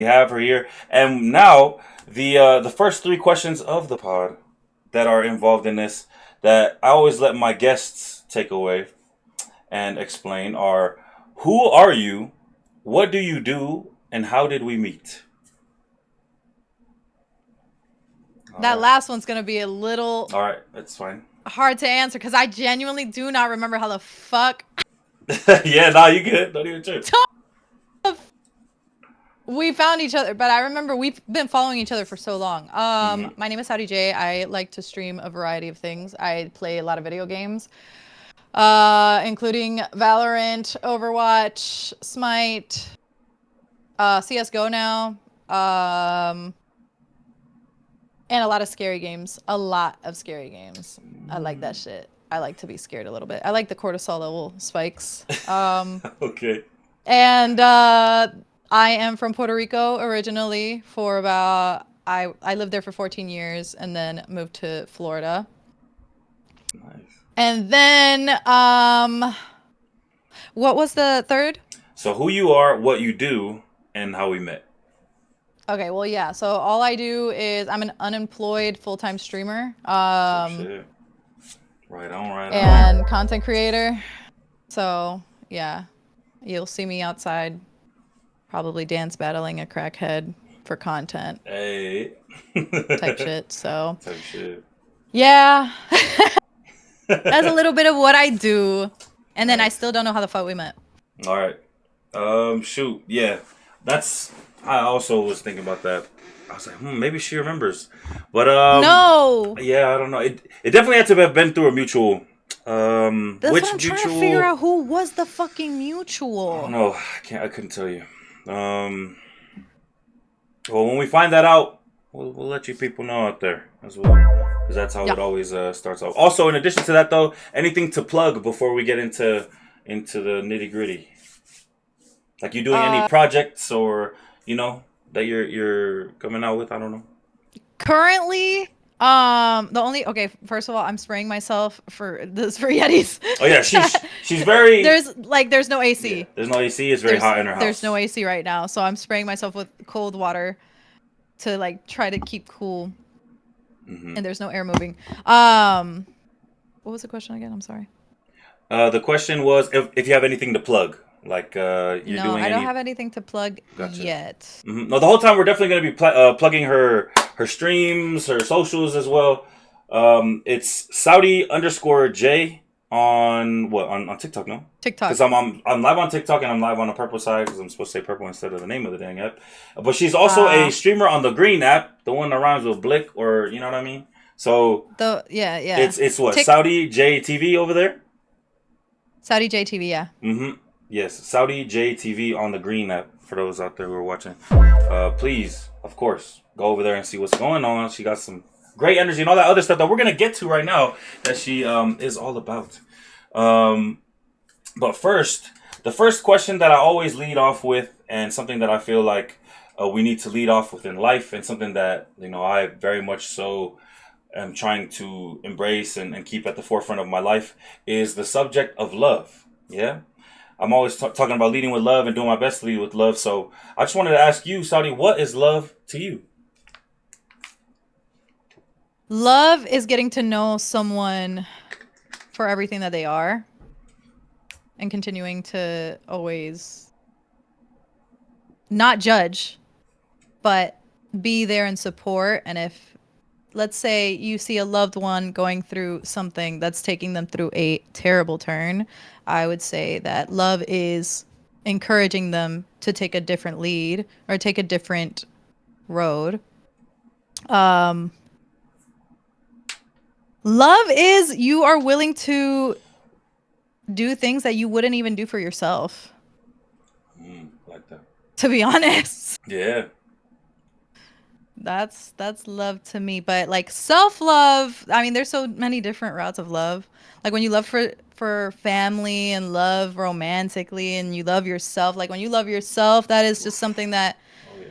have her here. And now the first three questions of the pod that are involved in this that I always let my guests take away and explain are: who are you, what do you do, and how did we meet? All That right. last one's gonna be a little All right, that's fine. hard to answer because I genuinely do not remember how the fuck Yeah, nah, you good. Don't even trip. we found each other, but I remember we've been following each other for so long. Mm-hmm. My name is SaudiJae. I like to stream a variety of things. I play a lot of video games, including Valorant, Overwatch, Smite, CS:GO now, and a lot of scary games. A lot of scary games. I like that shit. I like to be scared a little bit. I like the cortisol level spikes. Okay. And I am from Puerto Rico originally for about I lived there for 14 years and then moved to Florida. Nice. And then what was the third? So who you are, what you do, and how we met. Okay, well yeah. So all I do is I'm an unemployed full-time streamer Oh shit. Right on, right on. and content creator. So, yeah. You'll see me outside probably dance battling a crackhead for content Hey. type shit. So, Type shit. yeah. That's a little bit of what I do. And then I Nice. still don't know how the fuck we met. All right. Shoot. Yeah. That's. I also was thinking about that. I was like, maybe she remembers. But No. yeah, I don't know. It definitely had to have been through a mutual. That's what Which I'm trying to figure mutual? out, who was the fucking I don't mutual. know. I can't. I couldn't tell you. Um. Well, when we find that out, we'll let you people know out there as well, because that's how Yeah. it always starts off. Also, in addition to that, though, anything to plug before we get into the nitty gritty? Like you doing any Uh projects or that you're coming out with? I don't know. Currently the only okay, first of all, I'm spraying myself for this for Yetis. Oh yeah, she's very There's no yeah. AC. There's no AC. It's very hot in her There's no house. AC right now, so I'm spraying myself with cold water to like try to keep cool, Hmm. and there's no air moving. Um, what was the question again? I'm sorry. The question was if you have anything to plug, like you're No, doing I don't any. have anything to plug Gotcha. yet. No, the whole time we're definitely going to be plugging her streams, her socials as well. It's Saudi underscore J on what on TikTok, no? Because TikTok. I'm live on TikTok and I'm live on the purple side because I'm supposed to say purple instead of the name of the dang app. But she's also a Uh streamer on the green app, the one that rhymes with Blick, or you know what I mean. So the yeah, yeah. it's what Tik Saudi J TV over there. Saudi JTV, yeah. Mm-hmm. Yes, Saudi JTV on the Green app for those out there who are watching. Please, of course, go over there and see what's going on. She got some great energy and all that other stuff that we're gonna get to right now that she is all about. Um, but first, the first question that I always lead off with, and something that I feel like we need to lead off with in life, and something that I very much so am trying to embrace and keep at the forefront of my life, is the subject of love. Yeah. I'm always talking about leading with love and doing my best to lead with love. So I just wanted to ask you, Saudi, what is love to you? Love is getting to know someone for everything that they are and continuing to always not judge, but be there and support. And if, let's say, you see a loved one going through something that's taking them through a terrible turn, I would say that love is encouraging them to take a different lead or take a different road. Um, Love is you are willing to do things that you wouldn't even do for yourself, Like that. to be honest. Yeah. That's love to me. But like self-love, I mean, there's so many different routes of love. Like when you love for family and love romantically and you love yourself, like when you love yourself, that is just something that Oh yeah.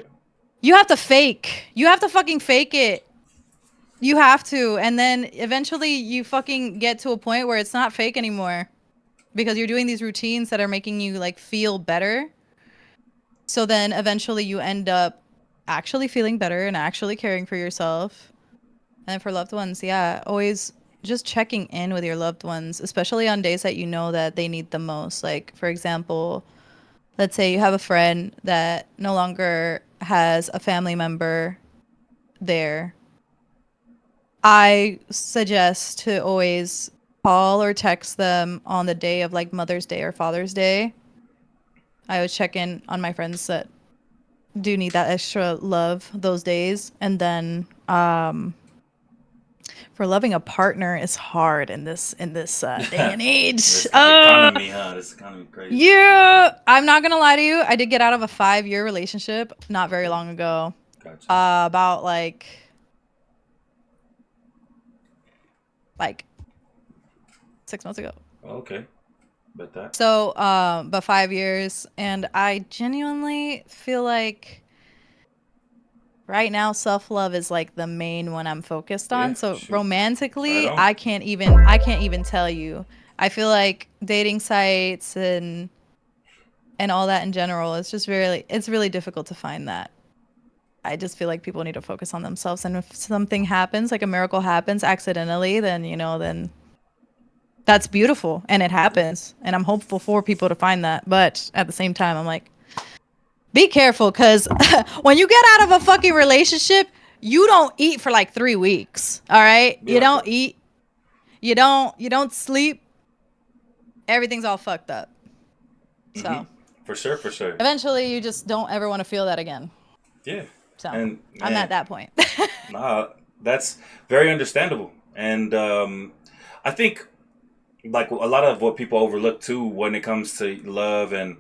you have to fake. You have to fucking fake it. You have to. And then eventually you fucking get to a point where it's not fake anymore because you're doing these routines that are making you like feel better. So then eventually you end up actually feeling better and actually caring for yourself. And for loved ones, yeah, always just checking in with your loved ones, especially on days that you know that they need the most. Like, for example, let's say you have a friend that no longer has a family member there. I suggest to always call or text them on the day of like Mother's Day or Father's Day. I would check in on my friends that do need that extra love those days. And then for loving a partner is hard in this day and age. Economy, huh? This economy crazy. Yeah, I'm not gonna lie to you. I did get out of a 5-year relationship not very long ago. Gotcha. About like 6 months ago. Okay. Bet that. So, but 5 years, and I genuinely feel like right now self-love is like the main one I'm focused Yeah, on. So shoot. Right romantically, on. I can't even tell you. I feel like dating sites and all that in general is just it's really difficult to find that. I just feel like people need to focus on themselves, and if something happens, like a miracle happens accidentally, then then that's beautiful and it happens, and I'm hopeful for people to find that. But at the same time, I'm like, be careful, because when you get out of a fucking relationship, you don't eat for like 3 weeks. All right, Be you like don't that. eat, you don't sleep. Everything's all fucked up. Mm-hmm. So For sure, for sure. eventually, you just don't ever want to feel that again. Yeah. So And I'm at man, that point. nah, that's very understandable. And I think like a lot of what people overlook too when it comes to love, and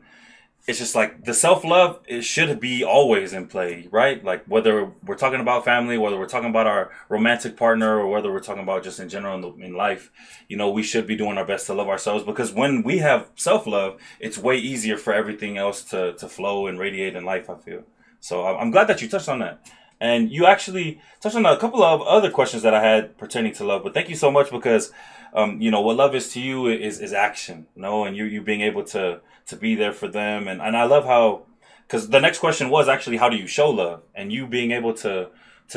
it's just like the self-love, it should be always in play, right? Like whether we're talking about family, whether we're talking about our romantic partner, or whether we're talking about just in general in life, we should be doing our best to love ourselves, because when we have self-love, it's way easier for everything else to flow and radiate in life, I feel. So I'm glad that you touched on that. And you actually touched on a couple of other questions that I had pertaining to love. But thank you so much, because what love is to you is action, and you being able to be there for them. And I love how, because the next question was actually, how do you show love? And you being able to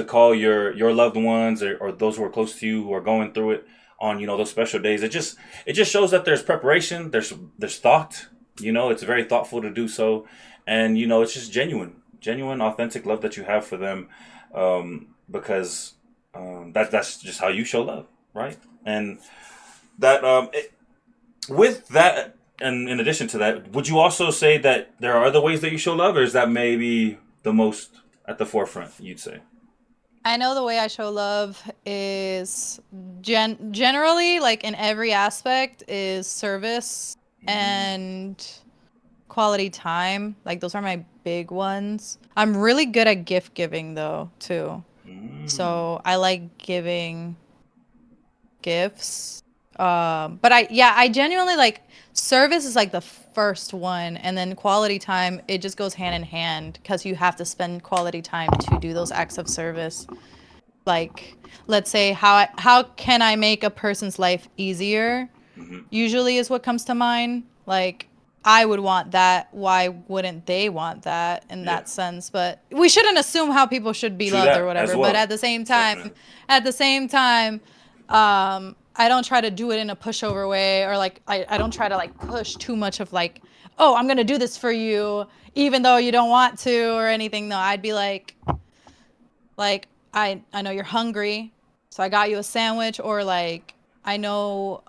call your loved ones, or those who are close to you who are going through it on those special days. It just shows that there's preparation, there's thought. It's very thoughtful to do so, and it's just genuine, authentic love that you have for them, because that's just how you show love, right? And that with that, and in addition to that, would you also say that there are other ways that you show love, or is that maybe the most at the forefront, you'd say? I know the way I show love is generally, like in every aspect, is service and quality time. Like those are my big ones. I'm really good at gift giving though, too. Mm. So I like giving gifts. But I genuinely like service is like the first one, and then quality time, it just goes hand in hand because you have to spend quality time to do those acts of service. Like, let's say how can I make a person's life easier? Hmm. Usually is what comes to mind. Like, I would want that. Why wouldn't they want that in Yeah. that sense? But we shouldn't assume how people should be True loved or that as whatever. But well. at Definitely. the same time, I don't try to do it in a pushover way, or like I don't try to like push too much of like, oh, I'm gonna do this for you, even though you don't want to or anything. No, I'd be like I know you're hungry, so I got you a sandwich, or like I know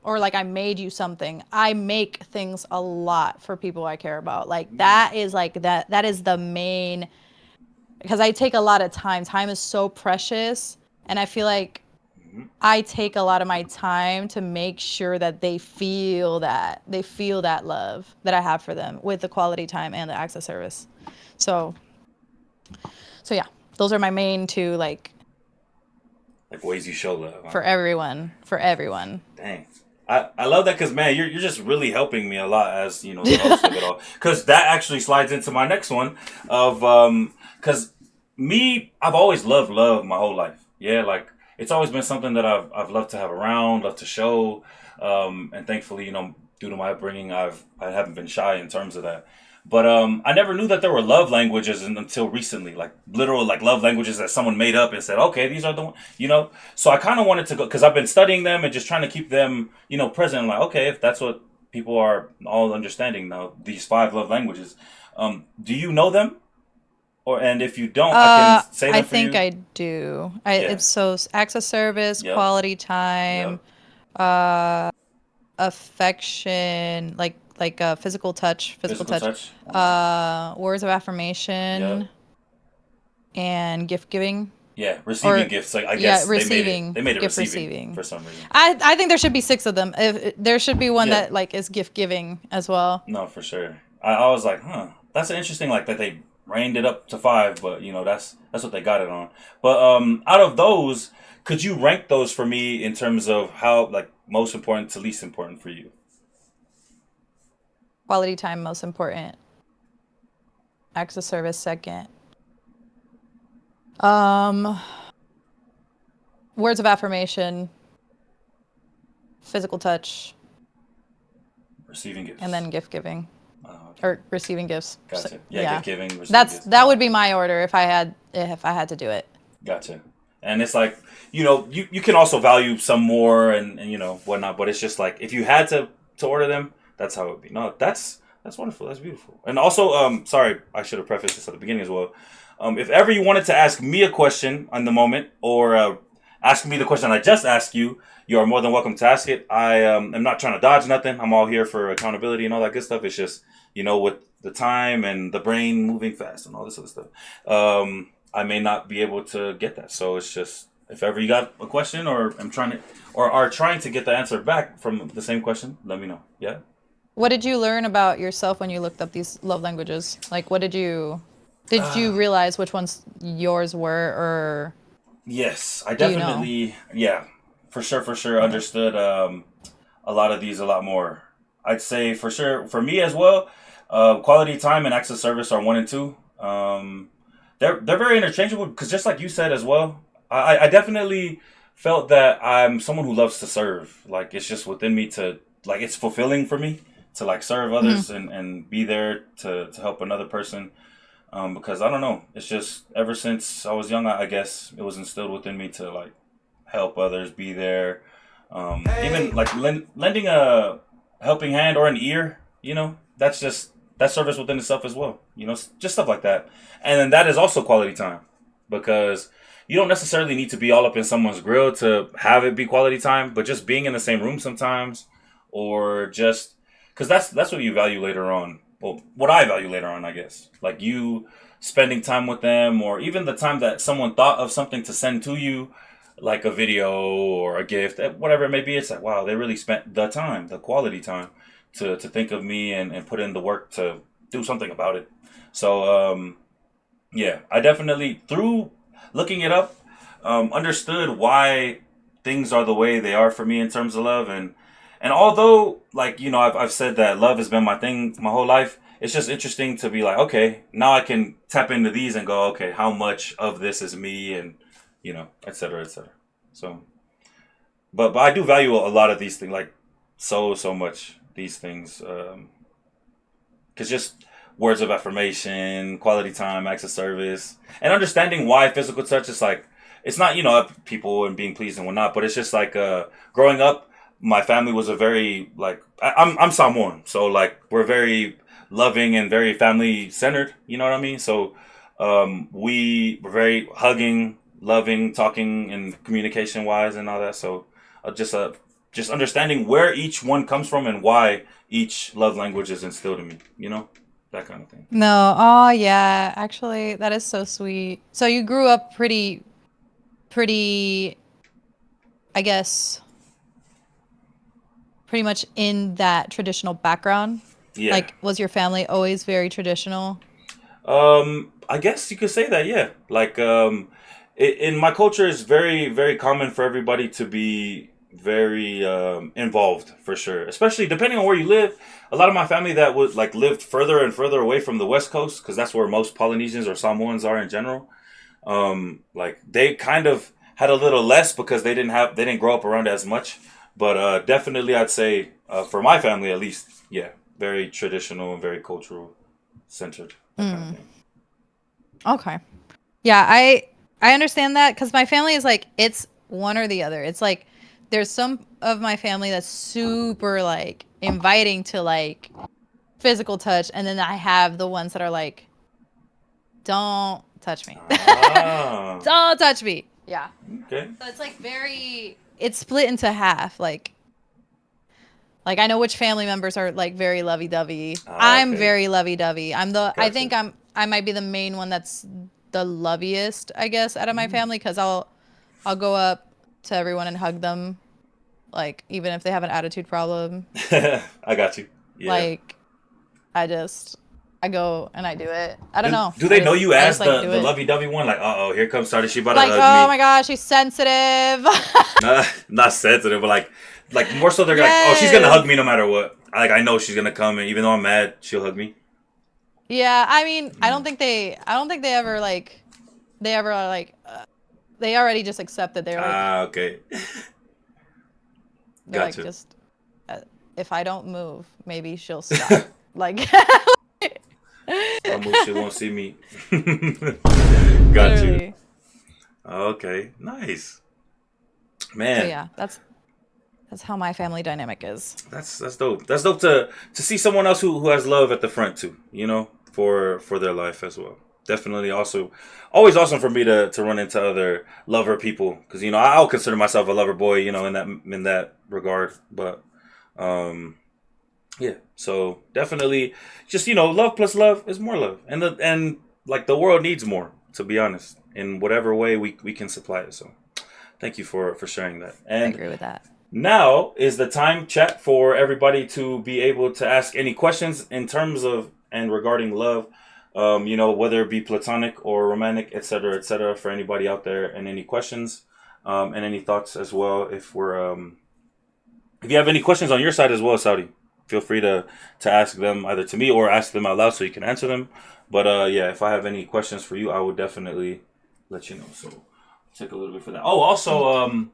or like I made you something. I make things a lot for people I care about. Like that is like that is the main, because I take a lot of time. Time is so precious, and I feel like Hmm. I take a lot of my time to make sure that they feel that love that I have for them with the quality time and the access service. So yeah, those are my main two, like Like ways you show love, huh? for everyone, for everyone. Dang. I love that, because man, you're just really helping me a lot as the host of it all, because that actually slides into my next one of because me, I've always loved love my whole life. Yeah, like it's always been something that I've loved to have around, loved to show, and thankfully, due to my upbringing, I haven't been shy in terms of that. But I never knew that there were love languages until recently, like literal like love languages that someone made up and said, okay, these are the one, you know. So I kind of wanted to go because I've been studying them and just trying to keep them, you know, present. Like, okay, if that's what people are all understanding now, these five love languages. Do you know them? Or and if you don't, I can say I them for think you. I do. Yeah. It's so acts of service, Yep. quality time, Yep. uh, affection, physical Physical touch, touch. Okay. words of Yep. affirmation, and gift giving. Yeah. Receiving Or gifts. Like I yeah, guess receiving, they made it gift receiving receiving. for some reason. I think there should be six of them. If there should be one Yeah. that like is gift giving as well. No, for sure. I was like, huh, that's an interesting like that they reined it up to five, but you know that's what they got it on. But out of those, could you rank those for me in terms of how like most important to least important for you? Quality time most important. Acts of service second. Um, words of affirmation, physical touch, Receiving and gifts. then gift giving Okay. or receiving gifts. So, Gotcha. Yeah, yeah, gift giving, receiving gifts. that would be my order if I had to do it. Gotcha. And it's like, you know, you can also value some more and you know whatnot, but it's just like if you had to order them, that's how it would be. No, that's wonderful. That's beautiful. And also, sorry, I should have prefaced this at the beginning as well. If ever you wanted to ask me a question on the moment or ask me the question I just asked you, you are more than welcome to ask it. I am not trying to dodge nothing. I'm all here for accountability and all that good stuff. It's just, you know, with the time and the brain moving fast and all this other stuff. I may not be able to get that. So it's just if ever you got a question or I'm trying to or are trying to get the answer back from the same question, let me know. Yeah. What did you learn about yourself when you looked up these love languages? Like, what did you realize which ones yours were, or Yes, I do you know? definitely yeah, for sure Okay. understood a lot of these a lot more. I'd say for sure for me as well, quality time and acts of service are one and two. They're very interchangeable because just like you said as well, I definitely felt that I'm someone who loves to serve. Like it's just within me to like it's fulfilling for me to like serve Mhm. others and be there to help another person. Because I don't know, it's just ever since I was young, I guess it was instilled within me to like help others, be there, even like lending a helping hand or an ear. You know, that's just that service within itself as well. You know, just stuff like that, and then that is also quality time because you don't necessarily need to be all up in someone's grill to have it be quality time, but just being in the same room sometimes, or just because that's what you value later on. Well, what I value later on, I guess, like you spending time with them, or even the time that someone thought of something to send to you, like a video or a gift, whatever it may be. It's like, wow, they really spent the time, the quality time to think of me and put in the work to do something about it. So, yeah, I definitely, through looking it up, understood why things are the way they are for me in terms of love. And although, like, you know, I've said that love has been my thing my whole life, it's just interesting to be like, okay, now I can tap into these and go, okay, how much of this is me and, you know, et cetera, et cetera. So, but I do value a lot of these things, like so much these things, because just words of affirmation, quality time, acts of service, and understanding why physical touch is like it's not you know people and being pleased and whatnot, but it's just like growing up, my family was a very like I'm Samoan, so like we're very loving and very family centered. You know what I mean? So we were very hugging, loving, talking, and communication wise and all that. So uh, just uh, just understanding where each one comes from and why each love language is instilled in me. You know, that kind of thing. No. Oh, yeah. Actually, that is so sweet. So you grew up pretty, I guess, pretty much in that traditional background. Yeah. Like, was your family always very traditional? I guess you could say that. Yeah. Like, in my culture, it's very common for everybody to be very involved for sure. Especially depending on where you live. A lot of my family that would like lived further and further away from the West Coast because that's where most Polynesians or Samoans are in general. Like they kind of had a little less because they didn't grow up around it as much. But definitely, I'd say for my family at least, yeah, very traditional and very cultural. centered. That kind of thing. Okay. Yeah, I understand that because my family is like it's one or the other. It's like there's some of my family that's super like inviting to like physical touch, and then I have the ones that are like, don't touch me. Ah. Don't touch me. Yeah. Okay. So it's like it's split into half. Like I know which family members are like very lovey-dovey. I'm Okay. very lovey-dovey. I Gotcha. think I might be the main one that's the loveliest, I guess, out of my family because I'll go up to everyone and hug them, like even if they have an attitude problem. I got you. Yeah. Like I go and I do it. I don't know. Do they know you as like, the lovey-dovey one? Like, here comes Saudi. She about like, to hug me. oh my gosh, she's sensitive. Not sensitive, but like more so they're like, oh, she's gonna hug me no matter what. Like I know she's gonna come, and even though I'm mad, she'll hug me. Yeah, I mean, I don't think they ever like, they already just accept that they're like, okay. they're Gotcha. like just, if I don't move, maybe she'll stop. Like, I'll move, she won't see me. Got literally. you. Okay, nice. Man. So yeah, that's how my family dynamic is. That's dope. That's dope to see someone else who has love at the front too, you know, for their life as well. Definitely also always awesome for me to run into other lover people because you know I'll consider myself a lover boy, you know, in that regard. But yeah, so definitely just you know love plus love is more love, and like the world needs more, to be honest, in whatever way we can supply it. So thank you for sharing that. And I agree with that. now is the time, chat, for everybody to be able to ask any questions in terms of and regarding love. You know, whether it be platonic or romantic, etc., for anybody out there, and any questions, and any thoughts as well. If you have any questions on your side as well, Saudi, feel free to ask them either to me or ask them out loud so you can answer them. But yeah, if I have any questions for you, I will definitely let you know. So take a little bit for that. Oh, also,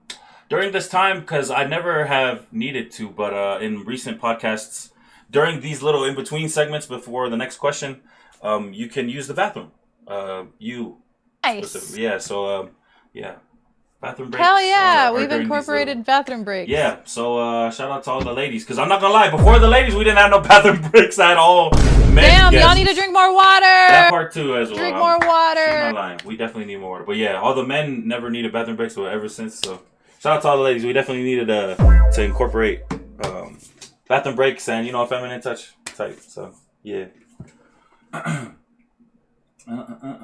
during this time, because I never have needed to, but in recent podcasts, during these little in between segments before the next question. You can use the bathroom. Nice. Yeah, so, yeah. Bathroom breaks. Hell yeah, are we've incorporated bathroom breaks. Yeah, so shout out to all the ladies. Because I'm not going to lie, before the ladies, we didn't have no bathroom breaks at all. Damn, y'all need to drink more water. That part too as well. Drink more water. I'm not lying. We definitely need more water. But yeah, all the men never needed bathroom breaks ever since. So shout out to all the ladies. We definitely needed to incorporate bathroom breaks and, you know, feminine touch type. So, yeah. All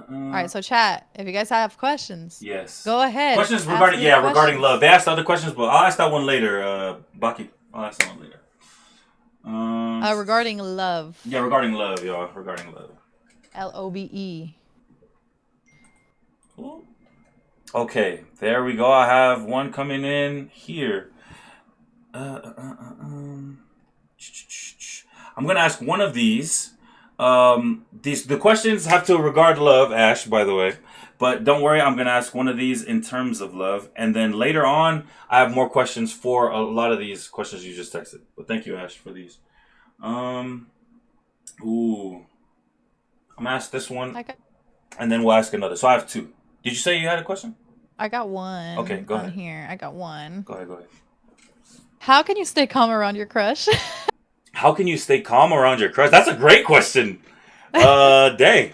right, so chat. If you guys have questions, yes, go ahead. Questions regarding love. They asked other questions, but I'll ask that one later. Baki, I'll ask that one later. Regarding love. Yeah, regarding love, y'all. Regarding love. LOVE. Okay, there we go. I have one coming in here. I'm gonna ask one of these. The questions have to regard love, Ash, by the way. But don't worry, I'm gonna ask one of these in terms of love, and then later on, I have more questions for a lot of these questions you just texted. But thank you, Ash, for these. I'm gonna ask this one, and then we'll ask another. So I have two. Did you say you had a question? I got one. Okay, go ahead. Here, I got one. Go ahead. How can you stay calm around your crush? How can you stay calm around your crush? That's a great question. Dang.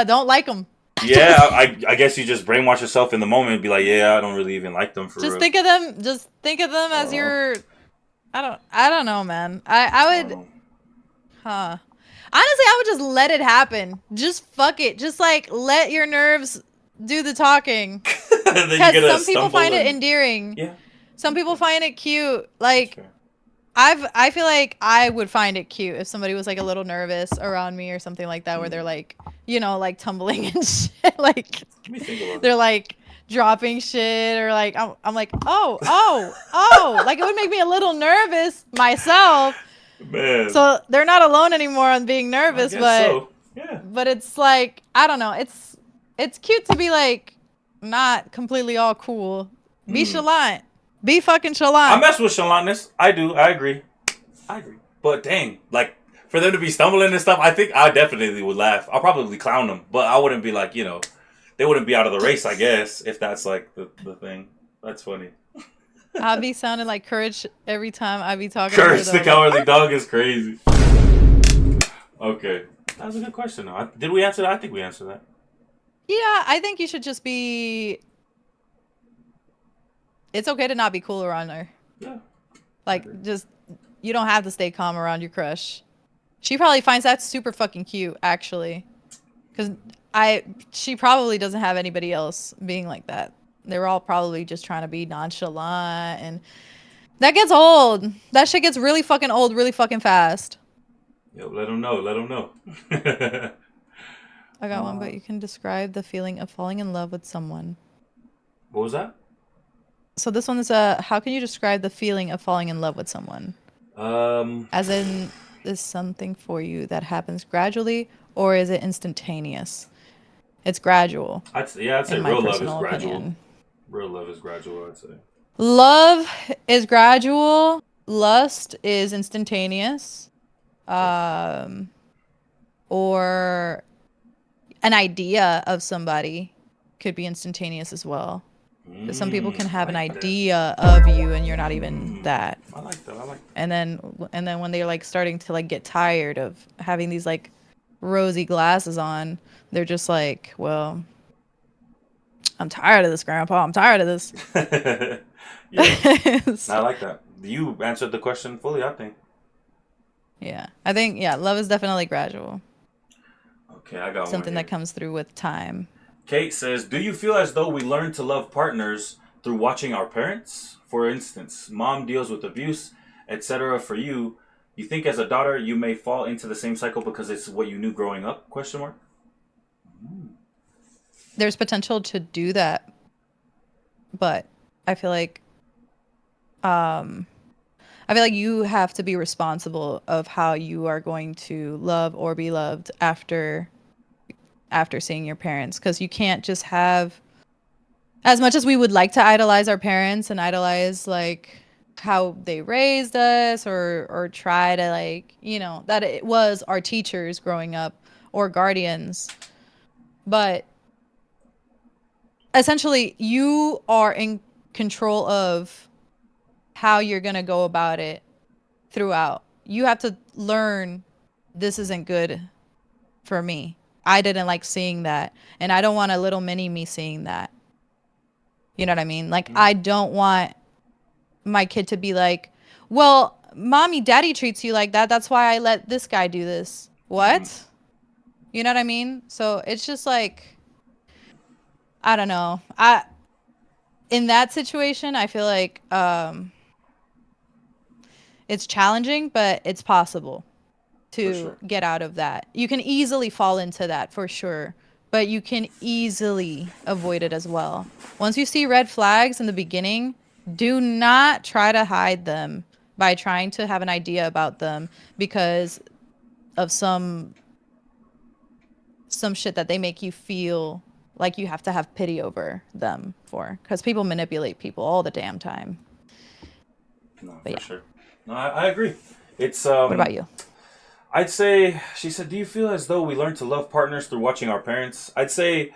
Don't like them. Yeah, I guess you just brainwash yourself in the moment and be like, yeah, I don't really even like them for real. Just think of them as your. I don't know, man. I would. Honestly, I would just let it happen. Just fuck it. Just like let your nerves do the talking. Because some people find it endearing. Yeah. Some people find it cute. Like. I feel like I would find it cute if somebody was like a little nervous around me or something like that, where they're like, you know, like tumbling and shit, like they're like dropping shit, or like I'm like, oh, like it would make me a little nervous myself. Man. So they're not alone anymore on being nervous, but so. Yeah. But it's like, I don't know, it's cute to be like not completely all cool. Be chalant. Be fucking chalant. I mess with chalantness. I do. I agree. But dang, like for them to be stumbling and stuff, I think I definitely would laugh. I'll probably clown them, but I wouldn't be like, they wouldn't be out of the race, I guess, if that's like the thing. That's funny. I'll be sounding like Courage every time I be talking Courage to the her, Cowardly Dog is crazy. Okay. That was a good question, though. Did we answer that? I think we answered that. Yeah, I think you should just be... It's okay to not be cool around her. Yeah. Like, just... You don't have to stay calm around your crush. She probably finds that super fucking cute, actually. Because she probably doesn't have anybody else being like that. They're all probably just trying to be nonchalant, and that gets old. That shit gets really fucking old really fucking fast. Yo, let them know. Let them know. I got one, but you can describe the feeling of falling in love with someone. What was that? So this one is how can you describe the feeling of falling in love with someone? As in, is something for you that happens gradually, or is it instantaneous? It's gradual. I'd say real love is gradual. Real love is gradual, I'd say. Love is gradual. Lust is instantaneous. Or an idea of somebody could be instantaneous as well. Because some people can have an idea of you and you're not even that. I like that. And then when they're like starting to like get tired of having these like rosy glasses on, they're just like, well, I'm tired of this, Grandpa. I'm tired of this. Yeah. I like that. You answered the question fully, I think. Yeah. I think, love is definitely gradual. Okay, I got something that comes through with time. Kate says, do you feel as though we learn to love partners through watching our parents? For instance, mom deals with abuse, etc. For you, you think as a daughter you may fall into the same cycle because it's what you knew growing up? ? There's potential to do that, but I feel like you have to be responsible of how you are going to love or be loved after seeing your parents, because you can't just have, as much as we would like to idolize our parents and idolize like how they raised us or try to like, that it was our teachers growing up or guardians, but essentially you are in control of how you're going to go about it throughout. You have to learn, this isn't good for me. I didn't like seeing that, and I don't want a little mini me seeing that. You know what I mean? Like, I don't want my kid to be like, well, mommy, daddy treats you like that. That's why I let this guy do this. What? You know what I mean? So it's just like, I don't know. In that situation, I feel like it's challenging, but it's possible to get out of that. You can easily fall into that for sure, but you can easily avoid it as well. Once you see red flags in the beginning, do not try to hide them by trying to have an idea about them because of some shit that they make you feel like you have to have pity over them for, because people manipulate people all the damn time. No, for sure. No, I agree. It's what about you? I'd say, she said, do you feel as though we learn to love partners through watching our parents? I'd say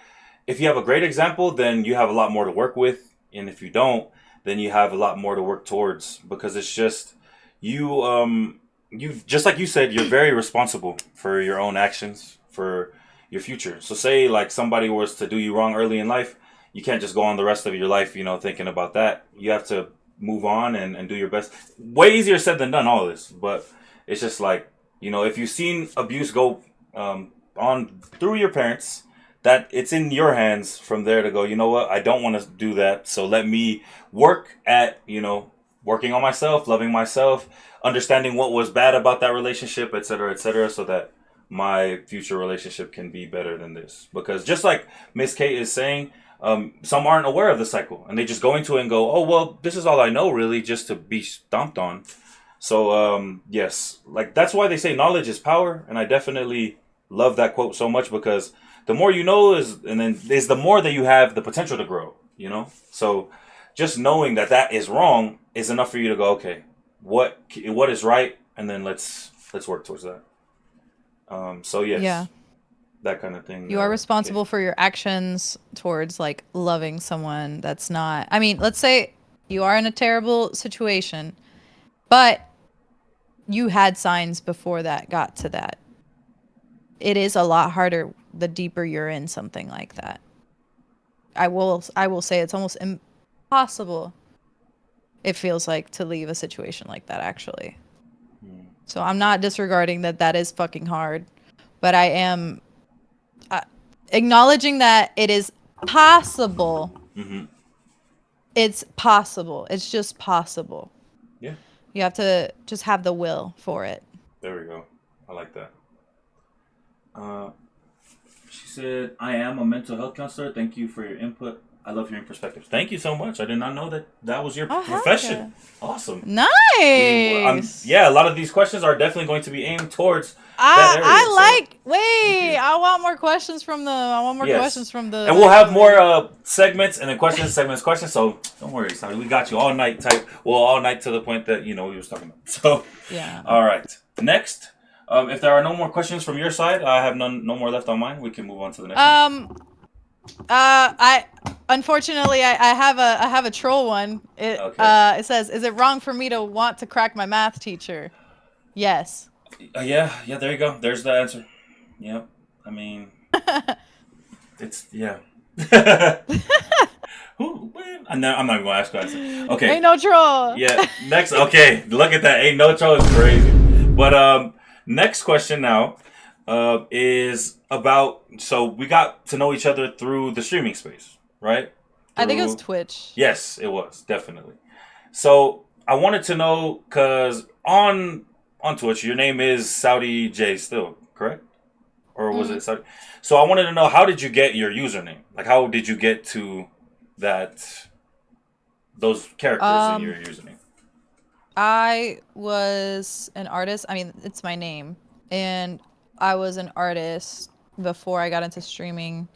if you have a great example, then you have a lot more to work with. And if you don't, then you have a lot more to work towards, because it's just you just like you said, you're very responsible for your own actions, for your future. So say like somebody was to do you wrong early in life, you can't just go on the rest of your life, thinking about that. You have to move on and do your best. Way easier said than done, all this. But it's just like, if you've seen abuse go on through your parents, that it's in your hands from there to go, you know what, I don't want to do that. So let me work at, working on myself, loving myself, understanding what was bad about that relationship, etc., so that my future relationship can be better than this. Because just like Miss Kate is saying, some aren't aware of the cycle and they just go into it and go, oh, well, this is all I know really, just to be stomped on. So, yes, like that's why they say knowledge is power. And I definitely love that quote so much, because the more you know is the more that you have the potential to grow, So just knowing that is wrong is enough for you to go, okay, what is right? And then let's work towards that. So yes, Yeah. that kind of thing. You are responsible for your actions towards like loving someone that's not. I mean, let's say you are in a terrible situation, but you had signs before that got to that. It is a lot harder the deeper you're in something like that. I will say it's almost impossible. It feels like to leave a situation like that actually. So I'm not disregarding that that is fucking hard, but I am acknowledging that it is possible. Mm-hmm. It's possible. It's just possible. Yeah. You have to just have the will for it. There we go. I like that. Uh, she said, "I am a mental health counselor. Thank you for your input. I love hearing perspectives. Thank you so much. I did not know that that was your Oh, profession. yeah. Awesome. Nice. Yeah, a lot of these questions are definitely going to be aimed towards that area. I want more questions from the. I want more questions from the. And we'll have more segments and then questions. So don't worry, sorry, we got you all night type. Well, all night to the point that we was talking about. So yeah. All right. Next, if there are no more questions from your side, I have no more left on mine. We can move on to the next one. I unfortunately I have a troll one. It says, "Is it wrong for me to want to crack my math teacher?" Yes. Yeah. There you go. There's the answer. Yep. I mean, it's I'm not even gonna ask that. Okay. Ain't no troll. Yeah. Next. Okay. Look at that. Ain't no troll is crazy. But next question now is about. So we got to know each other through the streaming space, right? I think it was Twitch. Yes, it was definitely. So I wanted to know because on Twitch your name is SaudiJae still, correct? Or was it Saudi? So I wanted to know, how did you get your username? Like, how did you get to those characters in your username? I was an artist. I mean, it's my name. And I was an artist before I got into streaming.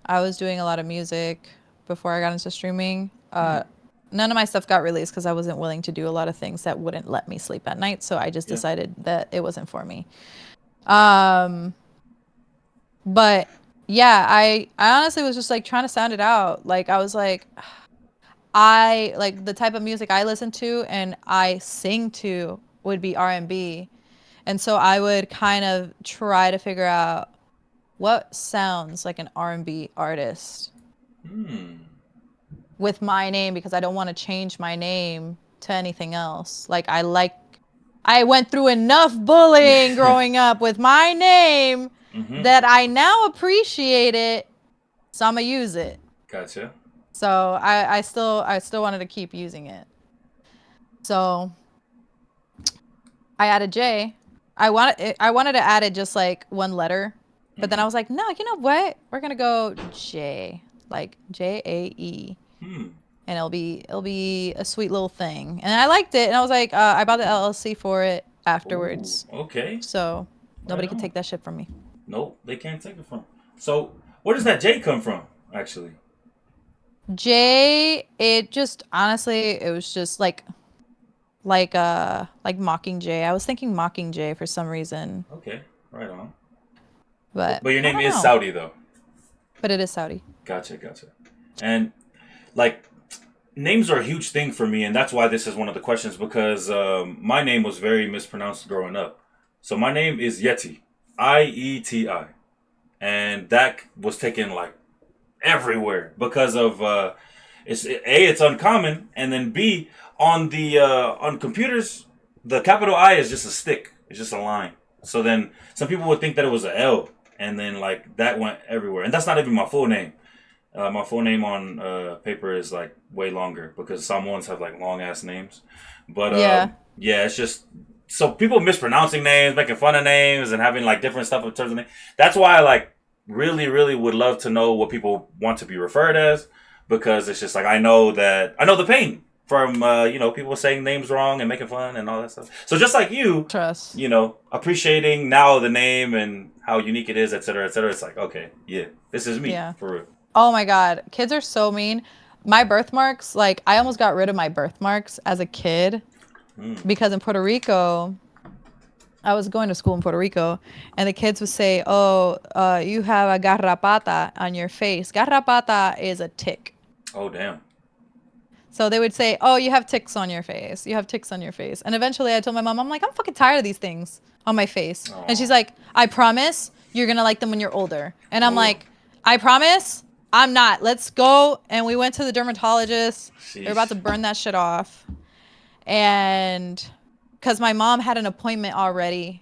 I was doing a lot of music before I got into streaming. None of my stuff got released because I wasn't willing to do a lot of things that wouldn't let me sleep at night. So I just decided that it wasn't for me. But yeah, I honestly was just like trying to sound it out. Like I was like, I like the type of music I listen to and I sing to would be R&B. And so I would kind of try to figure out what sounds like an R&B artist with my name, because I don't want to change my name to anything else. Like I went through enough bullying growing up with my name that I now appreciate it, so I'm gonna use it. Gotcha. So I still wanted to keep using it. So I added J. I wanted to add it just like one letter, but then I was like, no, you know what? We're gonna go J, like JAE. And it'll be a sweet little thing. And I liked it, and I was like, I bought the LLC for it afterwards. Ooh, okay. So nobody can take that shit from me. Nope, they can't take it from. So where does that J come from, actually? J, it just honestly, it was just like Mockingjay. I was thinking Mockingjay for some reason. Okay, right on. But your name is Saudi though. But it is Saudi. Gotcha. And like, names are a huge thing for me, and that's why this is one of the questions, because my name was very mispronounced growing up. So my name is Yeti, IETI, and that was taken like everywhere because of it's uncommon, and then B, on computers the capital I is just a stick, it's just a line. So then some people would think that it was an L, and then like that went everywhere, and that's not even my full name. My full name on paper is like way longer because some ones have like long ass names. But it's just so people mispronouncing names, making fun of names, and having like different stuff in terms of names. That's why I like really would love to know what people want to be referred as, because it's just like I know the pain from people saying names wrong and making fun and all that stuff. So just like you, appreciating now the name and how unique it is, etc., etc. It's like, okay, yeah, this is me for real. Oh my God, kids are so mean. My birthmarks, like I almost got rid of my birthmarks as a kid because in Puerto Rico, I was going to school in Puerto Rico, and the kids would say, "Oh, you have a garrapata on your face." Garrapata is a tick. Oh damn. So they would say, "Oh, you have ticks on your face. You have ticks on your face." And eventually, I told my mom, "I'm like, I'm fucking tired of these things on my face." And she's Aw. like, "I promise you're gonna like them when you're older." And I'm Oh. like, "I promise I'm not. Let's go." And we went to the dermatologist. They're about Sheesh. to burn that shit off, and because my mom had an appointment already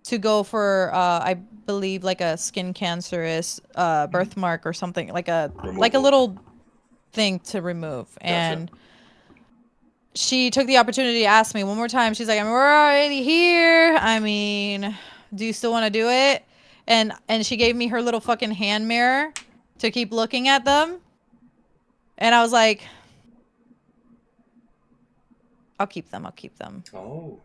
to go for I believe like a skin cancerous birthmark or something like a Removal. little thing to remove. Gotcha. And she took the opportunity to ask me one more time. She's like, "I mean, we're already here. I mean, do you still want to do it?" And she gave me her little fucking hand mirror to keep looking at them. And I was like, I'll keep them. I'll keep them. Oh.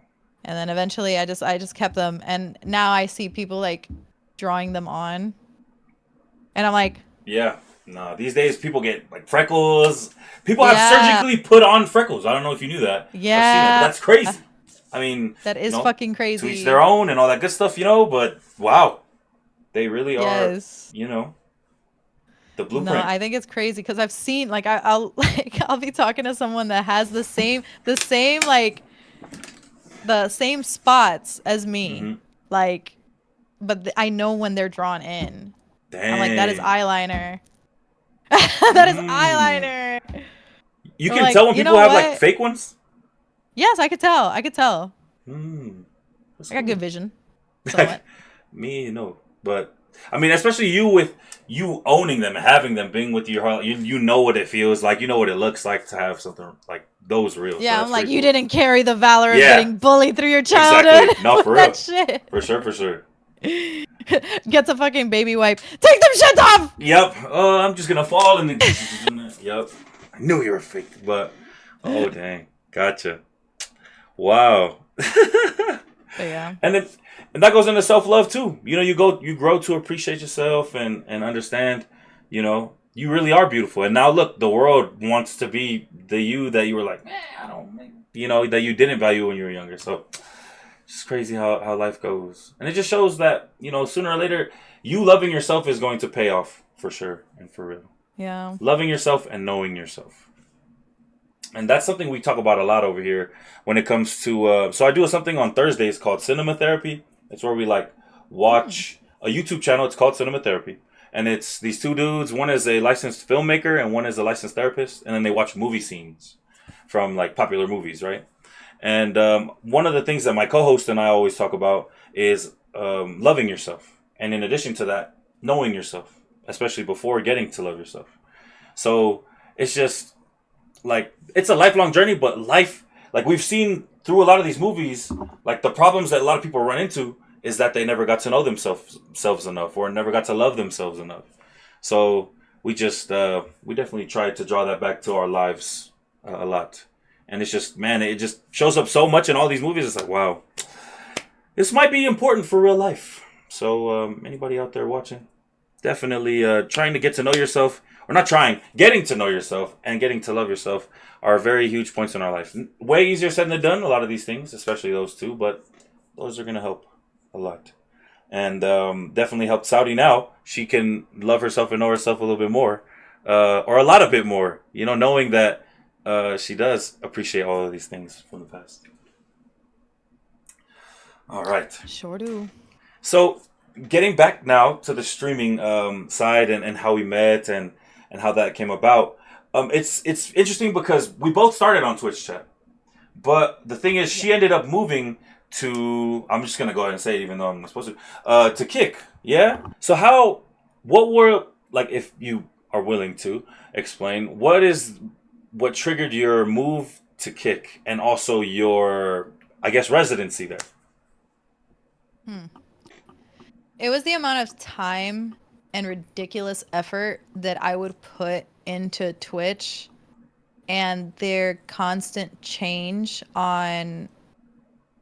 And then eventually I just kept them, and now I see people like drawing them on. And I'm like, Yeah. No, these days people get like freckles. People have yeah, surgically put on freckles. I don't know if you knew that. I've seen it, but yeah, that's crazy. I mean, that is fucking to each crazy. their own and all that good stuff, but wow, they really are, Yes. the No, blueprint. I think it's crazy because I've seen like I'll like I'll be talking to someone that has the same like the same spots as me, Hmm. like, but I know when they're drawn in. I'm like, that is Dang. eyeliner. That is Mm. eyeliner. You I'm can like, tell when you people know have like what? fake ones. Yes, I could tell. I could tell. Hmm. That's I got good cool. vision, somewhat. Me, no. But I mean, especially you with you owning them, having them, being with your heart, you know what it feels like, you know what it looks like to have something like those real. So Yeah, that's I'm like, pretty you cool. didn't carry the valor of Yeah, getting bullied through your exactly. childhood No, with for that real, shit. for sure, for sure. Gets a fucking baby wipe. Take them shit off. Yep. I'm just gonna fall and then. Yep. I knew you were fake, but oh dang, gotcha. Wow. But yeah. And that goes into self love too. You grow to appreciate yourself and understand. You really are beautiful. And now look, the world wants to be the you that you were like, I don't. That you didn't value when you were younger. So it's just crazy how life goes, and it just shows that sooner or later, you loving yourself is going to pay off for sure and for real. Yeah. Loving yourself and knowing yourself. And that's something we talk about a lot over here when it comes to. So I do something on Thursdays called Cinema Therapy. It's where we like Hmm. watch a YouTube channel. It's called Cinema Therapy, and it's these two dudes. One is a licensed filmmaker, and one is a licensed therapist. And then they watch movie scenes from like popular movies, right? And one of the things that my co-host and I always talk about is loving yourself, and in addition to that, knowing yourself, especially before getting to love yourself. So it's just like it's a lifelong journey, but life, like we've seen through a lot of these movies, like the problems that a lot of people run into is that they never got to know themselves enough, or never got to love themselves enough. So we definitely try to draw that back to our lives a lot. And it's just, man, it just shows up so much in all these movies. It's like, wow, this might be important for real life. So anybody out there watching, definitely trying to get to know yourself, or not trying, getting to know yourself and getting to love yourself are very huge points in our life. Way easier said than done, a lot of these things, especially those two, but those are going to help a lot. And definitely help Saudi now. She can love herself and know herself a little bit more, or a lot of bit more, knowing that she does appreciate all of these things from the past. All right. Sure do. So, getting back now to the streaming side and how we met and how that came about, it's interesting because we both started on Twitch chat, but the thing is, Yeah. she ended up moving to. I'm just gonna go ahead and say it, even though I'm not supposed to Kick. Yeah. So what were like, if you are willing to explain, what triggered your move to Kick and also your, I guess, residency there. Hmm. It was the amount of time and ridiculous effort that I would put into Twitch, and their constant change on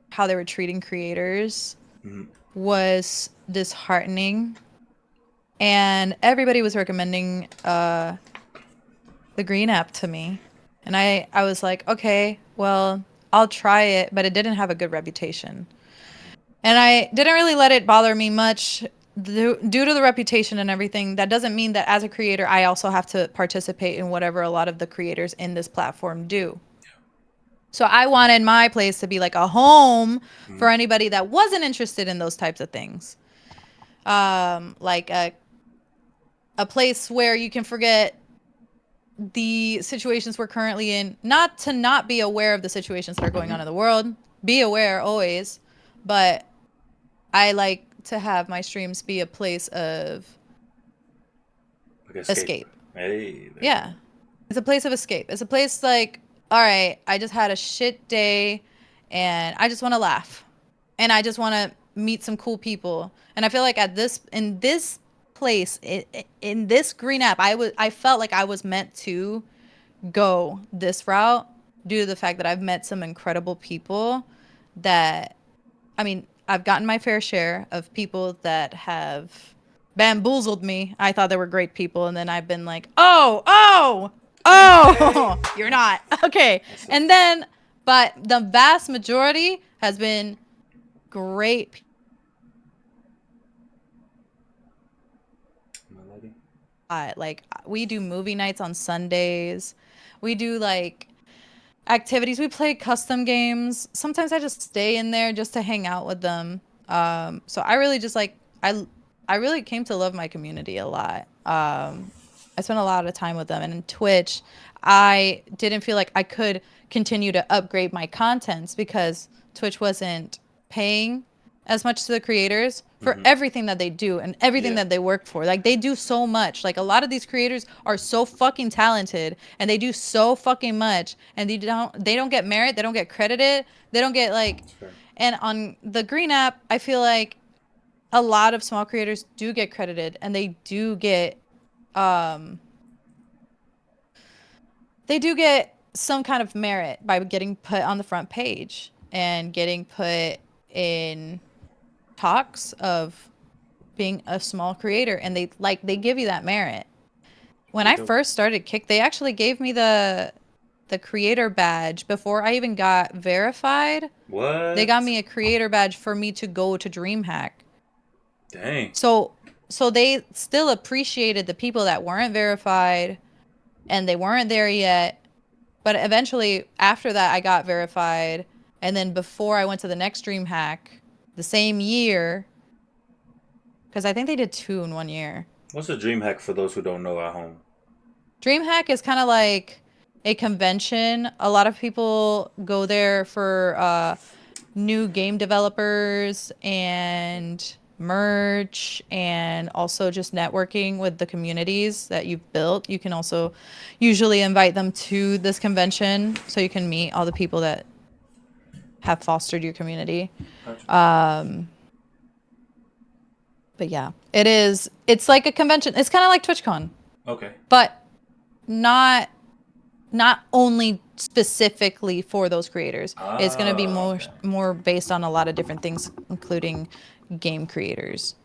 how they were treating creators Mhm. was disheartening. And everybody was recommending the Green app to me. And I was like, okay, well, I'll try it, but it didn't have a good reputation. And I didn't really let it bother me much due to the reputation and everything. That doesn't mean that as a creator, I also have to participate in whatever a lot of the creators in this platform do. So I wanted my place to be like a home for anybody that wasn't interested in those types of things. Like a place where you can forget the situations we're currently in, not to not be aware of the situations that are going on in the world, be aware always, but I like to have my streams be a place of Like escape. Hey. Yeah. It's a place of escape. It's a place like, all right, I just had a shit day and I just want to laugh. And I just want to meet some cool people. And I feel like in this place, in this green app, I felt like I was meant to go this route due to the fact that I've met some incredible people that, I mean, I've gotten my fair share of people that have bamboozled me. I thought they were great people, and then I've been like, oh, you're not. Okay. And then, but the vast majority has been great. Like, we do movie nights on Sundays. We do like activities. We play custom games. Sometimes I just stay in there just to hang out with them. So I really just like I really came to love my community a lot. I spent a lot of time with them, and in Twitch, I didn't feel like I could continue to upgrade my contents because Twitch wasn't paying as much to the creators for everything that they do and everything that they work for. Like, they do so much. Like, a lot of these creators are so fucking talented and they do so fucking much, and they don't get merit, they don't get credited, they don't get like. And on the Green app, I feel like a lot of small creators do get credited, and they do get some kind of merit by getting put on the front page and getting put in talks of being a small creator, and they give you that merit. When I first started Kick, they actually gave me the creator badge before I even got verified. What? They got me a creator badge for me to go to DreamHack. Dang. So they still appreciated the people that weren't verified and they weren't there yet. But eventually, after that, I got verified. And then before I went to the next DreamHack, the same year, because I think they did 2 in 1 year. What's a dream hack for those who don't know at home? DreamHack is kind of like a convention. A lot of people go there for new game developers and merch, and also just networking with the communities that you've built. You can also usually invite them to this convention so you can meet all the people that have fostered your community. Gotcha. But yeah, it's like a convention. It's kind of like TwitchCon. Okay. But not only specifically for those creators. It's going to be more based on a lot of different things, including game creators.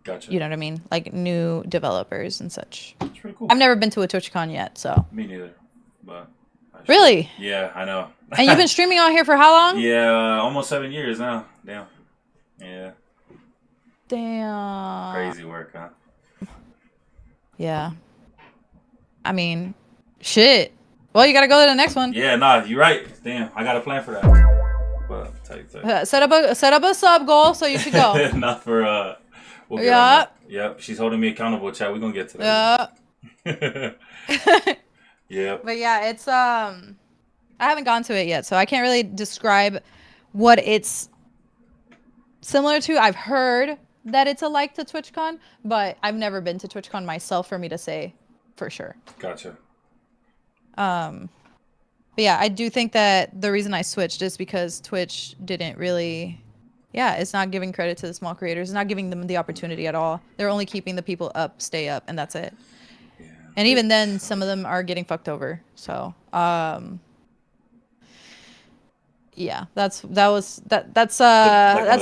Gotcha. You know what I mean? Like new developers and such. That's pretty cool. I've never been to a TwitchCon yet, so. Me neither. But really? Yeah, I know. And you've been streaming on here for how long? Yeah, almost 7 years now. Damn. Yeah. Damn. Crazy work, huh? Yeah. I mean, shit. Well, you gotta go to the next one. Yeah, nah, you're right. Damn, I got a plan for that. But tell you. Set up a sub goal so you should go. Not for we'll get on that. Yep, she's holding me accountable, chat. We're gonna get to that. Yeah. Yep. But yeah, it's I haven't gone to it yet, so I can't really describe what it's similar to. I've heard that it's alike to TwitchCon, but I've never been to TwitchCon myself for me to say for sure. Gotcha. But yeah, I do think that the reason I switched is because Twitch didn't really, it's not giving credit to the small creators. It's not giving them the opportunity at all. They're only keeping the people up, stay up, and that's it. Yeah. And even then, some of them are getting fucked over. So, yeah, that's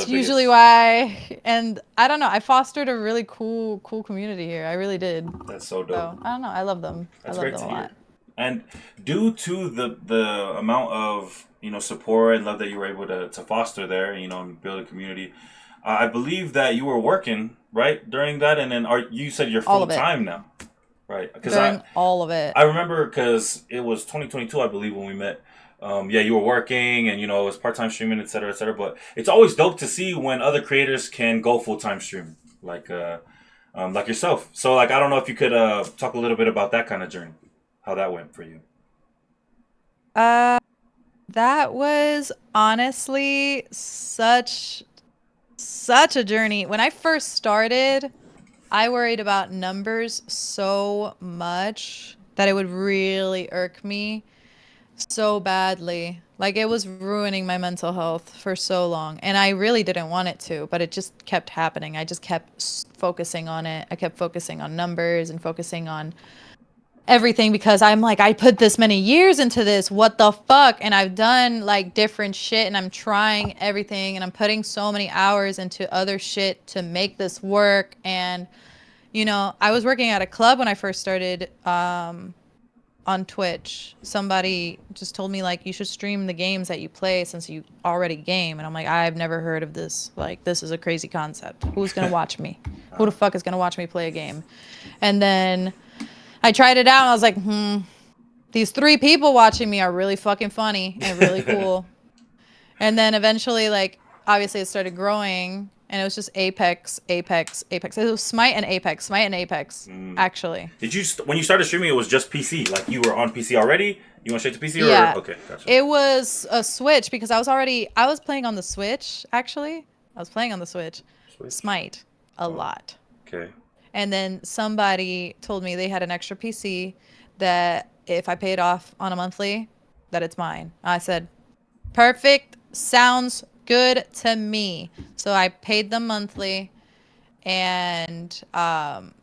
usually why. And I don't know, I fostered a really cool community here. I really did. That's so dope. So, I don't know, I love them. That's I love great them to a hear. lot. And due to the amount of support and love that you were able to foster there, and build a community, I believe that you were working right during that, and then you said you're All full of it. time now, right? Because During all of it. I remember because it was 2022, I believe, when we met. Yeah, you were working, and it was part time streaming, etc., etc. But it's always dope to see when other creators can go full time streaming, like yourself. So, like, I don't know if you could talk a little bit about that kind of journey, how that went for you. Uh, that was honestly such a journey. When I first started, I worried about numbers so much that it would really irk me so badly. Like it was ruining my mental health for so long. And I really didn't want it to, but it just kept happening. I just kept focusing on it. I kept focusing on numbers and focusing on everything because I'm like, I put this many years into this. What the fuck? And I've done like different shit and I'm trying everything and I'm putting so many hours into other shit to make this work. And, I was working at a club when I first started on Twitch. Somebody just told me like, you should stream the games that you play since you already game. And I'm like, I've never heard of this. Like, this is a crazy concept. Who's going to watch me? Who the fuck is going to watch me play a game? And then I tried it out and I was like, these 3 people watching me are really fucking funny and really cool. And then eventually, like, obviously it started growing and it was just Apex. It was Smite and Apex, actually. Did you, when you started streaming, it was just PC? Like, you were on PC already? You went straight to PC? Yeah. Or? Okay, gotcha. It was a Switch because I was playing on the Switch, actually. I was playing on the Switch. Smite a lot. Okay. And then somebody told me they had an extra PC that if I paid off on a monthly, that it's mine. I said, perfect, sounds good to me. So I paid them monthly and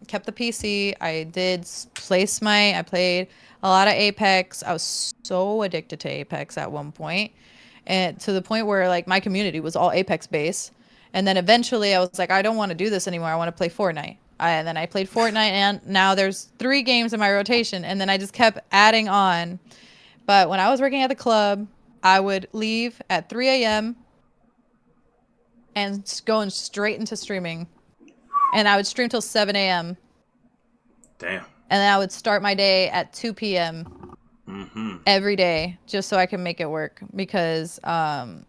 kept the PC. I did play Smite. I played a lot of Apex. I was so addicted to Apex at one point, and to the point where like my community was all Apex based. And then eventually I was like, I don't want to do this anymore. I want to play Fortnite. And then I played Fortnite, and now there's 3 games in my rotation. And then I just kept adding on. But when I was working at the club, I would leave at 3 a.m. and going straight into streaming. And I would stream till 7 a.m. Damn. And then I would start my day at 2 p.m. Every day just so I can make it work. Because I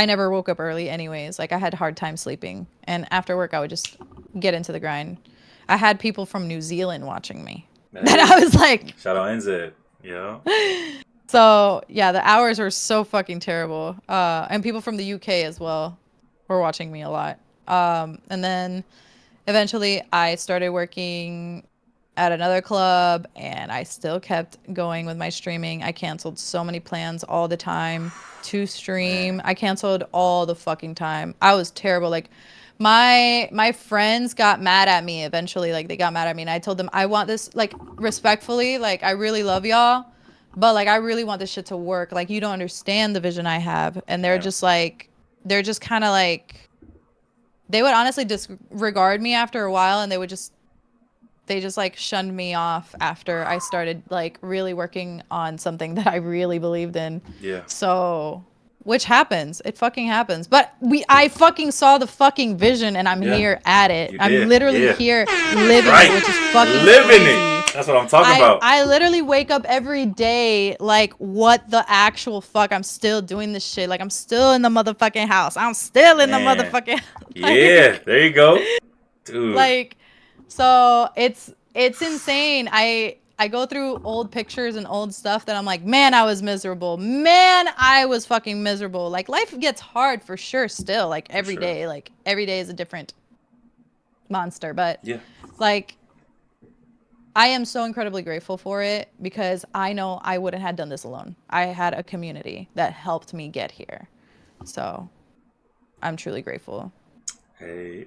never woke up early anyways. Like, I had a hard time sleeping. And after work, I would just get into the grind. I had people from New Zealand watching me. Hey. That I was like... Shout out NZ. Yeah. So, yeah, the hours were so fucking terrible. And people from the UK as well were watching me a lot. And then eventually I started working at another club and I still kept going with my streaming. I canceled so many plans all the time to stream. I canceled all the fucking time. I was terrible. Like my friends got mad at me eventually. Like they got mad at me and I told them I want this, like, respectfully, like, I really love y'all, but like I really want this shit to work. Like, you don't understand the vision I have. And they're just like, they're just kind of like, they would honestly disregard me after a while, and they just like shunned me off after I started like really working on something that I really believed in. Yeah. So, which happens. It fucking happens. But I fucking saw the fucking vision and I'm here at it. I'm literally here living it, which is fucking living crazy. it. That's what I'm talking about. I literally wake up every day like, what the actual fuck? I'm still doing this shit. Like, I'm still in the motherfucking house. I'm still in the motherfucking like, yeah, there you go. Dude. Like, so it's insane. I go through old pictures and old stuff that I'm like, man, I was miserable. Man, I was fucking miserable. Like, life gets hard for sure still. Like, every day. Like, every day is a different monster. But, yeah, like, I am so incredibly grateful for it because I know I wouldn't have done this alone. I had a community that helped me get here. So, I'm truly grateful. Hey.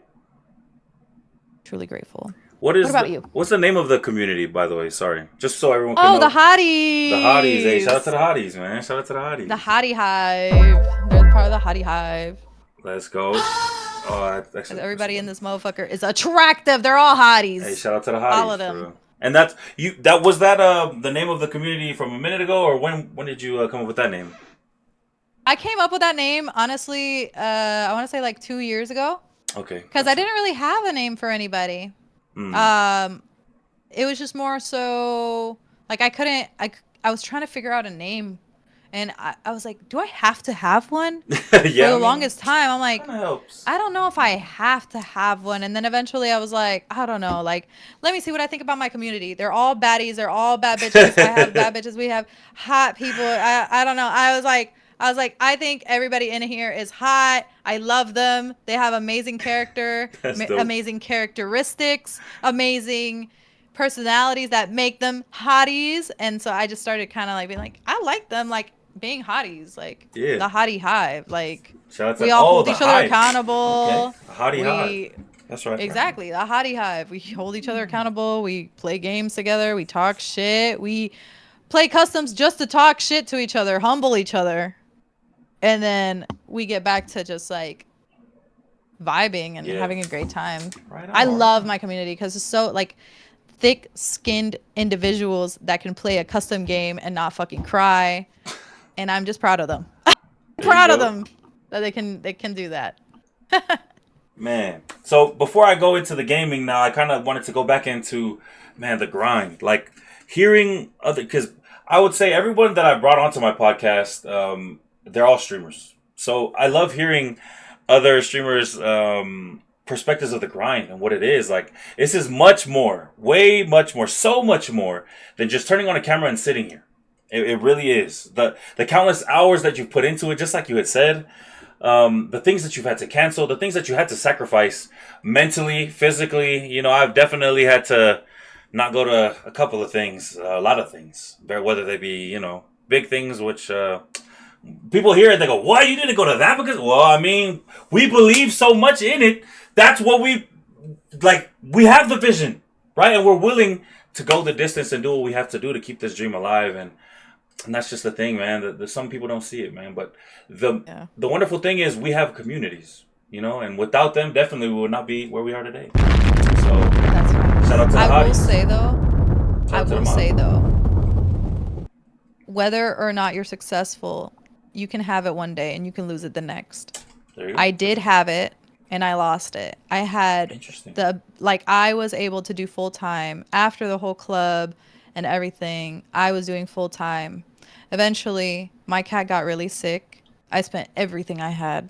Truly grateful. What about you? What's the name of the community, by the way? Sorry. Just so everyone can know. Oh, the Hotties. The Hotties. Hey, shout out to the Hotties, man. Shout out to the Hotties. The Hottie Hive. They're part of the Hottie Hive. Let's go. Oh, everybody in this motherfucker is attractive. They're all hotties. Hey, shout out to the Hotties. All of them. And that's you. That was that the name of the community from a minute ago, or when did you come up with that name? I came up with that name honestly. I want to say like 2 years ago, Okay, because I gotcha. didn't really have a name for anybody. Mm. Um, it was just more so like I couldn't. I was trying to figure out a name, and I was like, do I have to have one? For Yeah, I the mean, longest time, I'm like, kind of helps. I don't know if I have to have one. And then eventually I was like, I don't know. Like, let me see what I think about my community. They're all baddies. They're all bad bitches. I have bad bitches. We have hot people. I don't know. I was like, I think everybody in here is hot. I love them. They have amazing character, That's dope. amazing characteristics, amazing personalities that make them hotties. And so I just started kind of like being like, I like them, like being hotties, like Yeah. the hottie hive. Like, Shout out we to all hold the each other hive. Okay, accountable. a hottie hive. We That's right. exactly the hottie hive. We hold each other accountable. We play games together. We talk shit. We play customs just to talk shit to each other, humble each other, and then we get back to just like vibing and Yeah. having a great time. Right I on. Right love on. my community because it's so like thick-skinned individuals that can play a custom game and not fucking cry, and I'm just proud of them. There you Proud of go. them that they can do that. Man. So before I go into the gaming now, I kind of wanted to go back into, man, the grind. Like hearing other, because I would say everyone that I brought onto my podcast, they're all streamers. So I love hearing other streamers' perspectives of the grind and what it is. Like this is much more, way much more, so much more than just turning on a camera and sitting here. It really is. The countless hours that you put into it, just like you had said, the things that you've had to cancel, the things that you had to sacrifice mentally, physically. You know, I've definitely had to not go to a couple of things, a lot of things, whether they be, you know, big things, which people hear it, they go, "Why you didn't go to that?" Because, well, I mean, we believe so much in it. That's what we like. We have the vision, right? And we're willing to go the distance and do what we have to do to keep this dream alive. And that's just the thing, man. Some people don't see it, man. But the Yeah. the wonderful thing is we have communities, you know, and without them, definitely we would not be where we are today. So That's right. shout out to the I will hotties. say though, Shout I out to the will say mom. though, whether or not you're successful, you can have it one day and you can lose it the next. There you go. I did have it and I lost it. I had Interesting. I was able to do full time after the whole club and everything. I was doing full time. Eventually, my cat got really sick. I spent everything I had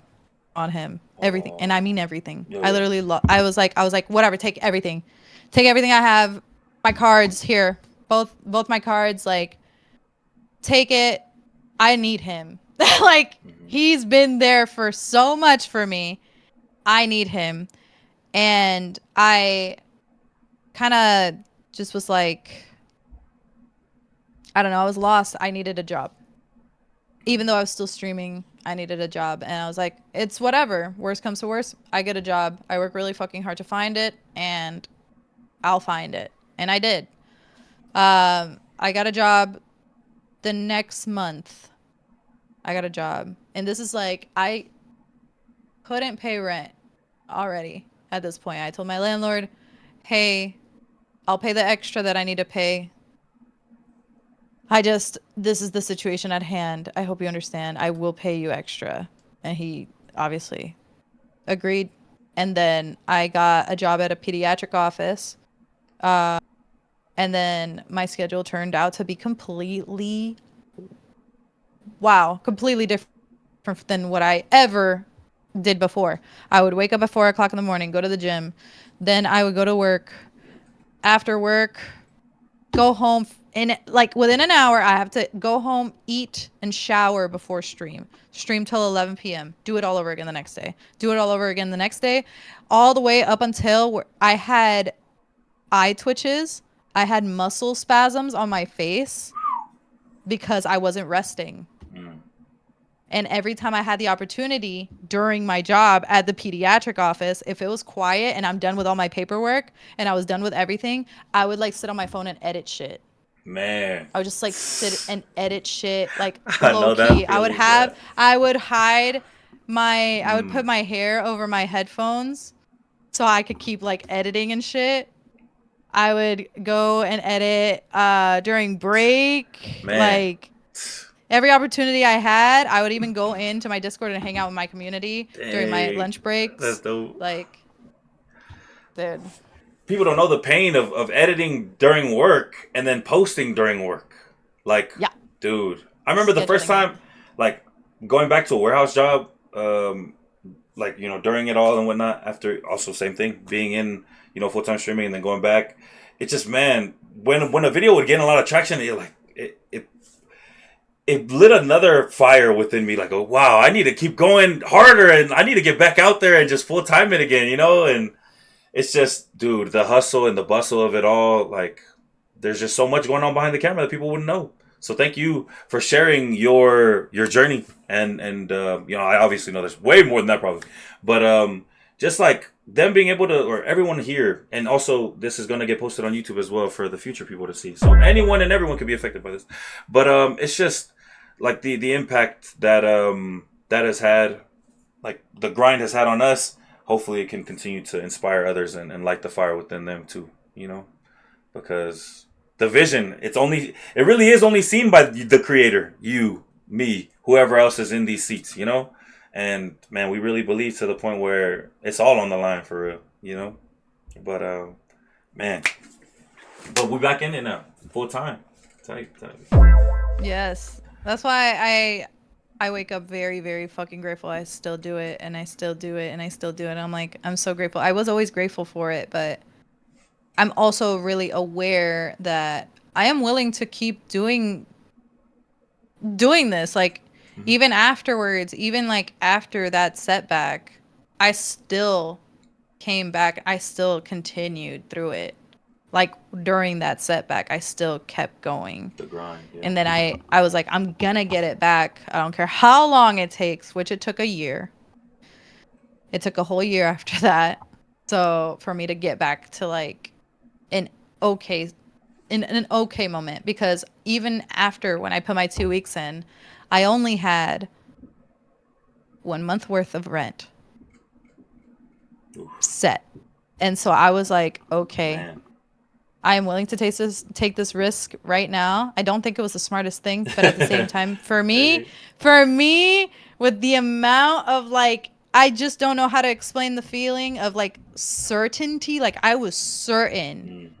on him. Everything. And I Oh, mean everything. yo, I yeah. literally I was like, whatever, take everything. Take everything I have. My cards here. Both my cards, like, take it. I need him. Like, Hmm. he's been there for so much for me. I need him. And I kind of just was like, I don't know, I was lost. I needed a job. Even though I was still streaming, I needed a job. And I was like, it's whatever. Worst comes to worst, I get a job. I work really fucking hard to find it, and I'll find it. And I did. I got a job the next month. I got a job. And this is like, I couldn't pay rent already at this point. I told my landlord, hey, I'll pay the extra that I need to pay. This is the situation at hand. I hope you understand. I will pay you extra. And he obviously agreed. And then I got a job at a pediatric office. And then my schedule turned out to be completely different than what I ever did before. I would wake up at 4 o'clock in the morning, go to the gym. Then I would go to work. After work, go home. And like within an hour, I have to go home, eat, and shower before stream. Stream till 11 p.m. Do it all over again the next day. Do it all over again the next day. All the way up until where I had eye twitches. I had muscle spasms on my face because I wasn't resting. Mm. And every time I had the opportunity during my job at the pediatric office, if it was quiet and I'm done with all my paperwork and I was done with everything, I would like sit on my phone and edit shit. Man, I would just like sit and edit shit like I low know that key. I would feeling, bro. have I would hide I would put Mm. my hair over my headphones so I could keep like editing and shit. I would go and edit during break. Man, Like every opportunity I had, I would even go into my Discord and hang out with my community during my dang, lunch that's breaks. dope. Like, dude. People don't know the pain of editing during work and then posting during work. Like, Yeah. dude, I remember the first Scheduling it. time, like, going back to a warehouse job, like, during it all and whatnot, after also same thing, being in, full time streaming and then going back. It's just, man, when a video would get a lot of traction, it lit another fire within me. Like, oh, wow, I need to keep going harder and I need to get back out there and just full time it again, and it's just, dude, the hustle and the bustle of it all. Like, there's just so much going on behind the camera that people wouldn't know. So thank you for sharing your journey, and I obviously know there's way more than that probably, but just like them being able to, or everyone here, and also this is gonna get posted on YouTube as well for the future people to see. So anyone and everyone can be affected by this, but it's just like the impact that that has had, like the grind has had on us. Hopefully, it can continue to inspire others and light the fire within them too. Because the vision, it really is only seen by the creator, you, me, whoever else is in these seats. And man, we really believe to the point where it's all on the line for real. But man, but we're back in it now, full time. Tight. Yes. That's why I wake up very, very fucking grateful. I still do it, and I still do it, and I still do it. I'm like, I'm so grateful. I was always grateful for it, but I'm also really aware that I am willing to keep doing this. Like, even afterwards, even like after that setback, I still came back. I still continued through it. Like during that setback, I still kept going. The grind. Yeah. And then I was like, I'm gonna get it back. I don't care how long it takes, which it took a year. It took a whole year after that. So for me to get back to like an okay in an okay moment, because even after when I put my 2 weeks in, I only had 1 month worth of rent set. And so I was like, okay, Man. I am willing to take this risk right now. I don't think it was the smartest thing, but at the same time, for me, with the amount of like, I just don't know how to explain the feeling of like certainty. Like I was certain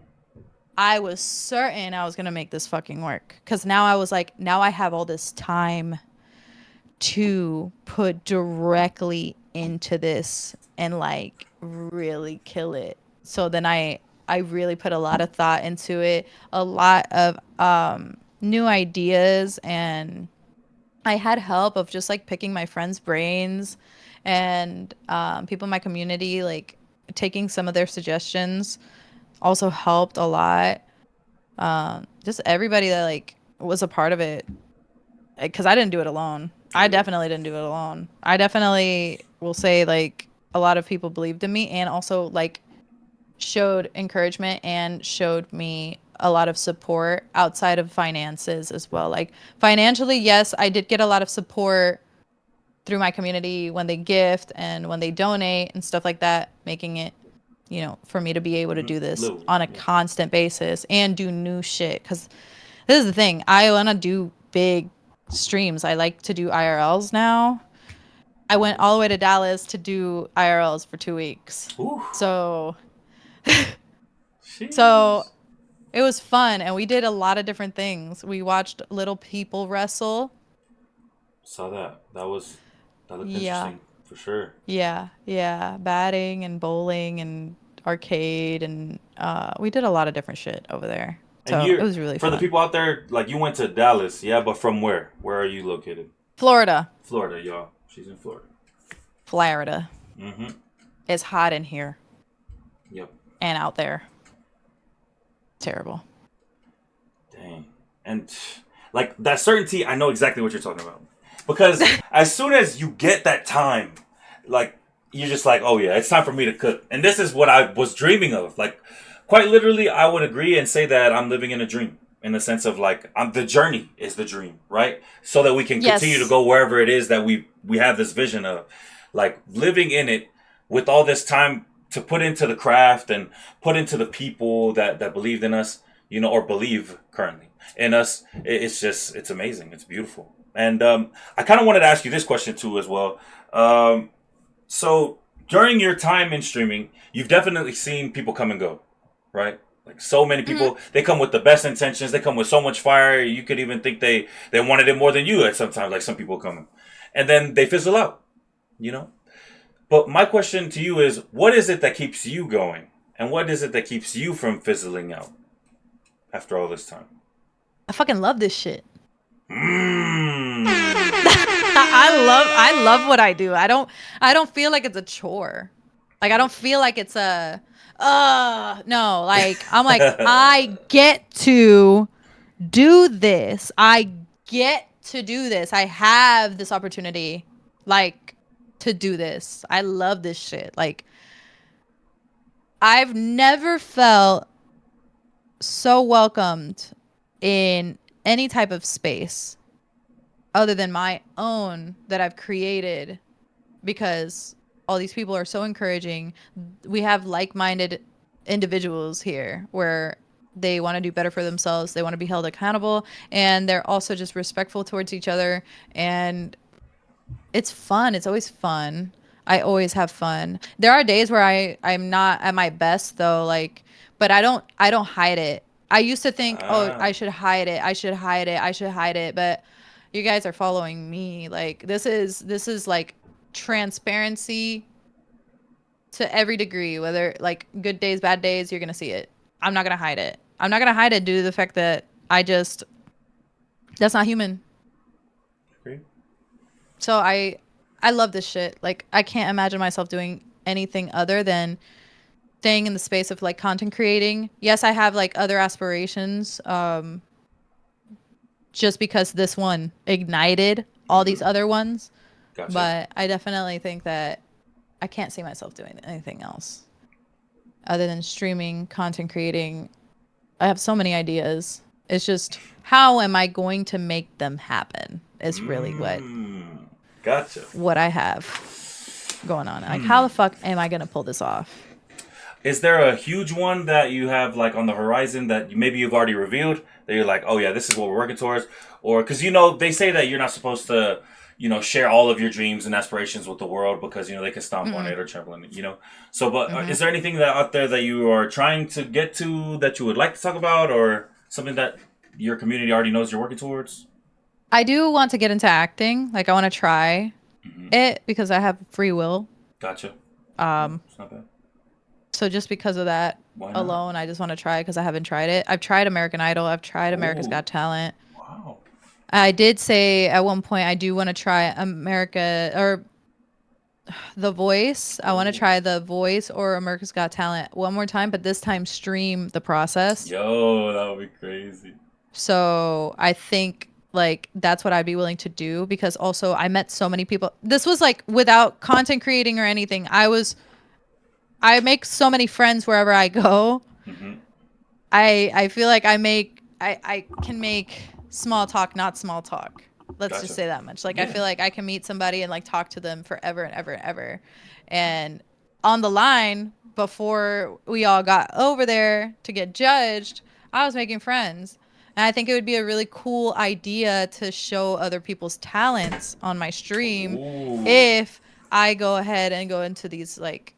I was gonna make this fucking work. Cause now I was like, now I have all this time to put directly into this and like really kill it. So then I really put a lot of thought into it, a lot of new ideas, and I had help of just like picking my friends' brains and people in my community, like taking some of their suggestions also helped a lot. Just everybody that like was a part of it, because I didn't do it alone. I definitely didn't do it alone. I definitely will say like a lot of people believed in me and also like showed encouragement and showed me a lot of support outside of finances as well. Like financially, yes, I did get a lot of support through my community when they gift and when they donate and stuff like that, making it, for me to be able to do this on a constant basis and do new shit. Because this is the thing, I want to do big streams. I like to do IRLs now. I went all the way to Dallas to do IRLs for 2 weeks. Ooh. So it was fun, and we did a lot of different things. We watched little people wrestle. Saw that. That looked interesting for sure. Yeah. Batting and bowling and arcade, and we did a lot of different shit over there. So it was really fun. For the people out there, like you went to Dallas, yeah, but from where? Where are you located? Florida, y'all. She's in Florida. Florida. It's hot in here. Yep. And out there. Terrible. Dang. And like that certainty, I know exactly what you're talking about. Because as soon as you get that time, like you're just like, oh yeah, it's time for me to cook. And this is what I was dreaming of. Like quite literally, I would agree and say that I'm living in a dream. In the sense of like, the journey is the dream, right? So that we can continue to go wherever it is that we have this vision of. Like living in it with all this time to put into the craft and put into the people that believed in us, you know, or believe currently in us. It's amazing. It's beautiful. And I kind of wanted to ask you this question too as well. So during your time in streaming, you've definitely seen people come and go, right? Like so many people, they come with the best intentions. They come with so much fire. You could even think they wanted it more than you at sometimes. Like some people come, and then they fizzle out, you know. But my question to you is, what is it that keeps you going, and what is it that keeps you from fizzling out after all this time? I fucking love this shit. Mm. I love what I do. I don't feel like it's a chore. Like I don't feel like it's a no, like I'm like I get to do this. I get to do this. I have this opportunity like to do this. I love this shit. Like I've never felt so welcomed in any type of space other than my own that I've created, because all these people are so encouraging. We have like-minded individuals here where they want to do better for themselves. They want to be held accountable, and they're also just respectful towards each other. And it's fun. It's always fun. I always have fun. There are days where I'm not at my best though, like, but I don't hide it. I used to think, oh, I should hide it. I should hide it. I should hide it. But you guys are following me. Like this is like transparency to every degree, whether like good days, bad days, you're going to see it. I'm not going to hide it. I'm not going to hide it due to the fact that that's not human. Agree. So I love this shit. Like I can't imagine myself doing anything other than staying in the space of like content creating. Yes, I have like other aspirations. Just because this one ignited all these other ones. Gotcha. But I definitely think that I can't see myself doing anything else other than streaming, content creating. I have so many ideas. It's just how am I going to make them happen is really what I have going on. Like how the fuck am I going to pull this off? Is there a huge one that you have like on the horizon that maybe you've already revealed that you're like, oh yeah, this is what we're working towards? Or because, you know, they say that you're not supposed to, you know, share all of your dreams and aspirations with the world because, you know, they can stomp on it or trample on it, you know? So, but is there anything that out there that you are trying to get to that you would like to talk about, or something that your community already knows you're working towards? I do want to get into acting. Like I want to try it because I have free will. Gotcha. It's not bad. So just because of that alone, I just want to try because I haven't tried it. I've tried American Idol. I've tried America's Got Talent. Wow. I did say at one point I do want to try America or The Voice. I want to try The Voice or America's Got Talent one more time, but this time stream the process. Yo, that would be crazy. So I think like that's what I'd be willing to do, because also I met so many people. This was like without content creating or anything. I make so many friends wherever I go. I feel like I can make small talk not small talk. Let's just say that much. Like I feel like I can meet somebody and like talk to them forever and ever and ever. And on the line before we all got over there to get judged, I was making friends. And I think it would be a really cool idea to show other people's talents on my stream if I go ahead and go into these like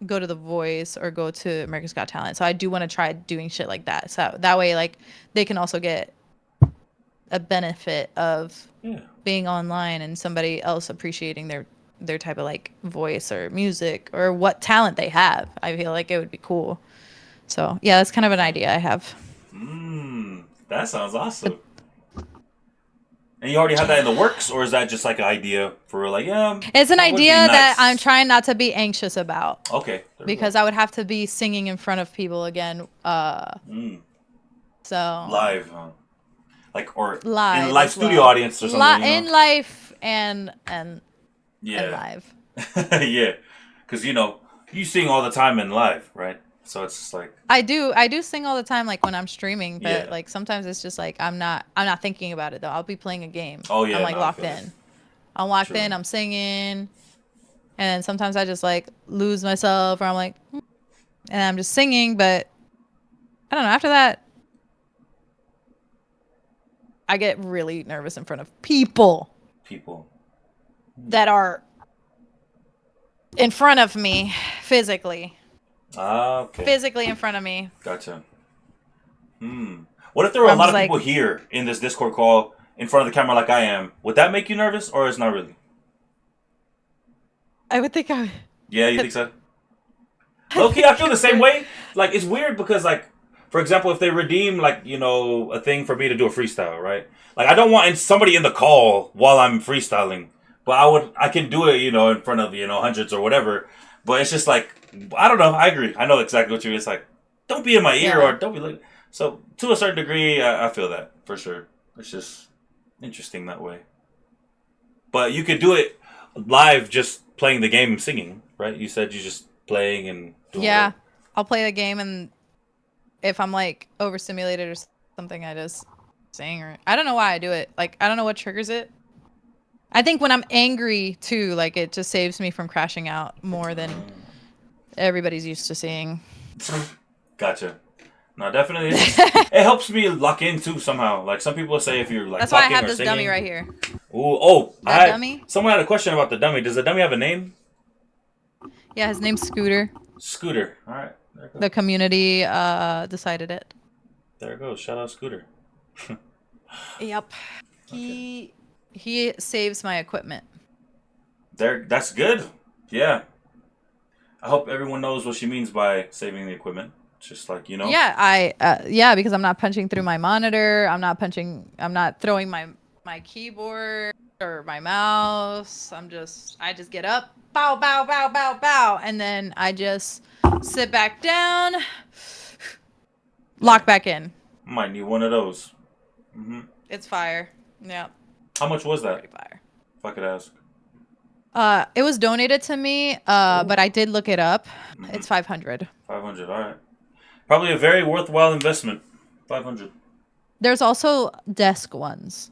go to The Voice or go to America's Got Talent. So I do want to try doing shit like that. So that way, like, they can also get a benefit of being online and somebody else appreciating their type of like voice or music or what talent they have. I feel like it would be cool. So yeah, that's kind of an idea I have. That sounds awesome. And you already have that in the works, or is that just like an idea for like, yeah? It's an idea that I'm trying not to be anxious about. Okay. Because I would have to be singing in front of people again. So live, huh? Like or live in live studio audience or something. In life and live. Yeah, because you know you sing all the time in live, right? So it's just like I do sing all the time, like when I'm streaming, but like sometimes it's just like I'm not thinking about it though. I'll be playing a game. Oh yeah, I'm like locked in. I'm locked in. I'm singing. And then sometimes I just like lose myself, or I'm like, and I'm just singing. But I don't know. After that, I get really nervous in front of people that are in front of me physically. Okay. Physically in front of me. Gotcha. What if there were a lot of people here in this Discord call in front of the camera like I am? Would that make you nervous, or it's not really? I would think I would. Yeah, you think so? Low-key, I feel the same way. Like, it's weird because, like, for example, if they redeem, like, you know, a thing for me to do a freestyle, right? Like, I don't want somebody in the call while I'm freestyling. But I can do it, you know, in front of, you know, hundreds or whatever. But it's just like, I don't know. I agree. I know exactly what you mean. It's like, don't be in my ear or don't be like. So, to a certain degree, I feel that, for sure. It's just interesting that way. But you could do it live just playing the game and singing, right? You said you just playing and doing Yeah, I'll play the game, and if I'm like overstimulated or something, I just sing. Or I don't know why I do it. Like, I don't know what triggers it. I think when I'm angry too, like it just saves me from crashing out more than everybody's used to seeing. Gotcha. No, definitely. It helps me lock in too somehow. Like some people say, if you're like that's why I talking have or this singing, dummy right here. Ooh, Dummy? Someone had a question about the dummy. Does the dummy have a name? Yeah, his name's Scooter. Scooter. All right. There it goes. The community decided it. There it goes. Shout out Scooter. Yep. Okay. He saves my equipment. That's good. Yeah. I hope everyone knows what she means by saving the equipment. Just like, you know. Yeah, because I'm not punching through my monitor. I'm not throwing my keyboard or my mouse. I just get up, bow, bow, bow, bow, bow, and then I just sit back down, lock back in. Might need one of those. It's fire. Yeah. How much was that? Pretty fire. If I could ask. It was donated to me, but I did look it up. It's 500. 500, all right. Probably a very worthwhile investment. 500. There's also desk ones.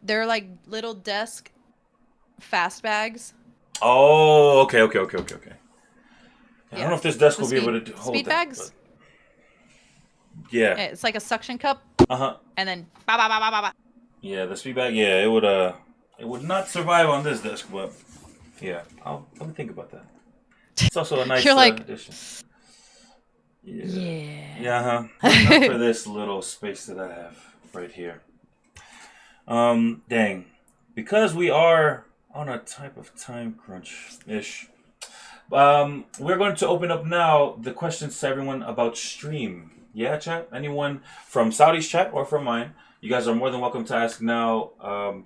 They're like little desk fast bags. Oh, okay. I don't know if this desk will be able to hold speed that. Bags? But yeah. It's like a suction cup. And then ba ba ba ba ba. Yeah, the speed bag. Yeah, it would not survive on this desk, but yeah, let me think about that. It's also a nice addition. Yeah. Not for this little space that I have right here. Dang. Because we are on a type of time crunch-ish, we're going to open up now the questions to everyone about stream. Yeah, chat? Anyone from Saudi's chat or from mine, you guys are more than welcome to ask now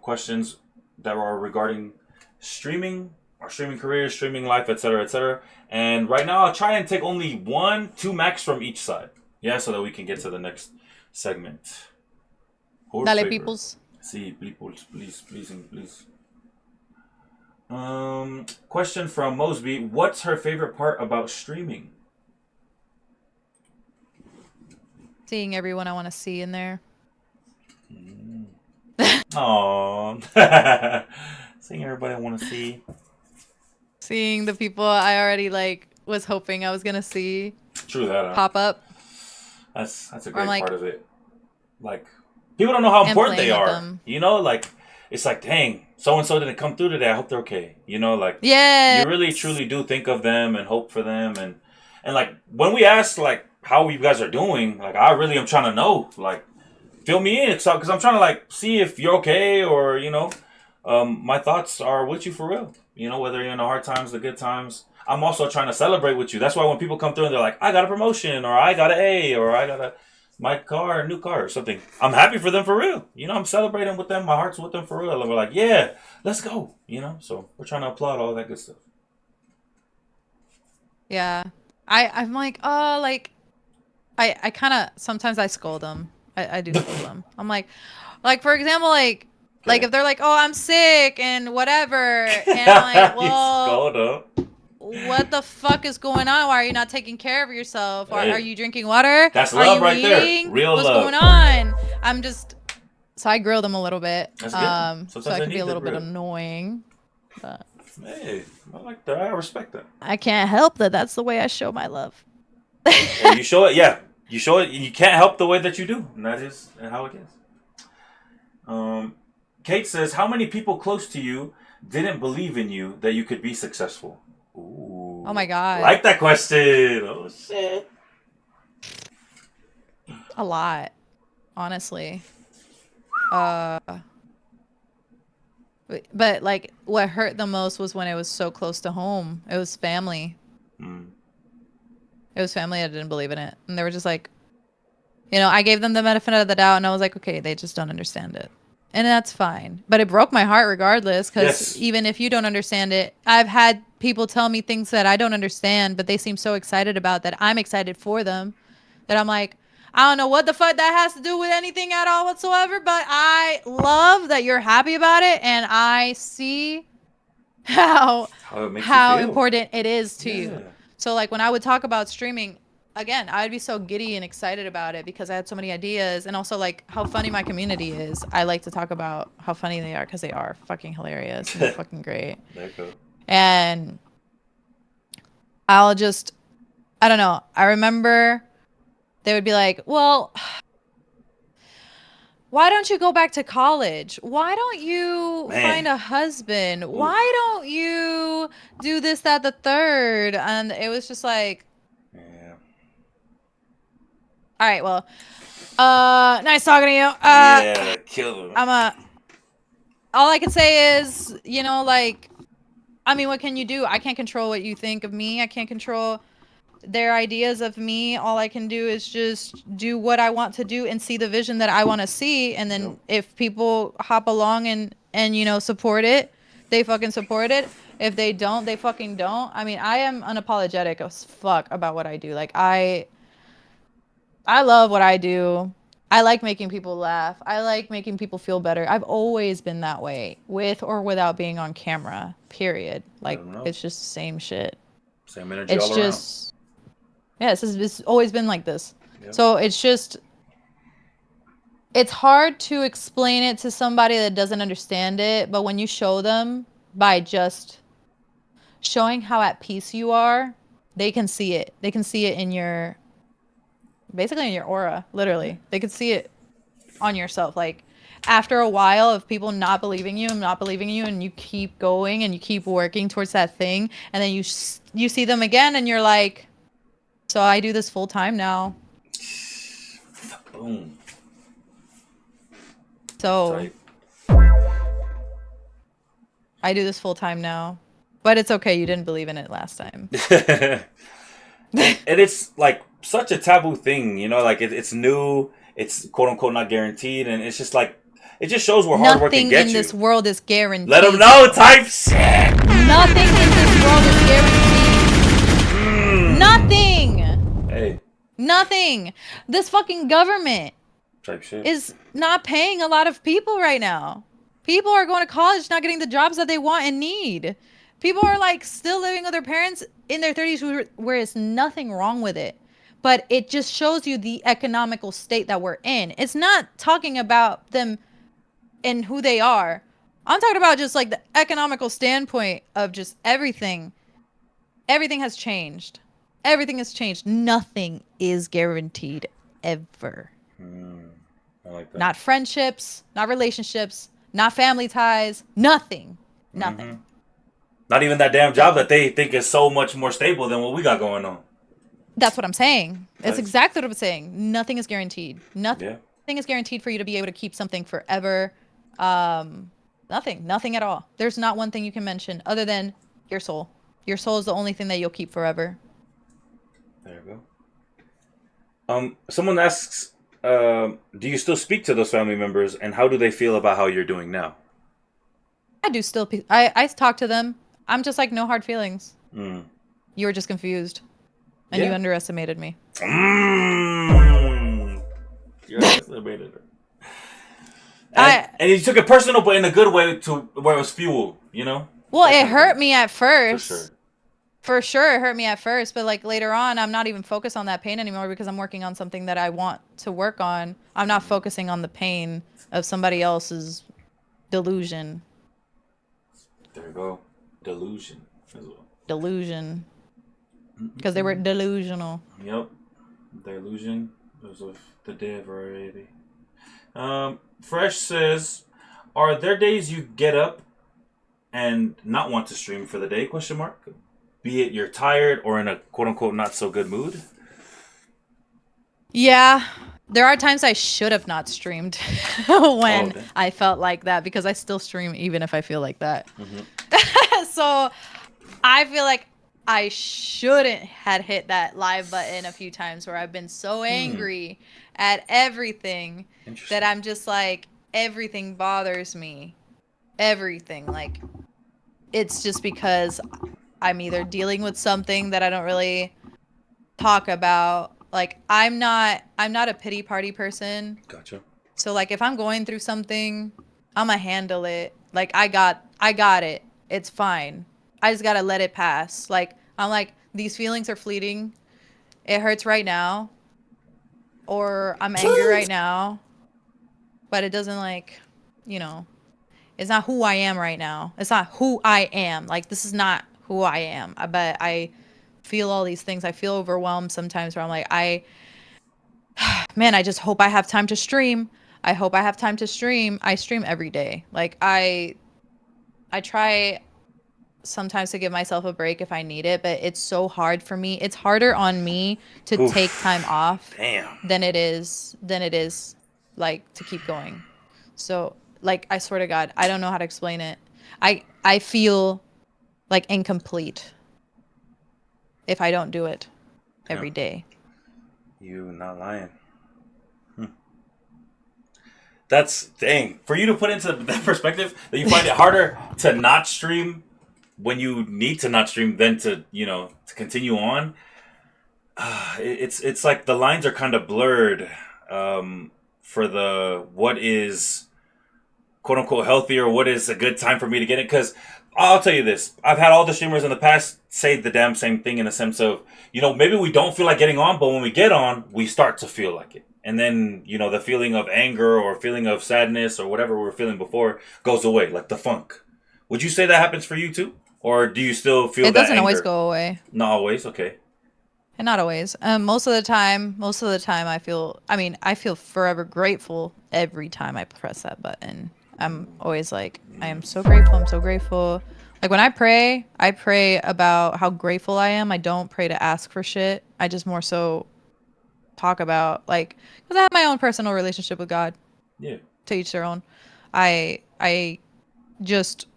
questions that are regarding streaming, our streaming career, streaming life, etc., etc. And right now, I'll try and take only 1-2 max from each side. Yeah, so that we can get to the next segment. Dale, peoples. Sí, peoples, please. Question from Mosby. What's her favorite part about streaming? Seeing everyone I want to see in there. Aww. Seeing everybody I want to see. Seeing the people I already was hoping I was gonna see. True that. Pop up. That's a great part of it. Like, people don't know how important they are. Them. You know, like, it's like, dang, so and so didn't come through today. I hope they're okay. You know, like, you really truly do think of them and hope for them, and like when we ask like how you guys are doing, like I really am trying to know, like, fill me in, because I'm trying to like see if you're okay, or you know, my thoughts are with you for real. You know, whether you're in the hard times, the good times. I'm also trying to celebrate with you. That's why when people come through and they're like, I got a promotion, or I got an A, or I got a new car or something, I'm happy for them for real. You know, I'm celebrating with them. My heart's with them for real. And we're like, yeah, let's go. You know, so we're trying to applaud all that good stuff. Yeah. I'm like, oh, like, I kind of, sometimes I scold them. I do scold them. I'm like, for example, like if they're like, oh, I'm sick and whatever. And I'm like, well, what the fuck is going on? Why are you not taking care of yourself? Are you drinking water? That's love right eating? There. Real What's love. What's going on? So I grill them a little bit. That's good. So I can be a little bit annoying. But Hey, I like that. I respect that. I can't help that. That's the way I show my love. And you show it, yeah. You show it. You can't help the way that you do, and that is how it is. Kate says, "How many people close to you didn't believe in you that you could be successful?" Ooh, Oh my I God. like that question. Oh shit. A lot, honestly. Uh, but like what hurt the most was when it was so close to home. It was family. Mm. It was family that didn't believe in it. And they were just like, I gave them the benefit of the doubt and I was like, okay, they just don't understand it. And that's fine. But it broke my heart regardless, because Yes. even if you don't understand it, I've had people tell me things that I don't understand, but they seem so excited about that I'm excited for them that I'm like, I don't know what the fuck that has to do with anything at all whatsoever, but I love that you're happy about it and I see how How it makes you how feel. important it is to Yeah. you. So like when I would talk about streaming, again, I'd be so giddy and excited about it because I had so many ideas, and also like how funny my community is. I like to talk about how funny they are because they are fucking hilarious and they're fucking great. There you go. And I'll just, I don't know. I remember they would be like, "Well, why don't you go back to college? Why don't you Man. find a husband? Oof. Why don't you do this, that, the third?" And it was just like, Yeah. all right, well, nice talking to you. Yeah. Kill them. I'm a. All I can say is, like, I mean, what can you do? I can't control what you think of me. I can't control their ideas of me. All I can do is just do what I want to do and see the vision that I want to see. And Yep. then if people hop along and support it, they fucking support it. If they don't, they fucking don't. I mean, I am unapologetic as fuck about what I do. Like I love what I do. I like making people laugh. I like making people feel better. I've always been that way, with or without being on camera. Period. Let Like them know. it's just the same shit. Same energy It's all around. just yeah, it's always been like this. Yep. So it's hard to explain it to somebody that doesn't understand it, but when you show them by just showing how at peace you are, they can see it. They can see it in your basically in your aura, literally. They can see it on yourself. Like after a while of people not believing you and not believing you, and you keep going and you keep working towards that thing, and then you see them again and you're like, so I do this full time now. Boom. So Tight. I do this full time now. But it's okay, you didn't believe in it last time. And it's like such a taboo thing, like it's new, it's quote unquote not guaranteed, and it's just like it just shows where hard work can Nothing get in you. this world is guaranteed. Let them know, type shit. Nothing in this world is guaranteed. Nothing. Hey, Nothing. This fucking government type shit. is not paying a lot of people right now. People are going to college, not getting the jobs that they want and need. People are like still living with their parents in their 30s where it's nothing wrong with it. But it just shows you the economical state that we're in. It's not talking about them and who they are. I'm talking about just like the economical standpoint of just everything. Everything has changed. Everything has changed. Nothing is guaranteed ever. I like that. Not friendships, not relationships, not family ties, nothing. Nothing. Not even that damn job that they think is so much more stable than what we got going on. That's what I'm saying. That's Nice. exactly what I'm saying. Nothing is guaranteed. Nothing is guaranteed for you to be able to keep something forever. Nothing at all. There's not one thing you can mention other than your soul. Your soul is the only thing that you'll keep forever. There you go. Someone asks, do you still speak to those family members, and how do they feel about how you're doing now? I do still. I talk to them. I'm just like no hard feelings. Mm. You were just confused, and you underestimated me. You underestimated her. And you took it personal, but in a good way, to where it was fuel. Well, it hurt me at first. For sure. For sure, it hurt me at first, but like later on, I'm not even focused on that pain anymore because I'm working on something that I want to work on. I'm not focusing on the pain of somebody else's delusion. There you go. Delusion as well. Delusion. Because they were delusional. Yep. Delusion. Those of the day variety. Fresh says, are there days you get up and not want to stream for the day? Question mark. Be it you're tired or in a quote unquote not so good mood. Yeah. There are times I should have not streamed when I felt like that, because I still stream even if I feel like that. So I feel like I shouldn't had hit that live button a few times, where I've been so angry at everything that I'm just like, everything bothers me. Everything. Like, it's just because I'm either dealing with something that I don't really talk about. Like, I'm not a pity party person. Gotcha. So like, if I'm going through something, I'ma handle it. Like, I got it. It's fine. I just gotta let it pass. Like, I'm like, these feelings are fleeting. It hurts right now. Or I'm angry right now. But it doesn't, like, you know, it's not who I am right now. It's not who I am. Like, this is not who I am. But I feel all these things. I feel overwhelmed sometimes, where I'm like, man, I just hope I have time to stream. I hope I have time to stream. I stream every day. Like, I try sometimes to give myself a break if I need it, but it's so hard for me. It's harder on me to take time off than it is like to keep going. So, like, I swear to God, I don't know how to explain it. I feel like incomplete if I don't do it every day. You not lying. That's dang. For you to put into that perspective, that you find it harder to not stream when you need to not stream than to, to continue on. It's like the lines are kind of blurred for the what is quote unquote healthy or what is a good time for me to get it. Because I'll tell you this, I've had all the streamers in the past say the damn same thing, in a sense of, maybe we don't feel like getting on, but when we get on, we start to feel like it. And then, the feeling of anger or feeling of sadness or whatever we were feeling before goes away, like the funk. Would you say that happens for you too? Or do you still feel that it doesn't anger? Always go away. Not always, okay. And not always. Most of the time I feel forever grateful every time I press that button. I'm always like, I am so grateful. I'm so grateful. Like, when I pray about how grateful I am. I don't pray to ask for shit. I just more so talk about, like, because I have my own personal relationship with God. Yeah. To each their own. I just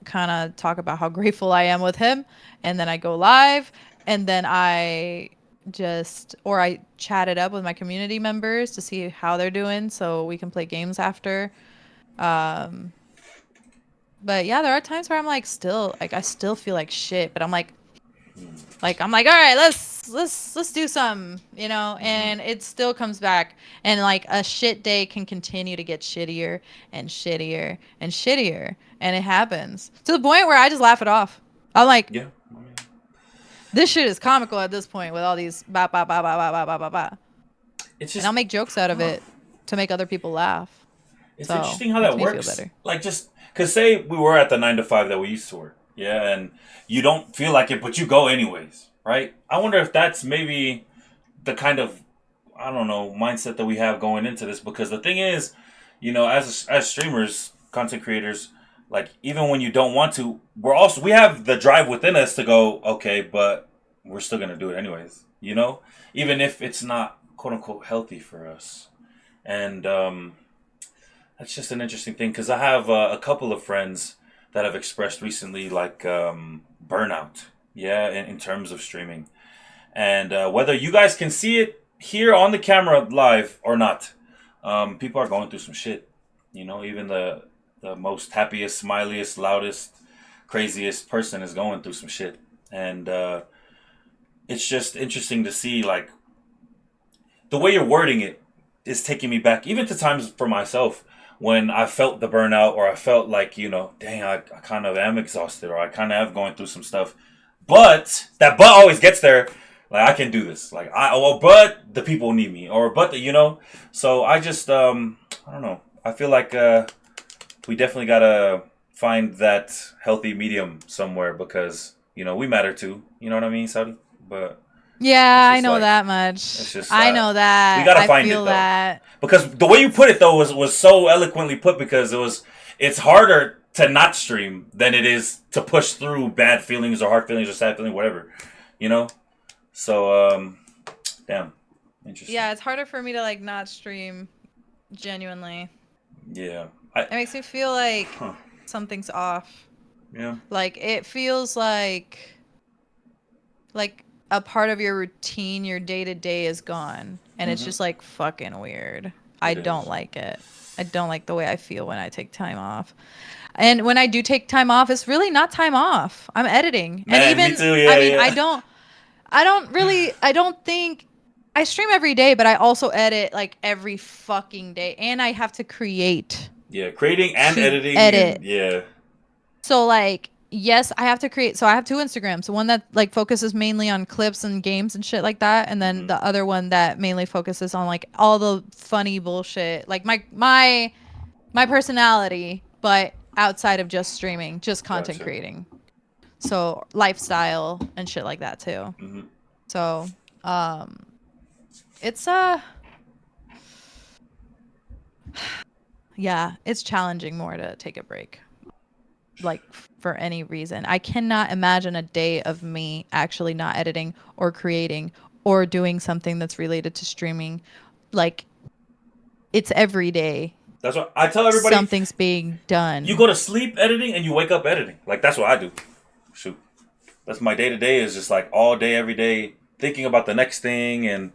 kind of talk about how grateful I am with him, and then I go live, and then I chat it up with my community members to see how they're doing, so we can play games after. But yeah, there are times where I'm like, I still feel like shit, but I'm like, all right, let's do some, and it still comes back, and like, a shit day can continue to get shittier and shittier and shittier, and it happens to the point where I just laugh it off. I'm like, yeah, this shit is comical at this point with all these ba ba ba ba ba ba ba ba ba. It's just, and I'll make jokes out of it to make other people laugh. It's interesting how that works. Like, just because say we were at the 9 to 5 that we used to work, yeah, and you don't feel like it, but you go anyways, right? I wonder if that's maybe the kind of, I don't know, mindset that we have going into this. Because the thing is, as streamers, content creators, like, even when you don't want to, we have the drive within us to go, okay, but we're still gonna do it anyways, even if it's not quote unquote healthy for us. And that's just an interesting thing, because I have a couple of friends that have expressed recently, like, burnout, in terms of streaming. And whether you guys can see it here on the camera live or not, people are going through some shit. Even the most happiest, smiliest, loudest, craziest person is going through some shit. And it's just interesting to see, like, the way you're wording it is taking me back, even to times for myself, when I felt the burnout, or I felt like, dang, I kind of am exhausted, or I kind of am going through some stuff. But that but always gets there. Like, I can do this. Like, but the people need me, or but So I just, I don't know. I feel like we definitely gotta find that healthy medium somewhere because we matter too. You know what I mean, Saudi? But it's Yeah, I just know like that much. it's just I know we that. gotta I find it feel though, that. because the way you put it though was so eloquently put because it's harder to not stream than it is to push through bad feelings or hard feelings or sad feelings, whatever, you know. So damn, interesting. Yeah, it's harder for me to like not stream genuinely. Yeah, It makes me feel like huh. something's off. Yeah. Like it feels like a part of your routine, your day to day is gone, and it's Hmm. just like fucking weird. I It don't is. like it. I don't like the way I feel when I take time off. And when I do take time off, it's really not time off. I'm editing. And Man, me even too. I Yeah, mean, yeah. I don't think I stream every day, but I also edit like every fucking day and I have to create Yeah, creating and to editing edit. and yeah. So like, yes, I have to create. So I have two Instagrams. One that like focuses mainly on clips and games and shit like that, and then Hmm. the other one that mainly focuses on like all the funny bullshit, like my personality, but outside of just streaming, just content Gotcha. creating. So lifestyle and shit like that too. Hmm. So um it's yeah, it's challenging more to take a break. Like for any reason. I cannot imagine a day of me actually not editing or creating or doing something that's related to streaming. Like it's every day That's what I tell everybody. something's being You done. go to sleep editing and you wake up editing. Like that's what I do. Shoot, that's my day to day. Is just like all day, every day, thinking about the next thing and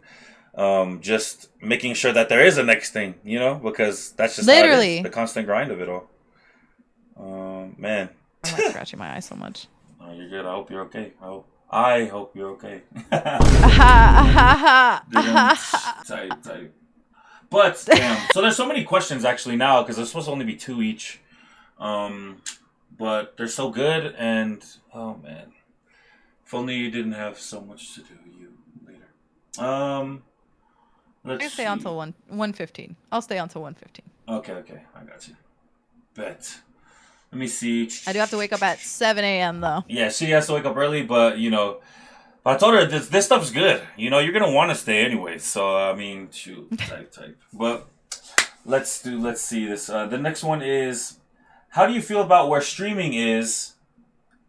just making sure that there is a next thing. Because that's just how it is. The Literally. constant grind of it all. Man. I'm like scratching my eye so much. Oh, you're good. I hope you're okay. I hope you're okay. Didn't type. But damn, so there's so many questions actually now because there's supposed to only be two each. Um, but they're so good and oh man, if only you didn't have so much to do. You later. I Let's can stay on see. till 1:15. I'll stay on till 1:15. Okay, I got you. Bet. Let me see. I do have to wake up at 7 a.m. though. Yeah, she has to wake up early, but I told her this stuff's good. You're gonna want to stay anyway. So I mean, shoot, type. But let's see this. The next one is, how do you feel about where streaming is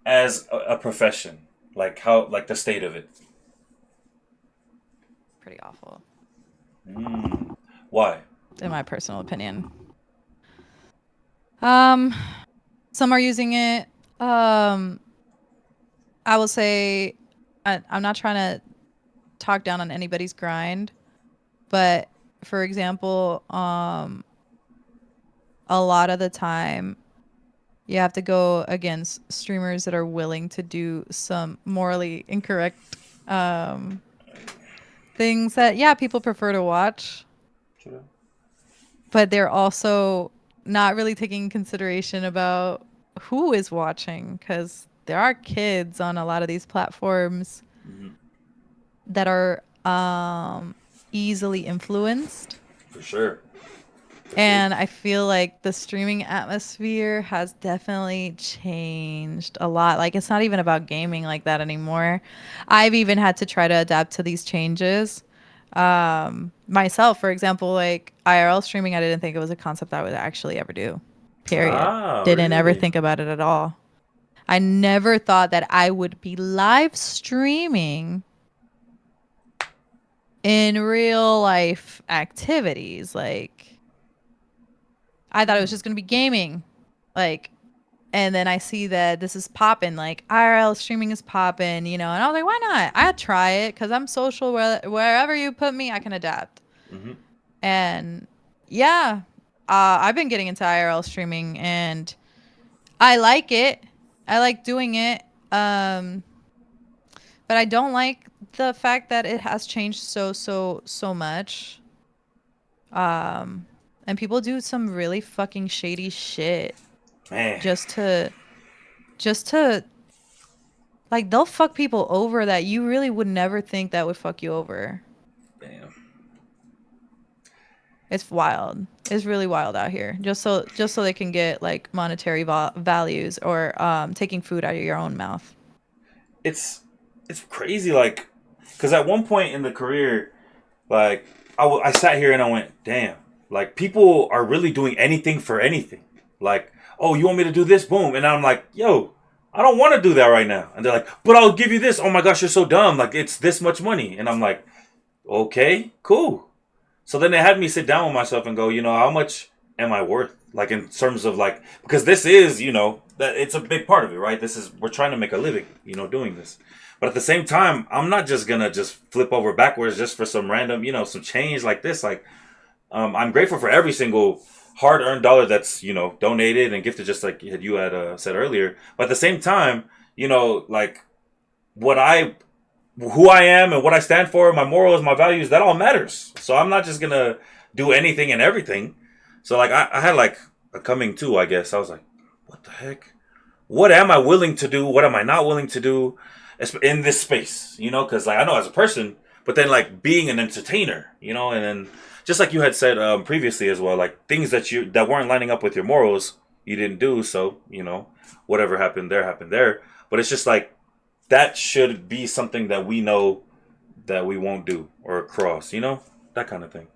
as a profession? Like the state of it. Pretty awful, Why? in my personal opinion. Um, some are using it. I will say, I'm not trying to talk down on anybody's grind, but for example, a lot of the time you have to go against streamers that are willing to do some morally incorrect things that people prefer to watch, but they're also not really taking consideration about who is watching, because there are kids on a lot of these platforms Mm-hmm. that are easily influenced. For sure. And I feel like the streaming atmosphere has definitely changed a lot. Like it's not even about gaming like that anymore. I've even had to try to adapt to these changes. Myself, for example, like IRL streaming, I didn't think it was a concept I would actually ever do. Period. Ah, Didn't ever really? think about it at all. I never thought that I would be live streaming in real life activities. Like I thought it was just going to be gaming. Like, and then I see that this is popping, like IRL streaming is popping, and I was like, why not? I'd try it because I'm social. Wherever you put me, I can adapt. Mm-hmm. And yeah, I've been getting into IRL streaming and I like it. I like doing it. But I don't like the fact that it has changed so much. And people do some really fucking shady shit Man. just to like they'll fuck people over that you really would never think that would fuck you over. Damn. It's wild. It's really wild out here. Just so they can get like monetary values or taking food out of your own mouth. It's it's crazy, like, because at one point in the career, like, I sat here and I went, damn, like, people are really doing anything for anything. Like, oh, you want me to do this? Boom. And I'm like, yo, I don't want to do that right now. And they're like, but I'll give you this. Oh my gosh, you're so dumb. Like, it's this much money. And I'm like, okay, cool. So then they had me sit down with myself and go, how much am I worth? Like, in terms of, like, because this is, that it's a big part of it, right? We're trying to make a living, doing this. But at the same time, I'm not just gonna just flip over backwards just for some random, some change like this. Like, I'm grateful for every single hard-earned dollar that's, donated and gifted, just like you had said earlier. But at the same time, like, what I who I am and what I stand for, my morals, my values, that all matters. So I'm not just gonna do anything and everything. So, like, I had like a coming to, I guess. I was like, what the heck? What am I willing to do? What am I not willing to do in this space? Because, like, I know as a person, but then, like, being an entertainer, and then just like you had said previously as well, like, things that weren't lining up with your morals, you didn't do. So, whatever happened there happened there. But it's just like, that should be something that we know that we won't do or cross, that kind of thing.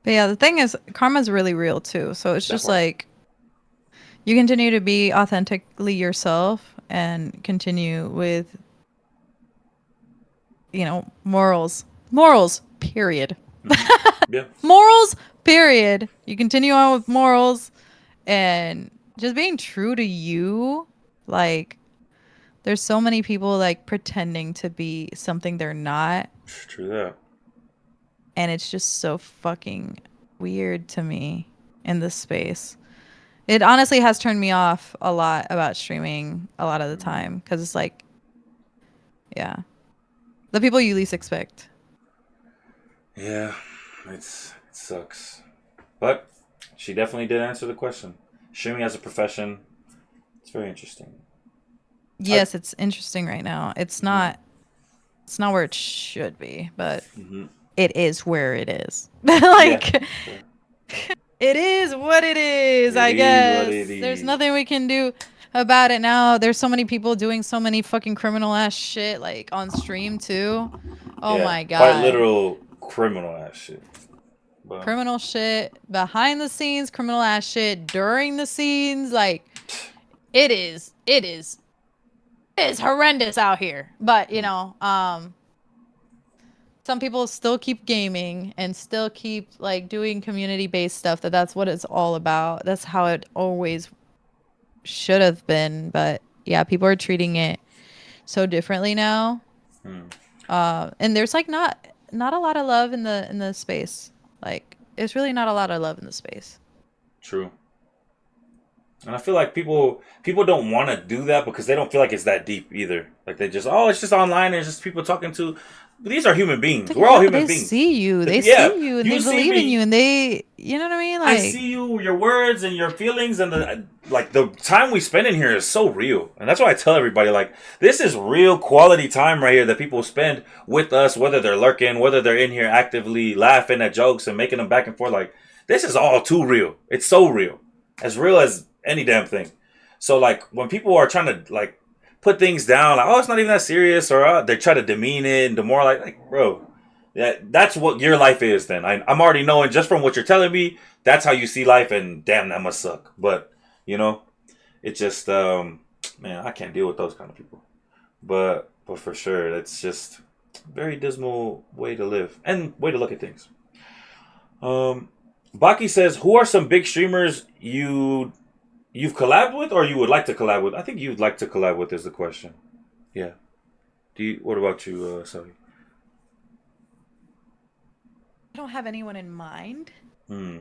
But yeah, the thing is, karma's really real too. So it's That just part. like you continue to be authentically yourself and continue with, morals. Morals, period. Yeah. Morals, period. You continue on with morals and just being true to you. Like, there's so many people like pretending to be something they're not. True that. And it's just so fucking weird to me in this space. It honestly has turned me off a lot about streaming a lot of the time because it's like, yeah, the people you least expect. Yeah. It sucks. But she definitely did answer the question. Streaming as a profession, it's very interesting. I, Yes, it's interesting right now. It's mhm, not. It's not where it should be, but mhm. it is where it is. Yeah. Like, Sure. it is what it is, It I is what it guess. There's is. nothing we can do about it now. There's so many people doing so many fucking criminal ass shit, like on stream too. Oh Yeah. my Quite god. literal criminal ass shit. But Criminal shit behind the scenes, criminal ass shit during the scenes. Like, it is horrendous out here. But, some people still keep gaming and still keep like doing community based stuff that's what it's all about. That's how it always should have been, but yeah, people are treating it so differently now. hmm, And there's like not a lot of love in the space. Like, it's really not a lot of love in the space. true. And I feel like people don't want to do that because they don't feel like it's that deep either. Like, they just, oh, it's just online and it's just people talking to. But these are human beings. It's We're like, all no, human they beings. see you. They Yeah, see you and they you see believe in you me. and they, you know what I mean? I Like, see you, your words and your feelings, and the time we spend in here is so real, and that's why I tell everybody, like, this is real quality time right here that people spend with us, whether they're lurking, whether they're in here actively laughing at jokes and making them back and forth. Like, this is all too real. It's so real as any damn thing. So, like, when people are trying to, like, put things down, like, oh, it's not even that serious, or they try to demean it and demoralize, like, bro. That's what your life is. Then I'm already knowing just from what you're telling me. That's how you see life, and damn, that must suck. But you know, it just man, I can't deal with those kind of people. But for sure, it's just a very dismal way to live and way to look at things. Um, Baki says, "Who are some big streamers you've collabed with, or you would like to collab with?" I think you'd like to collab with is the question. Yeah. Do you? What about you, Sally? I don't have anyone in mind Hmm.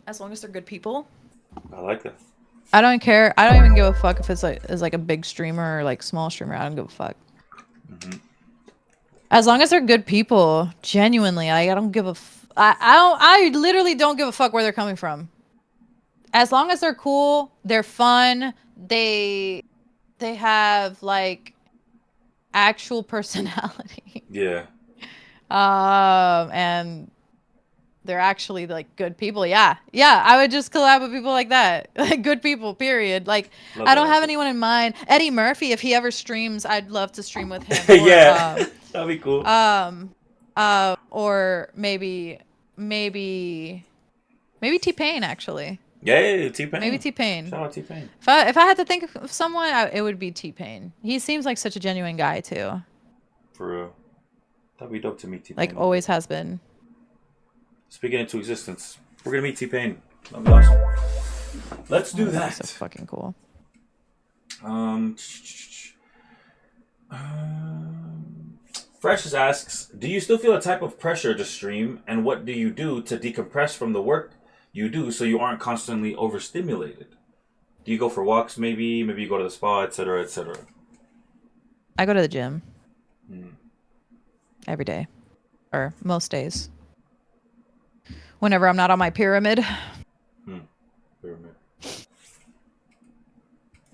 as long as they're good people. I like that. I don't care. I don't even give a fuck if it's like a big streamer or like small streamer. I don't give a fuck. Hmm. As long as they're good people, genuinely, I don't give a. I don't. I literally don't give a fuck where they're coming from. As long as they're cool, they're fun. They have like actual personality. Yeah. And they're actually like good people. Yeah, I would just collab with people like that. Like good people, period. Like Love I that don't have answer. anyone in mind. Eddie Murphy, if he ever streams, I'd love to stream with him. Yeah, that'd be cool. Or maybe T-Pain actually. Yeah, T-Pain. Maybe T-Pain. Shout out T-Pain. If I had to think of someone, it would be T-Pain. He seems like such a genuine guy too. For real. That'd be dope to meet T-Pain. Like always has been. Speaking into existence. We're gonna meet T-Pain. That'd be awesome. Let's do that. That's so fucking cool. Fresh asks, do you still feel a type of pressure to stream, and what do you do to decompress from the work you do so you aren't constantly overstimulated? Do you go for walks maybe? Maybe you go to the spa, etc., etc.? I go to the gym. Every day. Or most days. Whenever I'm not on my pyramid. Pyramid.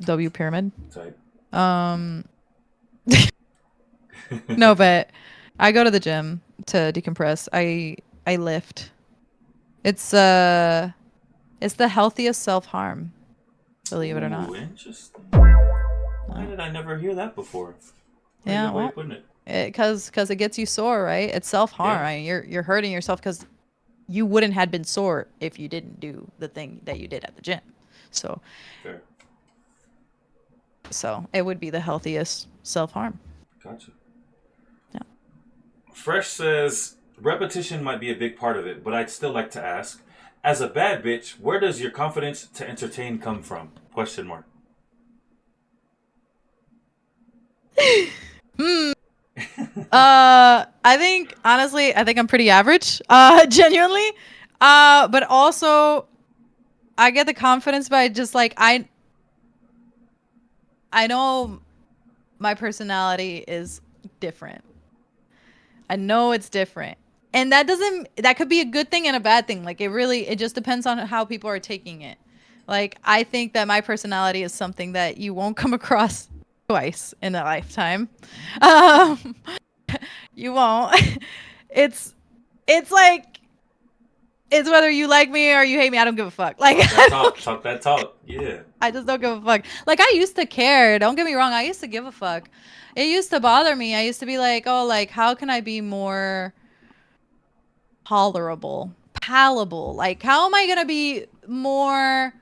W pyramid. Type. No, but I go to the gym to decompress. I lift. It's the healthiest self-harm. Believe it or not. Interesting. Why did I never hear that before? Yeah, Why are you putting it? Because it gets you sore, right? It's self-harm. Yeah. I mean, you're hurting yourself because you wouldn't have been sore if you didn't do the thing that you did at the gym. So, Fair. so it would be the healthiest self-harm. Gotcha. Yeah. Fresh says, repetition might be a big part of it, but I'd still like to ask, as a bad bitch, where does your confidence to entertain come from? Question mark. I think honestly, I think I'm pretty average. Genuinely. But also I get the confidence by just like I know my personality is different. I know it's different. And that could be a good thing and a bad thing. Like it just depends on how people are taking it. Like I think that my personality is something that you won't come across twice in a lifetime. You won't. It's like it's whether you like me or you hate me. I don't give a fuck. Like Talk that talk. Yeah. I just don't give a fuck. Like I used to care. Don't get me wrong. I used to give a fuck. It used to bother me. I used to be like, oh, like how can I be more tolerable, palatable? Like how am I gonna be more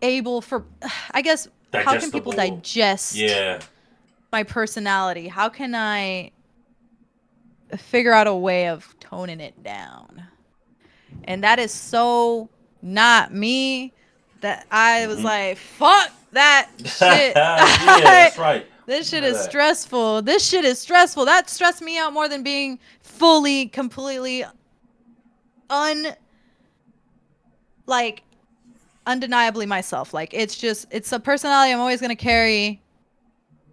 able for? I guess how can people digest? Yeah. My personality. How can I figure out a way of toning it down? And that is so not me that I was like, fuck that shit. Yeah, that's right. This shit is stressful. This shit is stressful. That stressed me out more than being fully, completely undeniably myself. Like it's a personality I'm always gonna carry.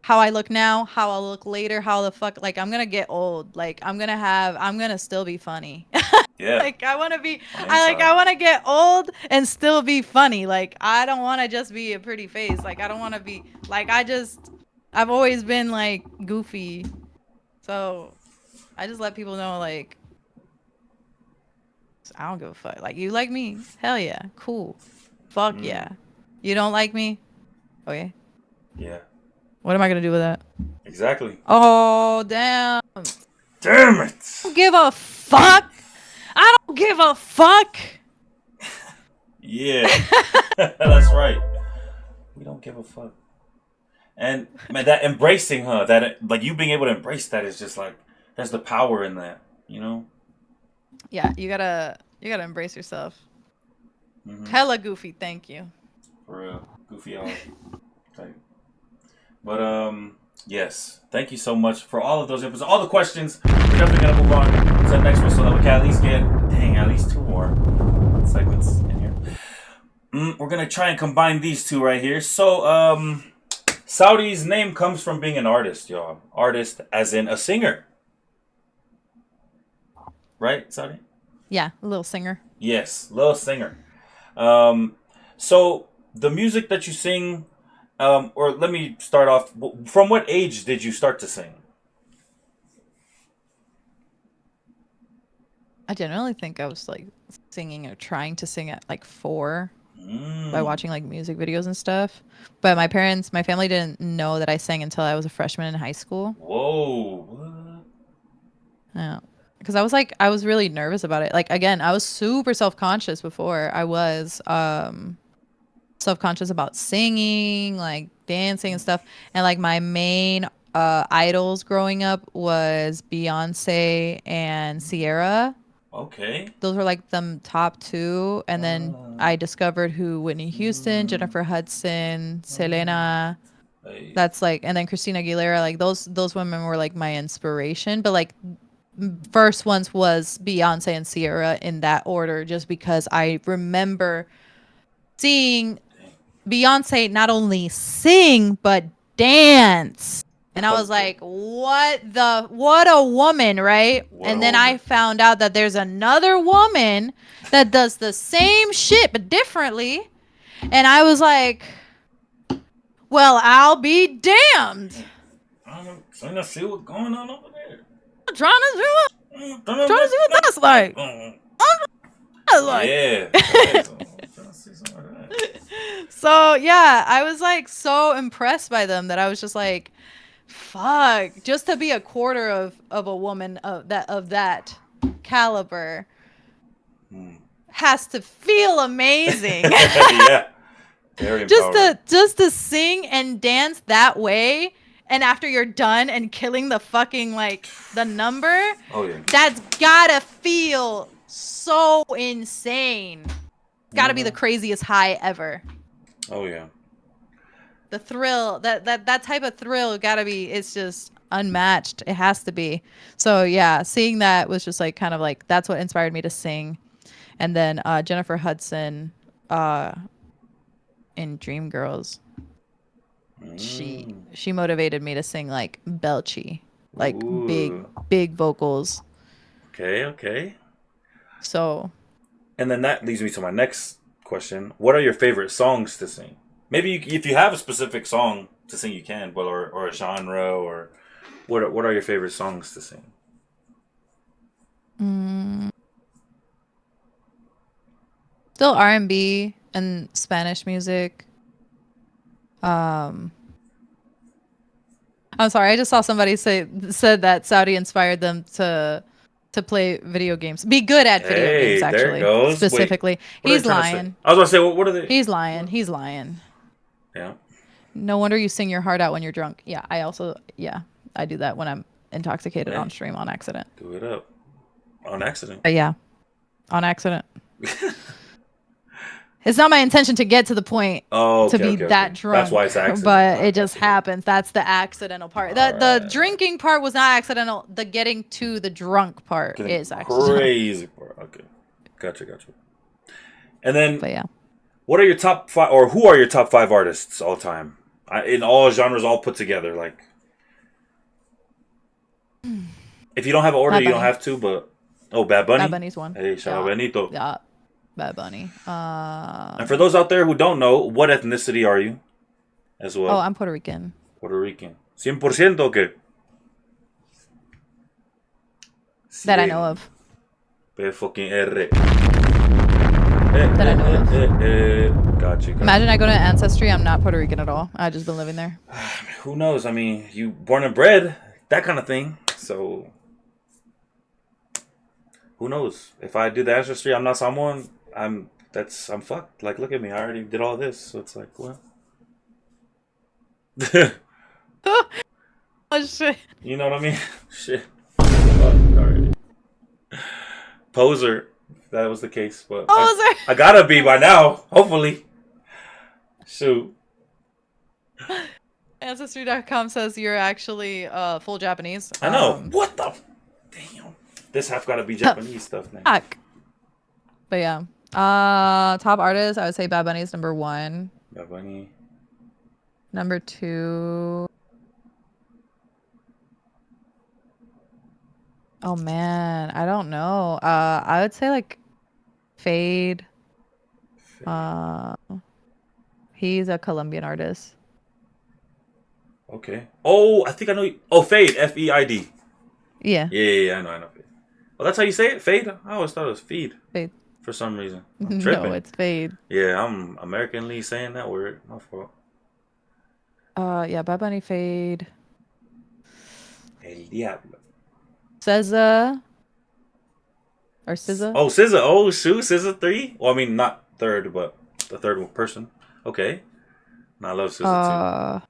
How I look now, how I'll look later, how the fuck, like I'm gonna get old. Like I'm gonna still be funny. Yeah. Like I wanna get old and still be funny. Like I don't wanna just be a pretty face. Like I don't wanna be like I've always been like goofy. So I just let people know like I don't give a fuck. Like you like me? Hell yeah. Cool. Fuck yeah. You don't like me? Okay. Yeah. What am I gonna do with that? Exactly. Oh damn! Damn it! I don't give a fuck. I don't give a fuck. Yeah, that's right. We don't give a fuck. And man, that embracing her, that like you being able to embrace that is just like there's the power in that, you know? Yeah, you gotta embrace yourself. Hella goofy, thank you. For real, goofy all. Okay. But yes, thank you so much for all of those inputs, all the questions. We're definitely gonna move on to the next one so that we can at least get at least 2 more segments in here. We're gonna try and combine these 2 right here. So Saudi's name comes from being an artist, y'all. Artist as in a singer. Right, Saudi? Yeah, a little singer. Yes, little singer. So the music that you sing, or let me start off. From what age did you start to sing? I generally think I was like singing or trying to sing at like 4 by Mm. watching like music videos and stuff. But my family didn't know that I sang until I was a freshman in high school. Whoa. What? Yeah. Because I was really nervous about it. Like again, I was super self-conscious before. I was self-conscious about singing, like dancing and stuff. And like my main idols growing up was Beyonce and Sierra. Okay. Those were like the top two. And then Uh, I discovered who Whitney Houston, mm, Jennifer Hudson, mm. Selena. Hey. That's like, and then Christina Aguilera. Like those women were like my inspiration. But like first ones was Beyonce and Sierra in that order, just because I remember seeing Beyonce not only sing but dance. And I was Okay. like, what a woman, right? What a And then I woman. found out that there's another woman that does the same shit but differently. And I was like, well, I'll be damned. I'm trying to see what's going on over there. I'm trying to do it. Mm, Trying to see what that's like. That's like. yeah. Right. So, I'm trying to see some of that. So yeah, I was like so impressed by them that I was just like, fuck, just to be a quarter of a woman of that caliber Hmm. has to feel amazing. yeah. Very empowering. Just to sing and dance that way, and after you're done and killing the fucking like the number, Oh yeah. that's gotta feel so insane. It's gotta be the Mm-hmm. craziest high ever. Oh yeah. The thrill, that type of thrill gotta be, it's just unmatched. It has to be. So yeah, seeing that was just like kind of like that's what inspired me to sing. And then Jennifer Hudson in Dreamgirls, Mm. she motivated me to sing like belchy, like Ooh. big vocals. Okay. Okay. So And then that leads me to my next question. What are your favorite songs to sing? Maybe if you have a specific song to sing, you can, but or a genre or what are your favorite songs to sing? mm, still R&B and Spanish music. um I'm sorry, I just saw somebody said that Saudi inspired them to play video games. Be good at video games, Hey, there it actually. goes. Wait, Specifically. what are they He's trying to say? lying. I was gonna say, what are they? He's lying. What? He's lying. Yeah, No wonder you sing your heart out when you're drunk. Yeah, I do that when I'm intoxicated on hey, stream on accident. do it up on accident. But yeah, on accident. It's not my intention to get to the point Oh, to okay, be okay, okay. that That's why drunk, it's an accident. but I it just got you. happens. That's the accidental part. All The right, drinking part was not accidental. The getting to the drunk part getting is accidental. crazy part. Okay, gotcha, gotcha. And then, But yeah. what are your top five, or who are your top five artists all time? In all genres, all put together. Like, if you don't have an order, Bad you don't Bunny. have to. But Bad Bad Bunny. Bunny's one. Hey, shout out Yeah. Benito. Yeah. Bad Bunny. And for those out there who don't know, what ethnicity are you? As Oh, well, I'm Puerto Rican. Puerto Rican. 100% o qué? That I know 100. of. P fucking R. That I know of. Gotcha, gotcha. Imagine I go to Ancestry. I'm not Puerto Rican at all. I just been living there. Who knows? I mean, you born and bred, that kind of thing. So, who knows? If I do the ancestry, I'm not someone. I'm fucked. Like, look at me. I already did all this. So it's like, well. Oh shit. You know what I mean? Shit. Fuck already. Poser. If that was the case, but Oh, I gotta be by now. Hopefully. Shoot. Ancestry.com says you're actually full Japanese. I know. What the? Damn. This half gotta be Japanese stuff, man. Fuck. But yeah. Top artist, I would say Bad Bunny is number 1. Bad Bunny. Number 2. Oh man, I don't know. I would say like Fade. Uh, he's a Colombian artist. Okay. Oh, I think I know. Oh, Fade. Feid. Yeah. Yeah, I know. Fade. Oh, that's how you say it? Fade? I always thought it was feed. Fade. For some reason. I'm No, tripping. it's Fade. Yeah, I'm Americanly saying that word. My fault. Yeah, Bad Bunny Fade. El Diablo. SZA. Or SZA. Oh, SZA. Oh, shoot. SZA 3? Well, I mean, not third, but the third person. Okay. And I love SZA too.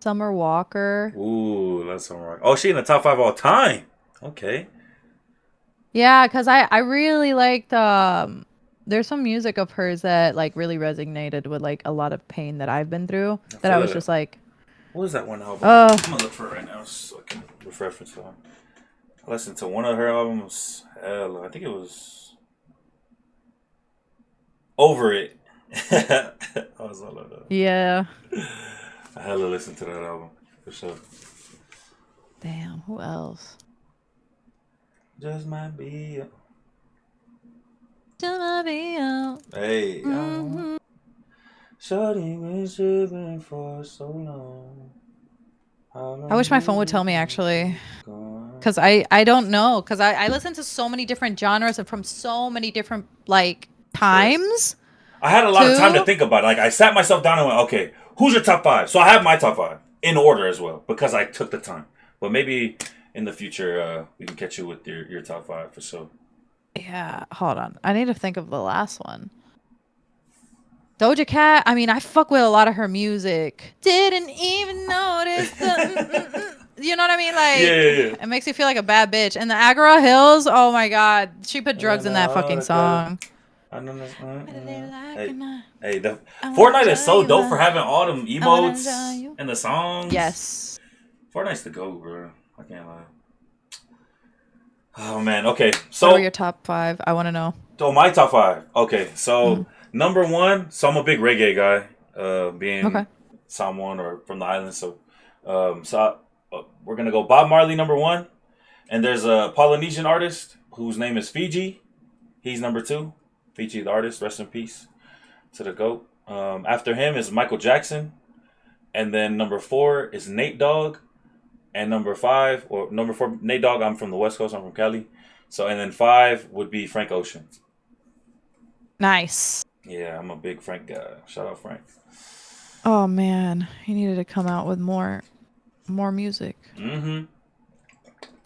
Summer Walker. Ooh, that's Summer Walker. Oh, she in the top 5 all time. Okay. Yeah, because I really liked there's some music of hers that like really resonated with like a lot of pain that I've been through. That I was just like, what is that one album? I'm gonna look for it right now so I can refresh myself. I listened to one of her albums. Hell, I think it was Over It. I was all of that. yeah. I hella listened to that album for sure. Damn, who else? Just might be. Just might be out. Hey, shorty been tripping for so long. I wish my phone would tell me actually. Because I don't know. Because I listen to so many different genres and from so many different like times. I had a lot of time to think about it. Like I sat myself down and went, okay, who's your top 5? So I have my top 5 in order as well because I took the time. But maybe in the future we can catch you with your top 5 for sure. Yeah, hold on. I need to think of the last one. Doja Cat. I mean, I fuck with a lot of her music. Didn't even notice the. You know what I mean? Like, yeah. It makes you feel like a bad bitch. And the Agora Hills. Oh my god, she put drugs in that fucking song. I know this. Hey, the Fortnite is so dope for having all them emotes and the songs. Yes. Fortnite's the GOAT, bro. I can't lie. Oh man. Okay. So what are your top 5? I want to know. Oh, my top 5. Okay. So number 1. So I'm a big reggae guy. Being someone or from the island. So, we're gonna go Bob Marley number 1, and there's a Polynesian artist whose name is Fiji. He's number 2. Fiji the artist. Rest in peace to the GOAT. After him is Michael Jackson, and then number 4 is Nate Dogg, and number 4 Nate Dogg. I'm from the West Coast. I'm from Cali. So and then 5 would be Frank Ocean. Nice. Yeah, I'm a big Frank guy. Shout out Frank. Oh man, he needed to come out with more music. Mm-hmm.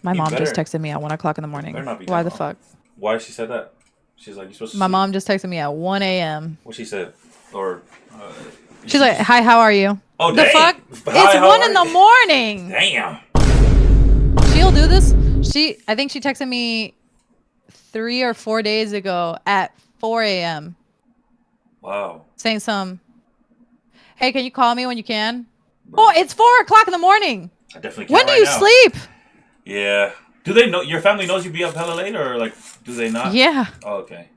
My mom just texted me at 1 o'clock in the morning. Why the fuck? Why she said that? She's like, you're supposed to. My mom just texted me at 1 a.m. What she said? Or. She's like, "Hi, how are you?" Oh, the fuck? It's 1 in the morning. Damn. She'll do this. I think she texted me 3 or 4 days ago at 4 a.m. Wow. Saying hey, can you call me when you can? Bro. Oh, it's 4 o'clock in the morning. I definitely can't. When do you sleep? Yeah. Do they know your family knows you be up hella late, or like do they not? Yeah. Oh, okay.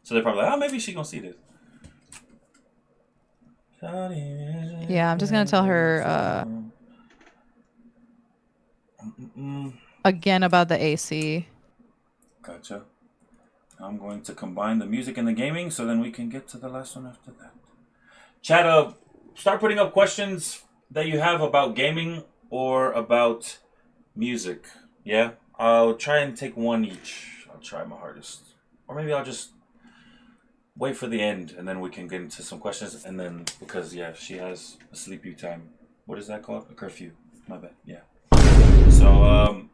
So they're probably like, oh, maybe she gonna see this. Yeah, I'm just gonna tell her again about the AC. Gotcha. I'm going to combine the music and the gaming, so then we can get to the last one after that. Chat, start putting up questions that you have about gaming or about music. Yeah? I'll try and take one each. I'll try my hardest. Or maybe I'll just wait for the end, and then we can get into some questions. And then, because, yeah, she has a sleepy time. What is that called? A curfew. My bad. Yeah. So,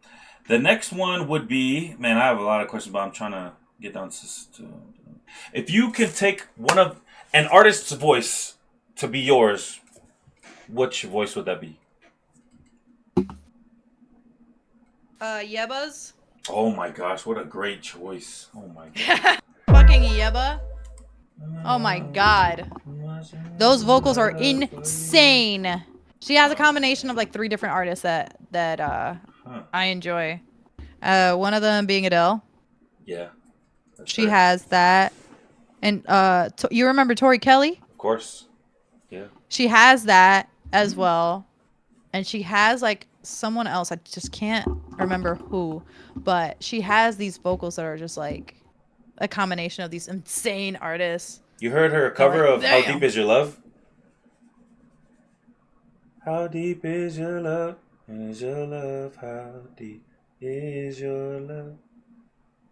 the next one would be... Man, I have a lot of questions, but I'm trying to get down to... If you could take one of an artist's voice to be yours, which voice would that be? Yebba's. Oh my gosh, what a great choice. Oh my god. Fucking Yebba. Oh my god. Those vocals are insane. She has a combination of like 3 different artists that I enjoy. One of them being Adele. Yeah. She has that. And you remember Tori Kelly? Of course. Yeah. She has that as well. And she has like someone else. I just can't remember who. But she has these vocals that are just like a combination of these insane artists. You heard her cover of How Deep Is Your Love? How deep is your love? Is your love? How deep is your love?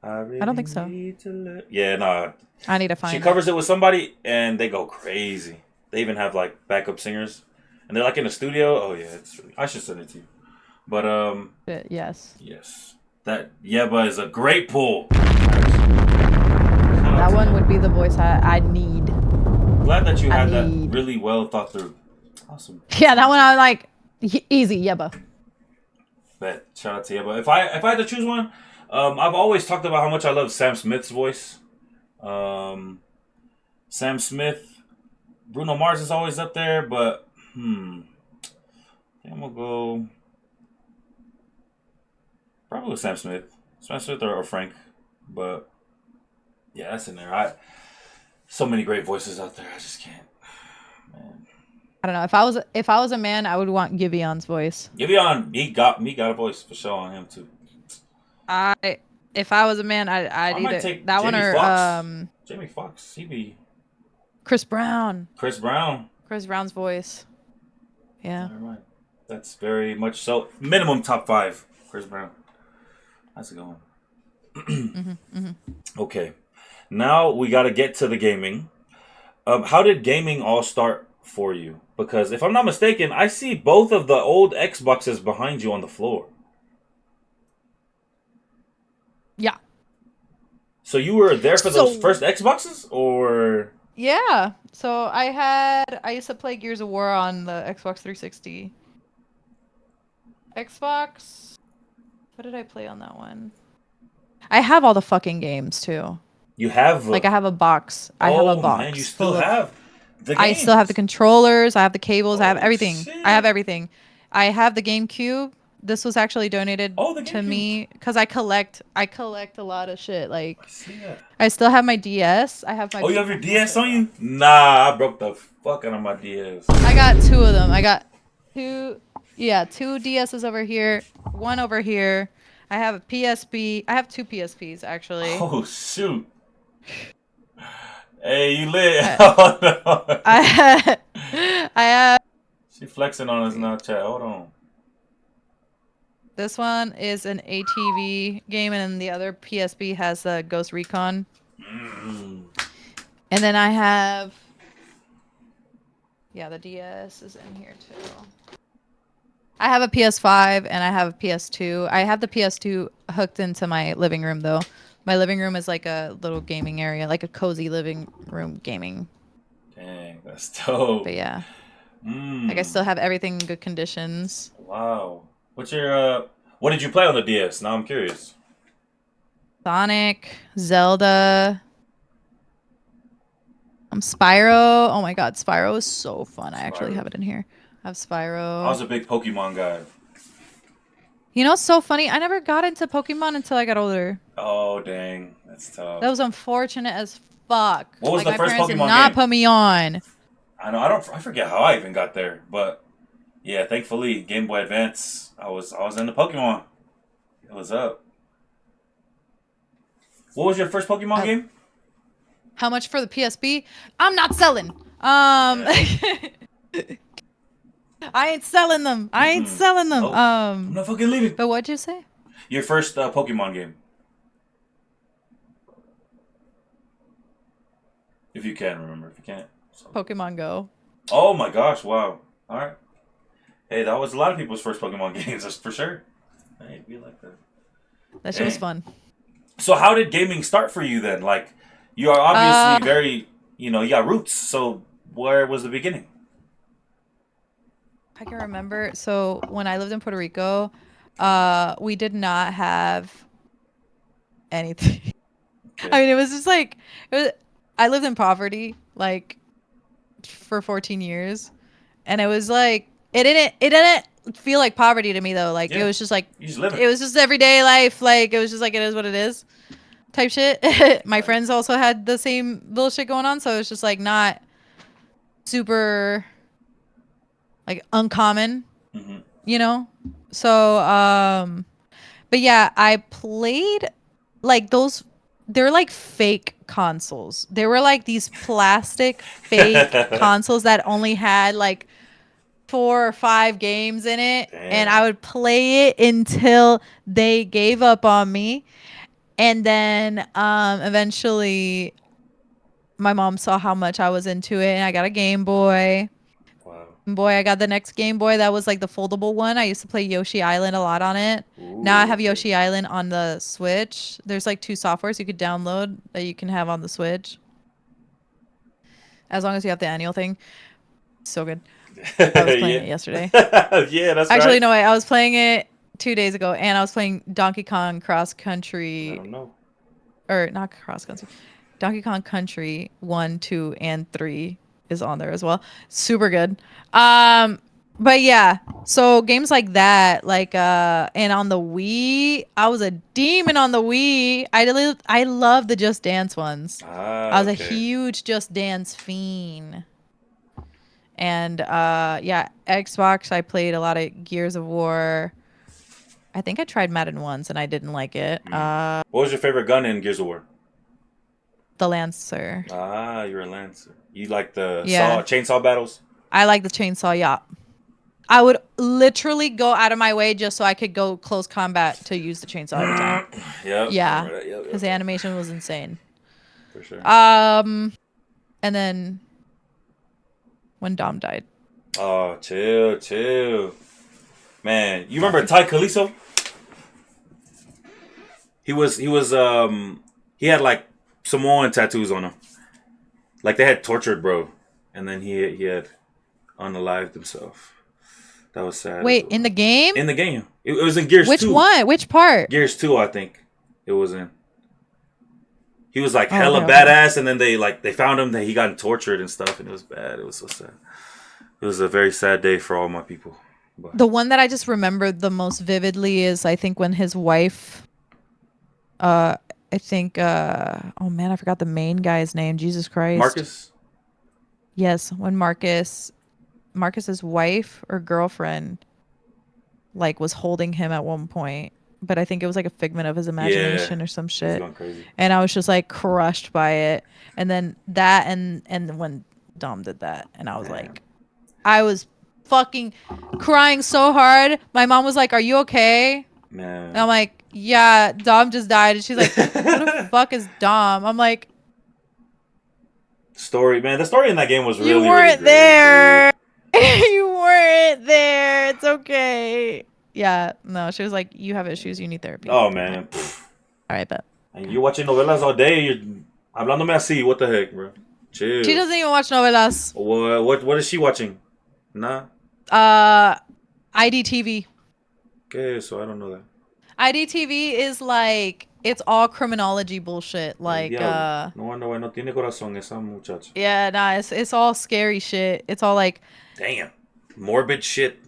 I I don't really think so. need to let. Yeah, nah. I need to She find it. covers it with somebody, and they go crazy. They even have like backup singers, and they're like in the studio. Oh yeah, it's really. I should send it to you. But Yes. yes, that Yeba is a great pull. That one would be the voice I need. Glad that you I had that need. really well thought through. Awesome. Yeah, that one I was like, easy, Yeba. Bet. Shout out to Yeba. If I had to choose one, I've always talked about how much I love Sam Smith's voice. Sam Smith, Bruno Mars is always up there, but I think I'm gonna go probably with Sam Smith, or Frank, but yeah, that's in there. So many great voices out there. I just can't. Man, I don't know. If I was a man, I would want Giveon's voice. Giveon, he got a voice for sure on him too. If I was a man, I'd I might either take that one Jamie or Foxx. Jamie Foxx, he be Chris Brown. Chris Brown. Chris Brown's voice. Yeah. Never mind. That's very much so. Minimum top 5. Chris Brown. That's a good one. Okay. Now we got to get to the gaming. How did gaming all start for you? Because if I'm not mistaken, I see both of the old Xboxes behind you on the floor. Yeah. So you were there for those first Xboxes, or? Yeah. So I used to play Gears of War on the Xbox 360. Xbox. What did I play on that one? I have all the fucking games too. You have like I have a box. I have a box. Man, you still have the games. I still have the controllers. I have the cables. I have everything. Shit. I have everything. I have the GameCube. This was actually donated to me because I collect a lot of shit. Like I still have my DS. I have my. Oh, you have your DS on you? Nah, I broke the fuck out of my DS. I got 2 of them. I got 2. Yeah, 2 DSs over here. 1 over here. I have a PSP. I have 2 PSPs actually. Oh shoot. Hey, you lit. Oh, no. I have. She flexing on us now, chat. Hold on. This one is an ATV game, and then the other PSP has the Ghost Recon. And then I have. Yeah, the DS is in here too. I have a PS5 and I have a PS2. I have the PS2 hooked into my living room though. My living room is like a little gaming area, like a cozy living room gaming. Dang, that's dope. But yeah. Like I still have everything in good conditions. Wow. What's your what did you play on the DS? Now I'm curious. Sonic, Zelda, Spyro. Oh my god, Spyro is so fun. I actually have it in here. I have Spyro. I was a big Pokemon guy. You know, it's so funny. I never got into Pokemon until I got older. Oh dang, that's tough. That was unfortunate as fuck. What was the first Pokemon Pokemon did not put me on. I know. I forget how I even got there, but yeah, thankfully Game Boy Advance. I was into Pokemon. It was up. What was your first Pokemon game? How much for the PSP? I'm not selling. I ain't selling them. I ain't selling them. Oh, I'm not fucking leaving. But what'd you say? Your first Pokemon game. If you can remember. If you can't. So. Pokemon Go. Oh my gosh, wow. Alright. Hey, that was a lot of people's first Pokemon games, that's for sure. Hey, be like that. That shit was fun. So how did gaming start for you then? Like, you are obviously very, you got roots. So where was the beginning? I can remember. So when I lived in Puerto Rico, we did not have anything. Okay. I mean, it was just like, I lived in poverty, like, for 14 years. And it was like, it didn't feel like poverty to me, though. Like, it was just like, it was just everyday life. Like, it was just like, it is what it is type shit. My friends also had the same bullshit going on. So it was just like, not super, like, uncommon, So, but yeah, I played, like, those, they're like fake consoles. They were like these plastic fake consoles that only had like 4 or 5 games in it. Damn. And I would play it until they gave up on me. And then eventually my mom saw how much I was into it and I got a Game Boy. Wow. Boy, I got the next Game Boy that was like the foldable one. I used to play Yoshi Island a lot on it. Ooh, Now I have okay. Yoshi Island on the Switch. There's like 2 softwares you could download that you can have on the Switch. As long as you have the annual thing. So good. I was playing it yesterday. Yeah, that's Actually, right. no, wait. I was playing it 2 days ago, and I was playing Donkey Kong Cross I Country, don't know. or not Cross Country. Donkey Kong Country 1, 2, and 3 is on there as well. Super good. But yeah, so games like that, like and on the Wii, I was a demon on the Wii. I love the Just Dance ones. I was a Okay. huge Just Dance fiend. And yeah, Xbox, I played a lot of Gears of War. I think I tried Madden once and I didn't like it. What was your favorite gun in Gears of War? The Lancer. Ah, you're a Lancer. You like the Yeah. chainsaw battles? I like the chainsaw, yeah. I would literally go out of my way just so I could go close combat to use the chainsaw every time. Yep. Yeah. Yep. Because the animation was insane. For sure. And then when Dom died. Oh, chill. Man, you remember Ty Kaliso? He had like Samoan tattoos on him. Like they had tortured bro. And then he had unalived himself. That was sad. Wait, in the game? In the game. It was in Gears 2. Which one? Which part? Gears 2, I think. It was in. He was like Oh, hella okay. badass, and then they found him that he got tortured and stuff, and it was bad. It was so sad. It was a very sad day for all my people. But The one that I just remembered the most vividly is I think when his wife I think oh man, I forgot the main guy's name. Jesus Christ. Marcus? Yes, when Marcus's wife or girlfriend like was holding him at one point, but I think it was like a figment of his imagination or some He's shit. going crazy. And I was just like crushed by it. And then that and when Dom did that, and I was like, I was fucking crying so hard. My mom was like, "Are you okay?" Man. And I'm like, "Yeah, Dom just died." And she's like, "Who the fuck is Dom?" I'm like, The story in that game was really, "You really weren't great, there. You weren't there. It's okay." Yeah, no, she was like, "You have issues. You need therapy." dude. Oh, man. All right, bet. And you're watching novelas all day. You're hablándome así. What the heck, bro? Chill. She doesn't even watch novelas. What is she watching? Nah. IDTV. Okay, so I don't know that. IDTV is like it's all criminology bullshit. Like Diablo. No wonder why no tiene corazón esa muchacha. yeah, nah, it's all scary shit. It's all like Damn. Morbid shit.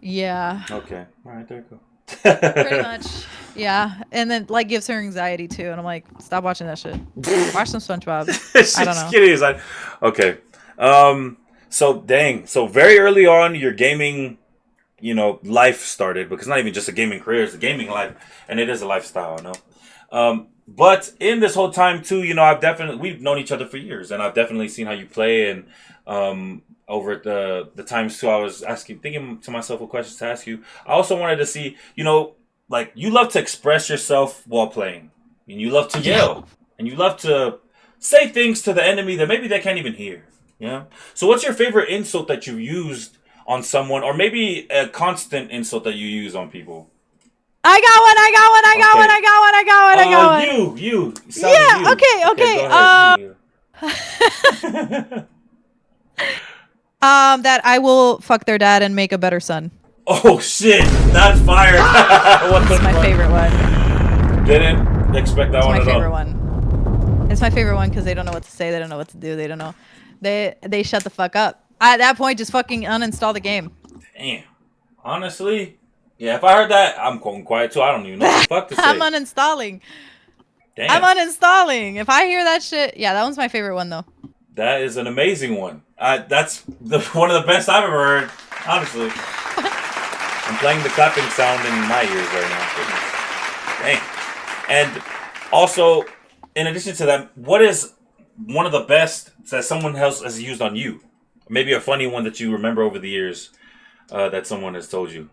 yeah, Okay. All right, there you go. pretty much. Yeah, and then like gives her anxiety too, and I'm like, stop watching that shit. Watch some SpongeBob. I don't know. Kidding aside. Okay. So dang. So very early on, your gaming, life started, because not even just a gaming career, it's a gaming life, and it is a lifestyle. No. But in this whole time too, we've known each other for years, and I've definitely seen how you play, and over the times too, I was thinking to myself what questions to ask you. I also wanted to see, like you love to express yourself while playing, and you love to yell, and you love to say things to the enemy that maybe they can't even hear. Yeah. So what's your favorite insult that you used on someone, or maybe a constant insult that you use on people? I got one. You. Yeah. Okay. Okay. That I will fuck their dad and make a better son. Oh shit! That's fire. That's my favorite one. Didn't expect that It's one my at favorite all. one. It's my favorite one because they don't know what to say. They don't know what to do. They don't know. They shut the fuck up. At that point, just fucking uninstall the game. Damn. Honestly, yeah. If I heard that, I'm going quiet too. I don't even know what the fuck to say. I'm uninstalling. Damn. I'm uninstalling. If I hear that shit, yeah, that one's my favorite one though. That is an amazing one. That's one of the best I've ever heard. Honestly, I'm playing the clapping sound in my ears right now. Goodness. Dang. And also, in addition to that, what is one of the best that someone else has used on you? Maybe a funny one that you remember over the years that someone has told you.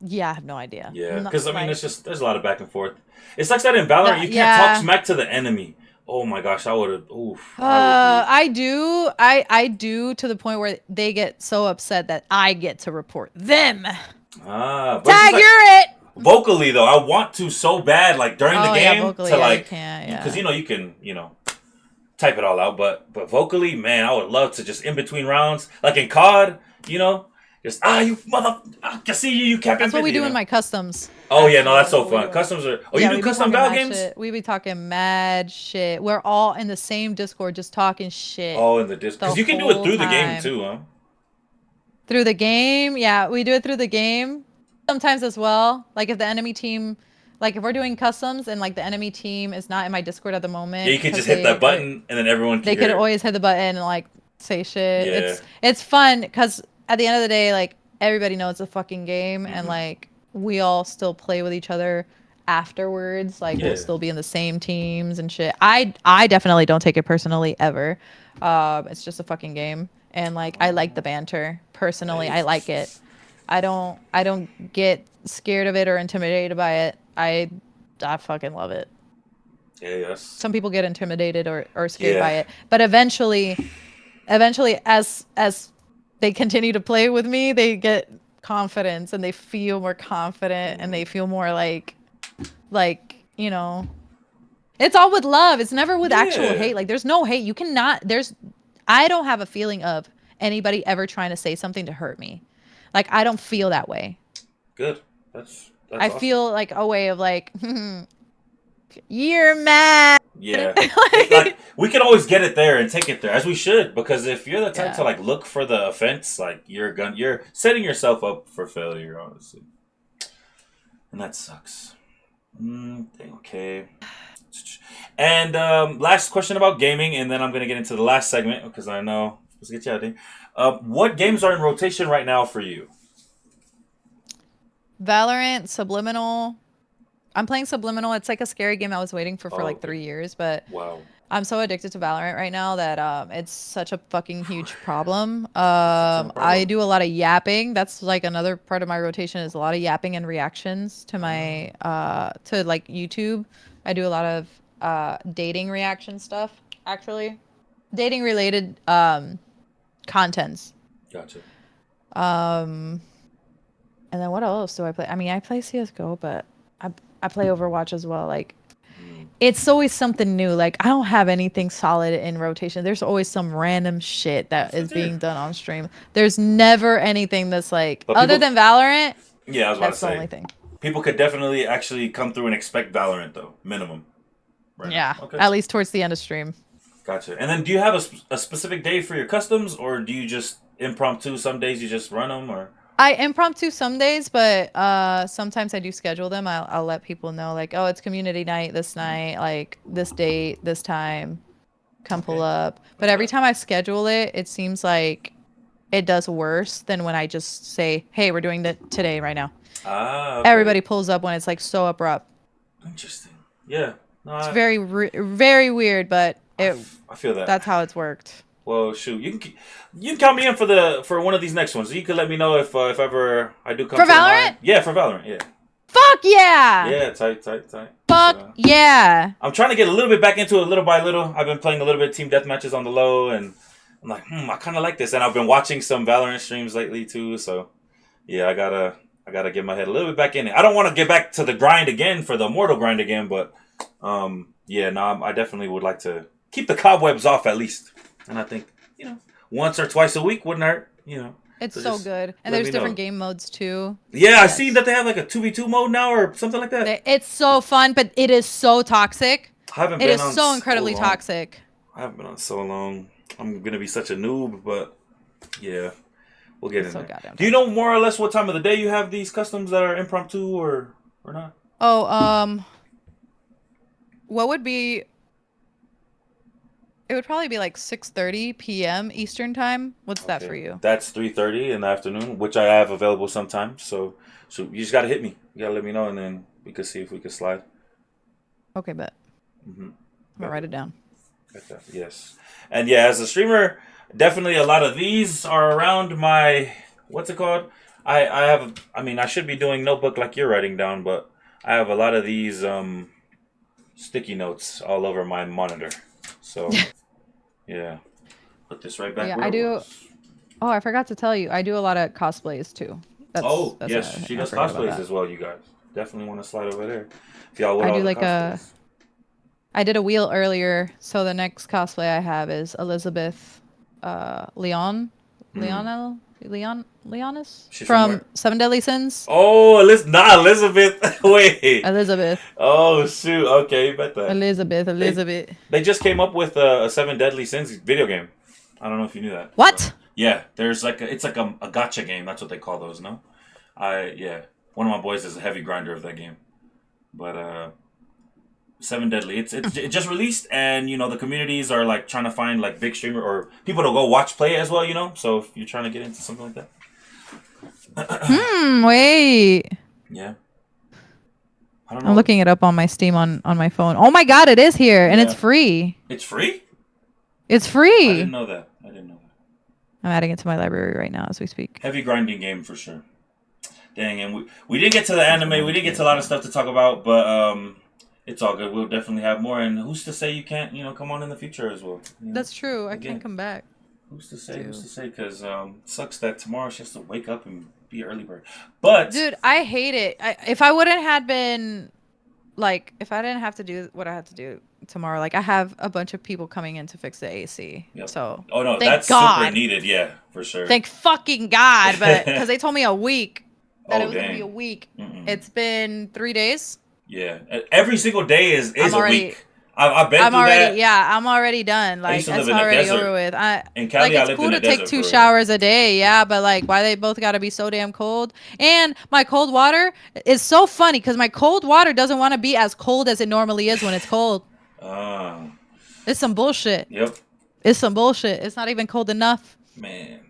Yeah, I have no idea. Yeah, Not, because I mean, like, it's just there's a lot of back and forth. It's like that in Valorant. You can't talk yeah. smack to the enemy. Oh my gosh, I would have. Oof, I would be. I do. I do to the point where they get so upset that I get to report them. But it's just Tag, like you're it. vocally though. I want to so bad, like during the Oh yeah, game, vocally, to yeah, you like, can't. because Yeah. you can type it all out, but vocally, man, I would love to just in between rounds, like in COD, just you mother, I can see you, you capping. That's what 50, we do in my customs. Oh yeah, no, Actually, that's that's so what we fun. do. Customs are. Oh, Yeah, you we do be custom talking Val mad games? shit. We be talking mad shit. We're all in the same Discord, just talking shit. Oh, in the disc, because you can do it through the game too, huh? Through the game, yeah, we do it through the game. Sometimes as well. Like if the enemy team, like if we're doing customs and like the enemy team is not in my Discord at the moment. Yeah, you could just hit that button and then everyone can They hear could it. always hit the button and like say shit. Yeah. It's fun because at the end of the day, like everybody knows it's a fucking game, and like we all still play with each other afterwards. Like we'll still be in the same teams and shit. I definitely don't take it personally ever. It's just a fucking game, and like I like the banter personally. I like it. I don't get scared of it or intimidated by it. I fucking love it. Yeah, yes. Some people get intimidated or scared by it, but eventually as they continue to play with me, they get confidence and they feel more confident and they feel more like it's all with love. It's never with actual hate. Like there's no hate. I don't have a feeling of anybody ever trying to say something to hurt me. Like I don't feel that way. Good. That's I awesome. feel like a way of like you're mad. Yeah. Like we can always get it there and take it there, as we should, because if you're the type to like look for the offense, like you're setting yourself up for failure, honestly. And that sucks. Okay. And last question about gaming, and then I'm gonna get into the last segment because I know let's get you out there. What games are in rotation right now for you? Valorant, Subliminal. I'm playing Subliminal. It's like a scary game I was waiting for like 3 years, but wow. I'm so addicted to Valorant right now that it's such a fucking huge problem. I do a lot of yapping. That's like another part of my rotation is a lot of yapping and reactions to my to like YouTube. I do a lot of dating reaction stuff, actually. Dating related contents. Gotcha. And then what else do I play? I mean, I play CS:GO, but I play Overwatch as well. Like, it's always something new. Like, I don't have anything solid in rotation. There's always some random shit that is being done on stream. There's never anything that's like, other than Valorant. Yeah, I was about to say. That's the only thing. People could definitely actually come through and expect Valorant, though, minimum. Right yeah, okay. At least towards the end of stream. Gotcha. And then do you have a specific day for your customs, or do you just impromptu? Some days you just run them, or? I impromptu some days, but sometimes I do schedule them. I'll let people know, like, oh, it's community night this night, like this date, this time, come pull up. But every time I schedule it, it seems like it does worse than when I just say, hey, we're doing that today, right now. Okay. Everybody pulls up when it's like so abrupt. Interesting. Yeah. No, it's very weird, but I feel that. That's how it's worked. Well, shoot, you can count me in for one of these next ones. You can let me know if ever I do come for Valorant. Yeah, for Valorant. Yeah. Fuck yeah. Yeah, tight. Fuck yeah. I'm trying to get a little bit back into it, little by little. I've been playing a little bit of team deathmatches on the low, and I'm like, I kind of like this. And I've been watching some Valorant streams lately too. So, yeah, I gotta get my head a little bit back in it. I don't want to get back to the grind again for the Immortal grind again, but I definitely would like to keep the cobwebs off at least. And I think, once or twice a week wouldn't hurt, It's so good. And there's different game modes too. Yeah, yes. I see that they have like a 2v2 mode now or something like that. It's so fun, but it is so toxic. It is so incredibly toxic. I haven't been on so long. I'm going to be such a noob, but yeah, we'll get in there. Do you know more or less what time of the day you have these customs that are impromptu or not? Oh, what would be... It would probably be like 6:30 p.m. Eastern time. What's that for you? That's 3:30 in the afternoon, which I have available sometimes. So you just got to hit me. You got to let me know, and then we can see if we can slide. Okay, bet. I'm gonna write it down. Yes. And yeah, as a streamer, definitely a lot of these are around my what's it called? I have I mean I should be doing notebook like you're writing down, but I have a lot of these sticky notes all over my monitor. So yeah. Put this right back Yeah, where I it do. was. Oh, I forgot to tell you, I do a lot of cosplays too. Oh, That's yes, another she thing. I does forgot about cosplays that. as well, you guys. Definitely want to slide over there. If y'all with I all do the like a. cosplays. I did a wheel earlier, so the next cosplay I have is Elizabeth, Leon, Hmm. Leonis She's from from where? Seven Deadly Sins. Oh, not Elizabeth. Wait. Elizabeth, Oh shoot. Okay, bet that. Elizabeth, They Elizabeth. they just came up with a Seven Deadly Sins video game. I don't know if you knew that. But What? yeah, there's like it's like a gotcha game. That's what they call those. No, yeah. One of my boys is a heavy grinder of that game. But Seven Deadly, it just released, and you know the communities are like trying to find like big streamer or people to go watch play it as well. You know, so if you're trying to get into something like that, Wait. yeah. I don't I'm know. looking it up on my Steam on my phone. Oh my God, it is here and it's Yeah, free. it's free. It's I didn't free. know that. I didn't know that. I'm adding it to my library right now as we speak. Heavy grinding game for sure. Dang, and we didn't get to the That's what anime. I'm We didn't get to a curious lot of about. stuff to talk about, but it's all good. We'll definitely have more. And who's to say you can't, come on in the future as well? You know, That's true. I can't again, come back who's to say? Who's too. to say? Because sucks that tomorrow she has to wake up and be early bird. But Dude, I hate it. If I wouldn't had been like, if I didn't have to do what I had to do tomorrow, like I have a bunch of people coming in to fix the AC. yep. So Oh no, thank that's super God. needed. Yeah, for sure. Thank fucking God. But because they told me a week that it Oh was gonna be a dang. week. Mm-mm. It's been 3 days. Yeah, every single day is I'm a already week. I've been through that. I'm already done. I used Like to live it's in the already over desert. with. I In like Cali, I it's lived in cool the to take desert two for real. showers a day, yeah, but like why they both got to be so damn cold? And my cold water is so funny cuz my cold water doesn't want to be as cold as it normally is when it's cold. Ah, It's some bullshit. yep. It's some bullshit. It's not even cold enough. Man,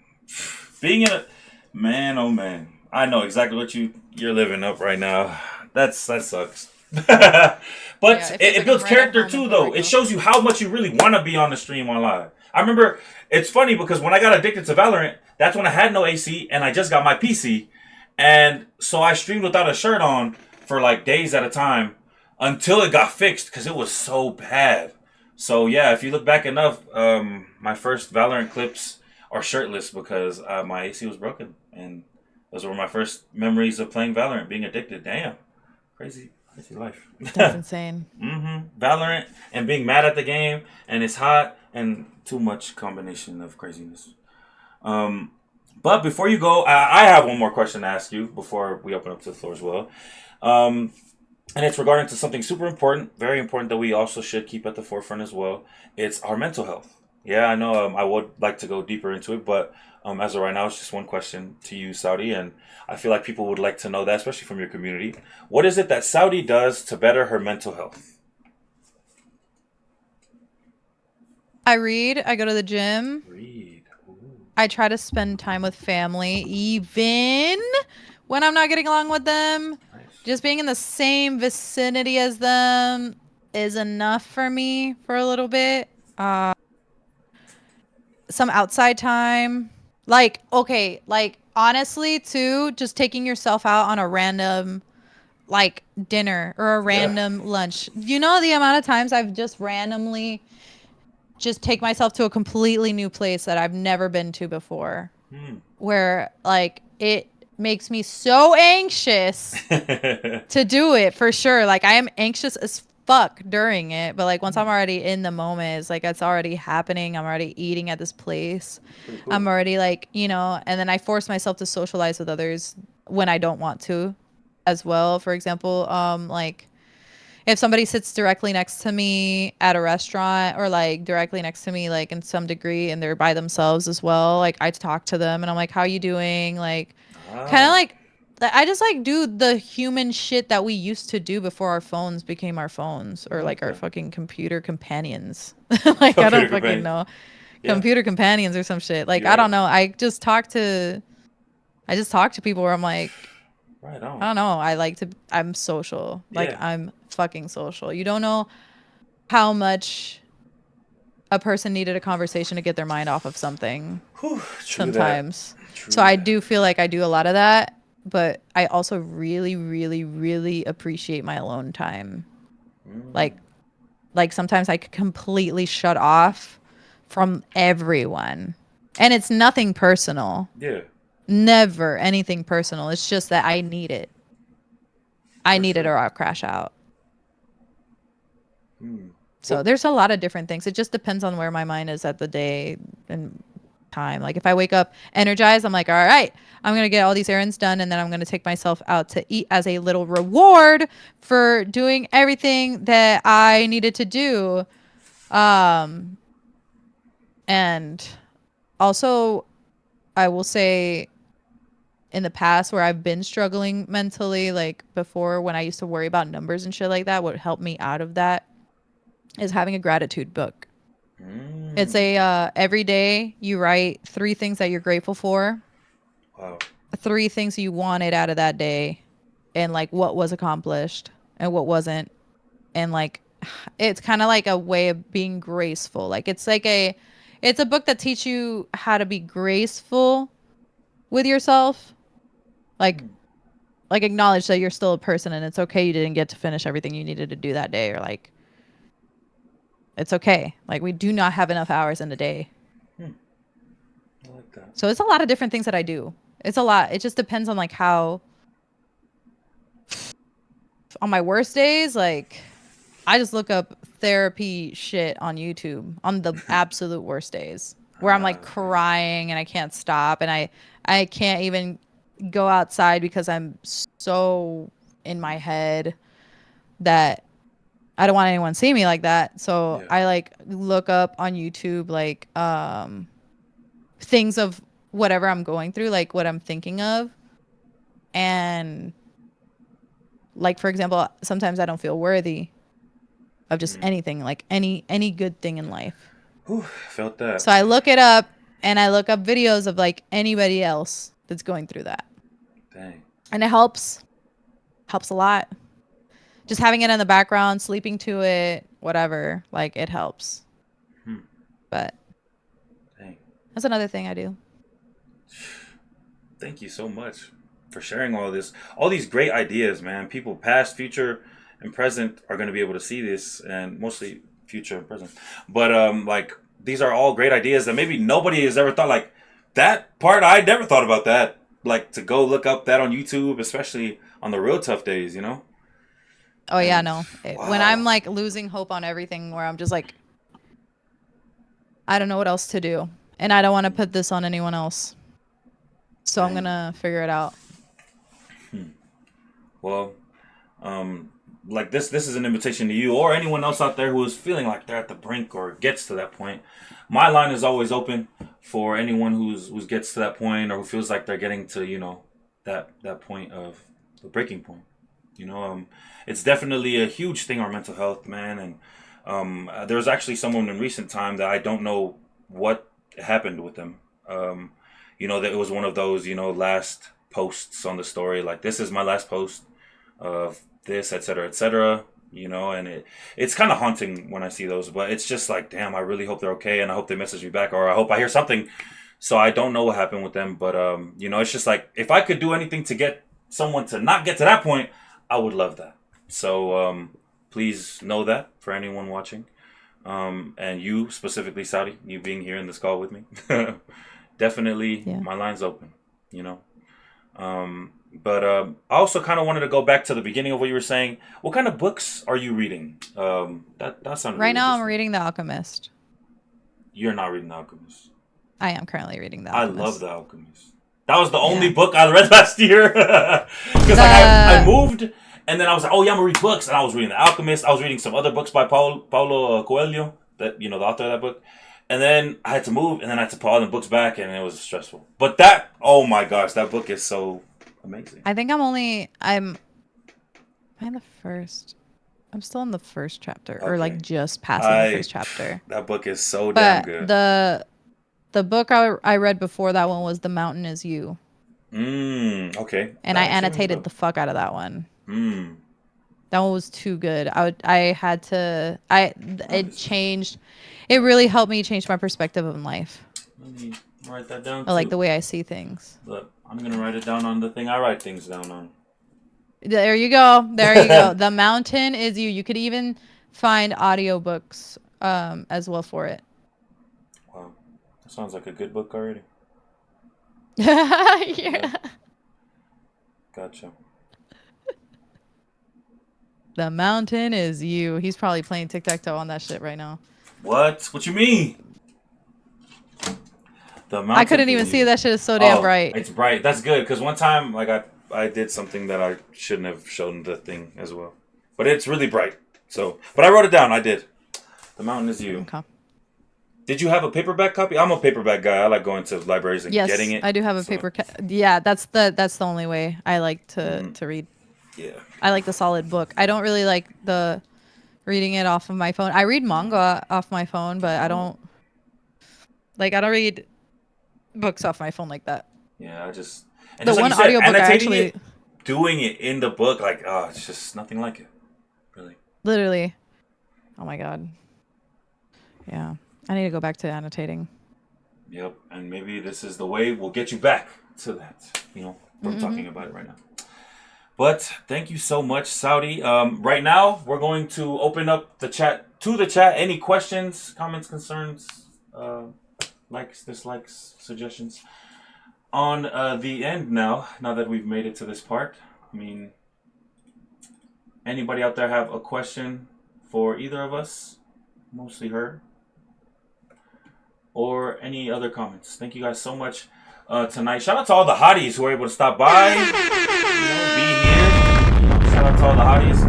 being in a man, oh man, I know exactly what you're living up right now. That sucks. Yeah, But it feels it like I'm builds right at character home in too, Puerto though. It Rico. shows you how much you really want to be on the stream online. I remember it's funny because when I got addicted to Valorant, that's when I had no AC and I just got my PC, and so I streamed without a shirt on for like days at a time until it got fixed because it was so bad. So yeah, if you look back enough, my first Valorant clips are shirtless because my AC was broken, and those were my first memories of playing Valorant, being addicted. Damn, crazy, crazy life. That's insane. Valorant and being mad at the game, and it's hot, and too much combination of craziness. Um, but before you go, I have one more question to ask you before we open up to the floor as well. Um, and it's regarding to something super important, very important that we also should keep at the forefront as well. It's our mental health. Yeah, I know I would like to go deeper into it, but as of right now, it's just one question to you, Saudi, and I feel like people would like to know that, especially from your community. What is it that Saudi does to better her mental health? I read, I go to the gym. Read. Ooh. I try to spend time with family even when I'm not getting along with them. Nice. Just being in the same vicinity as them is enough for me for a little bit. Some outside time. Like, okay, like honestly, too, just taking yourself out on a random like dinner or a Yeah. random lunch. You know the amount of times I've just randomly just take myself to a completely new place that I've never been to before. Hmm. Where like it makes me so anxious to do it for sure. Like I am anxious as fuck during it, but like once I'm already in the moment, it's like it's already happening. I'm already eating at this place. Pretty I'm cool. already like, and then I force myself to socialize with others when I don't want to as well. For example, like if somebody sits directly next to me at a restaurant or like directly next to me like in some degree and they're by themselves as well, like I talk to them and I'm like, how you doing? Like kind of Ah. like I just like do the human shit that we used to do before our phones became our phones or like our Okay. fucking computer companions. Like I Computer don't fucking companion. know. Yeah. Computer companions or some shit. Like You're I right. don't know. I just talk to people where I'm like, Right I on. don't know. I'm social. Like Yeah. I'm fucking social. You don't know how much a person needed a conversation to get their mind off of something. Whew, sometimes. True So I that. do feel like I do a lot of that, but I also really, really, really appreciate my alone time. Mm. Like sometimes I could completely shut off from everyone. And it's nothing personal. Yeah, Never anything personal. It's just that I need it. I for need it sure. or I'll crash out. Mm. So Well, there's a lot of different things. It just depends on where my mind is at the day and time. Like if I wake up energized, I'm like, all right, I'm going to get all these errands done and then I'm going to take myself out to eat as a little reward for doing everything that I needed to do. Um and also I will say in the past where I've been struggling mentally, like before when I used to worry about numbers and shit like that, what helped me out of that is having a gratitude book. It's mm. a every day you write 3 things that you're grateful for, Wow. 3 things you wanted out of that day, and like what was accomplished and what wasn't. And like it's kind of like a way of being graceful. Like it's a book that teaches you how to be graceful with yourself. Like Mm. acknowledge that you're still a person and it's okay you didn't get to finish everything you needed to do that day, or like it's okay. Like we do not have enough hours in the day. Hmm. I like that. So it's a lot of different things that I do. It's a lot. It just depends on like how on my worst days, like I just look up therapy shit on YouTube on the absolute worst days where I'm like Okay. crying and I can't stop and I can't even go outside because I'm so in my head that I don't want anyone to see me like that. So Yeah. I like look up on YouTube like things of whatever I'm going through, like what I'm thinking of. And like for example, sometimes I don't feel worthy of just Mm. anything, like any good thing in life. Whew, felt that. So I look it up and I look up videos of like anybody else that's going through that. Dang. And it helps a lot. Just having it in the background, sleeping to it, whatever, like it helps. Hmm. But Dang. that's another thing I do. Thank you so much for sharing all this. All these great ideas, man. People past, future, and present are going to be able to see this, and mostly future and present. But like these are all great ideas that maybe nobody has ever thought. Like that part, I never thought about that. Like to go look up that on YouTube, especially on the real tough days, you know. Oh yeah, And no. When I'm wow, like losing hope on everything where I'm just like I don't know what else to do and I don't want to put this on anyone else. So I'm going dang. to figure it out. Well, um, like this is an invitation to you or anyone else out there who is feeling like they're at the brink or gets to that point. My line is always open for anyone who's gets to that point or who feels like they're getting to that point of the breaking point. It's definitely a huge thing, our mental health, man. And there's actually someone in recent time that I don't know what happened with them. That it was one of those last posts on the story, like this is my last post of this, etc., etc. And it's kind of haunting when I see those, but it's just like, damn, I really hope they're okay, and I hope they message me back, or I hope I hear something. So I don't know what happened with them, but it's just like if I could do anything to get someone to not get to that point, I would love that. So please know that for anyone watching, and you specifically, Saudi, you being here in this call with me, definitely Yeah. my line's open. You know. But I also kind of wanted to go back to the beginning of what you were saying. What kind of books are you reading? That sounded Right really now I'm interesting. reading The Alchemist. You're not reading The Alchemist. I am currently reading The I love Alchemist. The Alchemist. That was the only Yeah. book I read last year. Because like I The moved and then I was like, oh yeah, I'm gonna read books, and I was reading The Alchemist. I was reading some other books by Paulo Coelho, that the author of that book. And then I had to move, and then I had to put all the books back, and it was stressful. But oh my gosh, that book is so amazing. I think I'm in the first. I'm still in the first chapter, or Okay. like just passing the I first chapter. That book is so damn But good. the book I read before that one was The Mountain Is You, Okay. and That I actually rings a annotated bell. the fuck out of that one. Mm. That one was too good. It changed. It really helped me change my perspective on life. Let me write that down I like the way I see things. Look, I'm gonna write it down on the thing I write things down on. There you go. There you go. The Mountain is You. You could even find audiobooks as well for it. Wow. That sounds like a good book already. Yeah. Gotcha. The Mountain is You. He's probably playing tic-tac-toe on that shit right now. What? What you mean? I couldn't even see that shit is so damn bright. It's bright. That's good because one time, like I did something that I shouldn't have shown the thing as well, but it's really bright. So, but I wrote it down. I did. The Mountain is You. Okay. Did you have a paperback copy? I'm a paperback guy. I like going to libraries and getting it. Yes, I do have a paper. Yeah, that's the only way I like to read. Yeah. I like the solid book. I don't really like the reading it off of my phone. I read manga off my phone, but I don't read books off my phone like that. Yeah, and the just one like audiobook I actually doing it in the book, like, oh, it's just nothing like it. Really. Literally. Oh my god. Yeah. I need to go back to annotating. Yep, and maybe this is the way we'll get you back to that. You know, we're talking about it right now. But thank you so much, Saudi. Right now, we're going to open up the chat. Any questions, comments, concerns, likes, dislikes, suggestions? On the end now that we've made it to this part, I mean, anybody out there have a question for either of us? Mostly her. Or any other comments? Thank you guys so much tonight. Shout out to all the hotties who were able to stop by, be here. Shout out to all the hotties.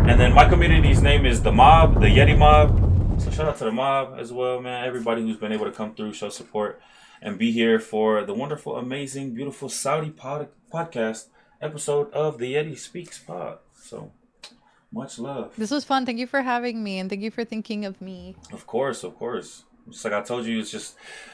And then my community's name is the Mob, the Yeti Mob. So shout out to the Mob as well, man. Everybody who's been able to come through, show support, and be here for the wonderful, amazing, beautiful Saudi podcast episode of the Yeddispeaks pod. So much love. This was fun. Thank you for having me, and thank you for thinking of me. Of course, of course. Just like I told you,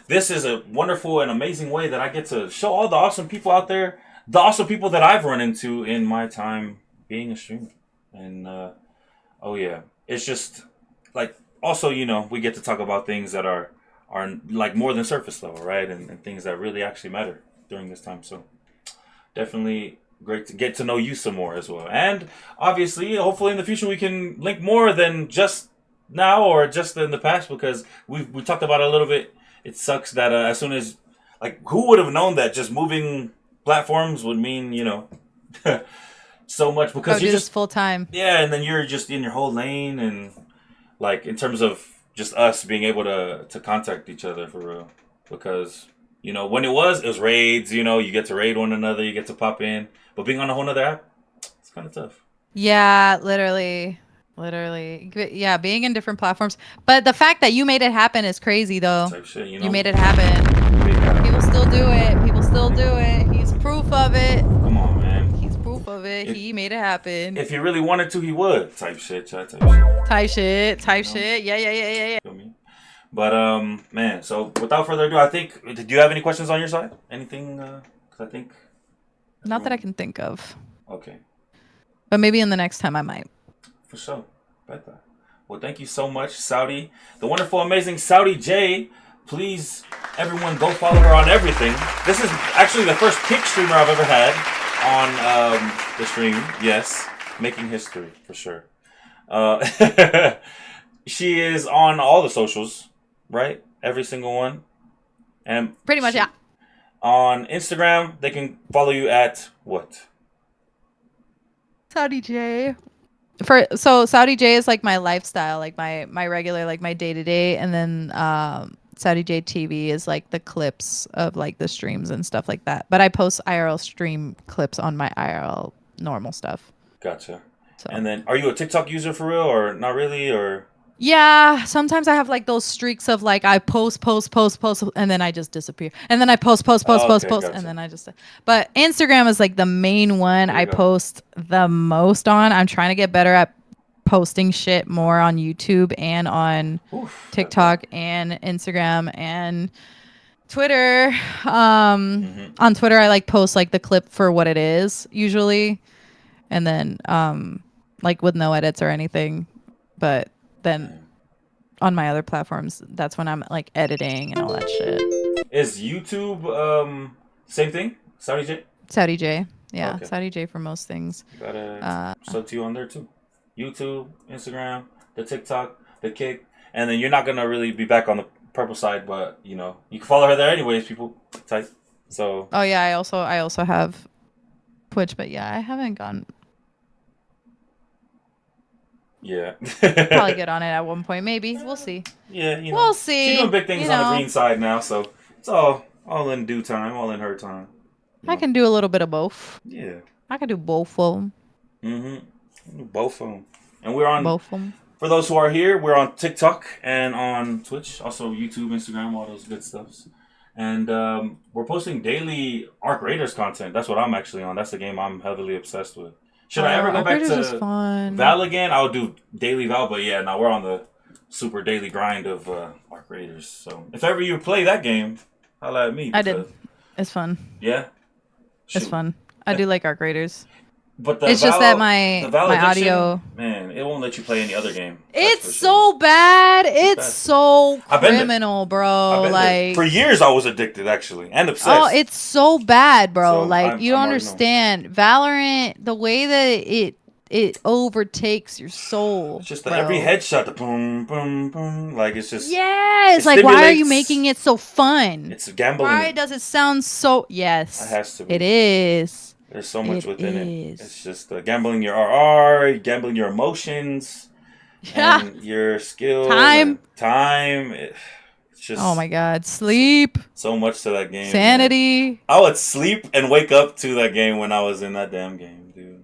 this is a wonderful and amazing way that I get to show all the awesome people out there, the awesome people that I've run into in my time being a streamer. And, oh yeah, it's just like, also, we get to talk about things that are like more than surface level, right? And things that really actually matter during this time. So definitely great to get to know you some more as well. And obviously, hopefully in the future, we can link more than just now or just in the past, because we talked about it a little bit. It sucks that as soon as, like, who would have known that just moving platforms would mean so much, because you're just full time. Yeah, and then you're just in your whole lane, and like in terms of just us being able to contact each other for real, because when it was raids, you get to raid one another, you get to pop in, but being on a whole nother app, it's kind of tough. Yeah, literally. Yeah, being in different platforms. But the fact that you made it happen is crazy, though. Type shit, You made it happen. People still do it. He's proof of it. Come on, man. He's proof of it. He made it happen. If he really wanted to, he would. Type shit. Type shit. Yeah. Feel me? But, man, so without further ado, I think, do you have any questions on your side? Anything? Because I think... Not that I can think of. Okay. But maybe in the next time I might. For sure. Better. Well, thank you so much, Saudi. The wonderful, amazing SaudiJae. Please, everyone, go follow her on everything. This is actually the first kick streamer I've ever had on the stream. Yes. Making history, for sure. She is on all the socials, right? Every single one. And pretty much, yeah. On Instagram, they can follow you at what? SaudiJae. So SaudiJae is like my lifestyle, like my regular, like my day-to-day, and then SaudiJae TV is like the clips of like the streams and stuff like that. But I post IRL stream clips on my IRL normal stuff. Gotcha. So. And then, are you a TikTok user for real, or not really, or? Yeah, sometimes I have like those streaks of like I post, and then I just disappear, and then I post, gotcha. And then I just. But Instagram is like the main one I post the most on. I'm trying to get better at posting shit more on YouTube and on TikTok and Instagram and Twitter. On Twitter, I like post like the clip for what it is usually, and then like with no edits or anything. But then on my other platforms, that's when I'm like editing and all that shit. Is YouTube same thing? SaudiJae? SaudiJae. Yeah, Okay. SaudiJae for most things. Gotta sub to you on there too. YouTube, Instagram, the TikTok, the Kick, and then you're not gonna really be back on the purple side, but you know you can follow her there anyways. People type. So. Oh yeah, I also have Twitch, but yeah, I haven't gone. Yeah. Probably get on it at one point, maybe. We'll see. Yeah, you know. We'll see. She's doing big things you on know. the green side now, so it's all in due time, all in her time. I can do a little bit of both. Yeah. I can do both of them. Both of them. And we're on Both of them. For those who are here, we're on TikTok and on Twitch, also YouTube, Instagram, all those good stuffs. And we're posting daily Arc Raiders content. That's what I'm actually on. That's the game I'm heavily obsessed with. Should I ever go back to Val again? I'll do daily Val, but yeah, now we're on the super daily grind of Arc Raiders. So if ever you play that game, holla at me. I did. It's fun. Yeah? Shoot. It's fun. I do like Arc Raiders. But it's just that my audio, man, it won't let you play any other game. It's so bad. It's so criminal, bro. Like for years, I was addicted actually and obsessed. Oh, it's so bad, bro. So like you don't understand Valorant. The way that it overtakes your soul. It's just every headshot, the boom, boom, boom. Like it's just yes. Like why are you making it so fun? It's gambling. Why does it sound so? Yes, it has to be. It is. There's so much within it. It's just gambling your RR, gambling your emotions, and your skill, time. It's just oh my god, sleep. So much to that game. Sanity. Man. I would sleep and wake up to that game when I was in that damn game, dude.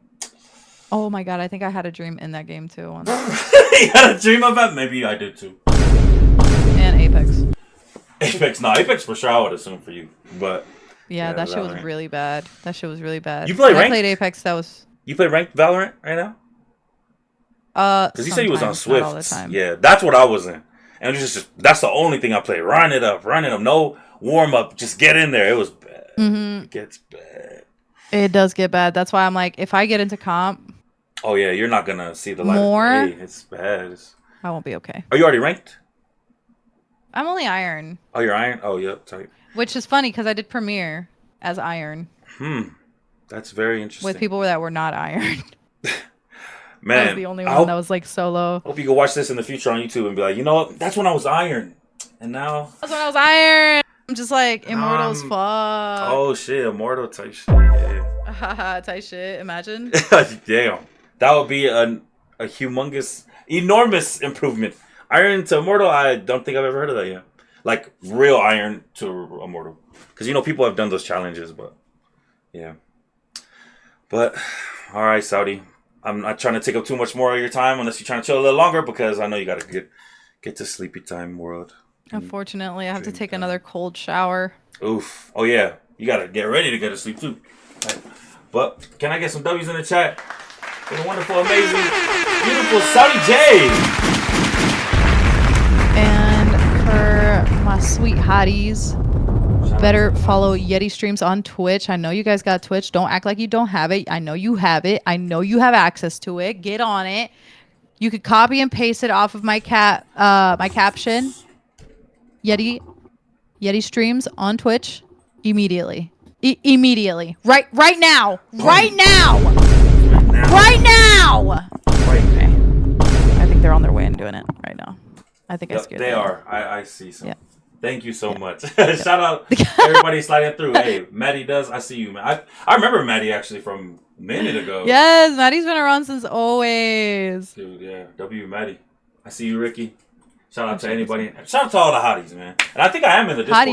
Oh my god, I think I had a dream in that game too. You had a dream about? Maybe I did too. And Apex. Apex for sure. I would assume for you, but. Yeah, that shit was really bad. That shit was really bad. You play ranked? I played Apex. That was. You play ranked Valorant right now? Because you said you was on Swift. All the time. Yeah, that's what I was in, and it's just that's the only thing I played. Run it up. No warm up. Just get in there. It was bad. It gets bad. It does get bad. That's why I'm like, if I get into comp. Oh yeah, you're not gonna see the light. More. Hey, it's bad. I won't be okay. Are you already ranked? I'm only Iron. Oh, you're Iron. Oh, yep. Tight. Which is funny because I did Premiere as Iron. That's very interesting. With people that were not Iron. Man, I was the only one that was like solo. Hope you can watch this in the future on YouTube and be like, you know what? That's when I was Iron, and now that's when I was Iron. I'm just like immortal as fuck. Oh shit, immortal type shit. Yeah. Type shit. Imagine. Damn, that would be a humongous, enormous improvement. Iron to immortal. I don't think I've ever heard of that yet. Like real Iron to immortal. Because, you know, people have done those challenges, but yeah. But, all right, Saudi. I'm not trying to take up too much more of your time unless you're trying to chill a little longer because I know you got to get to sleepy time world. Unfortunately, I have to take another cold shower. Oof. Oh, yeah. You got to get ready to go to sleep, too. Right. But can I get some W's in the chat for the wonderful, amazing, beautiful SaudiJae? My sweet hotties, better follow Yeddispeaks on Twitch. I know you guys got Twitch. Don't act like you don't have it. I know you have it. I know you have access to it. Get on it. You could copy and paste it off of my caption. Yeddispeaks on Twitch immediately. Immediately. Right now. Right now. Right now. Okay. I think they're on their way and doing it right now. I think I scared them. They are. I see some. Yeah. Thank you so much. Shout out everybody sliding through. Hey, Maddie does. I see you, man. I remember Maddie actually from a minute ago. Yes, Maddie's been around since always. Dude, yeah. W Maddie. I see you, Ricky. Shout out to anybody. Shout out to all the hotties, man. And I think I am in the Discord.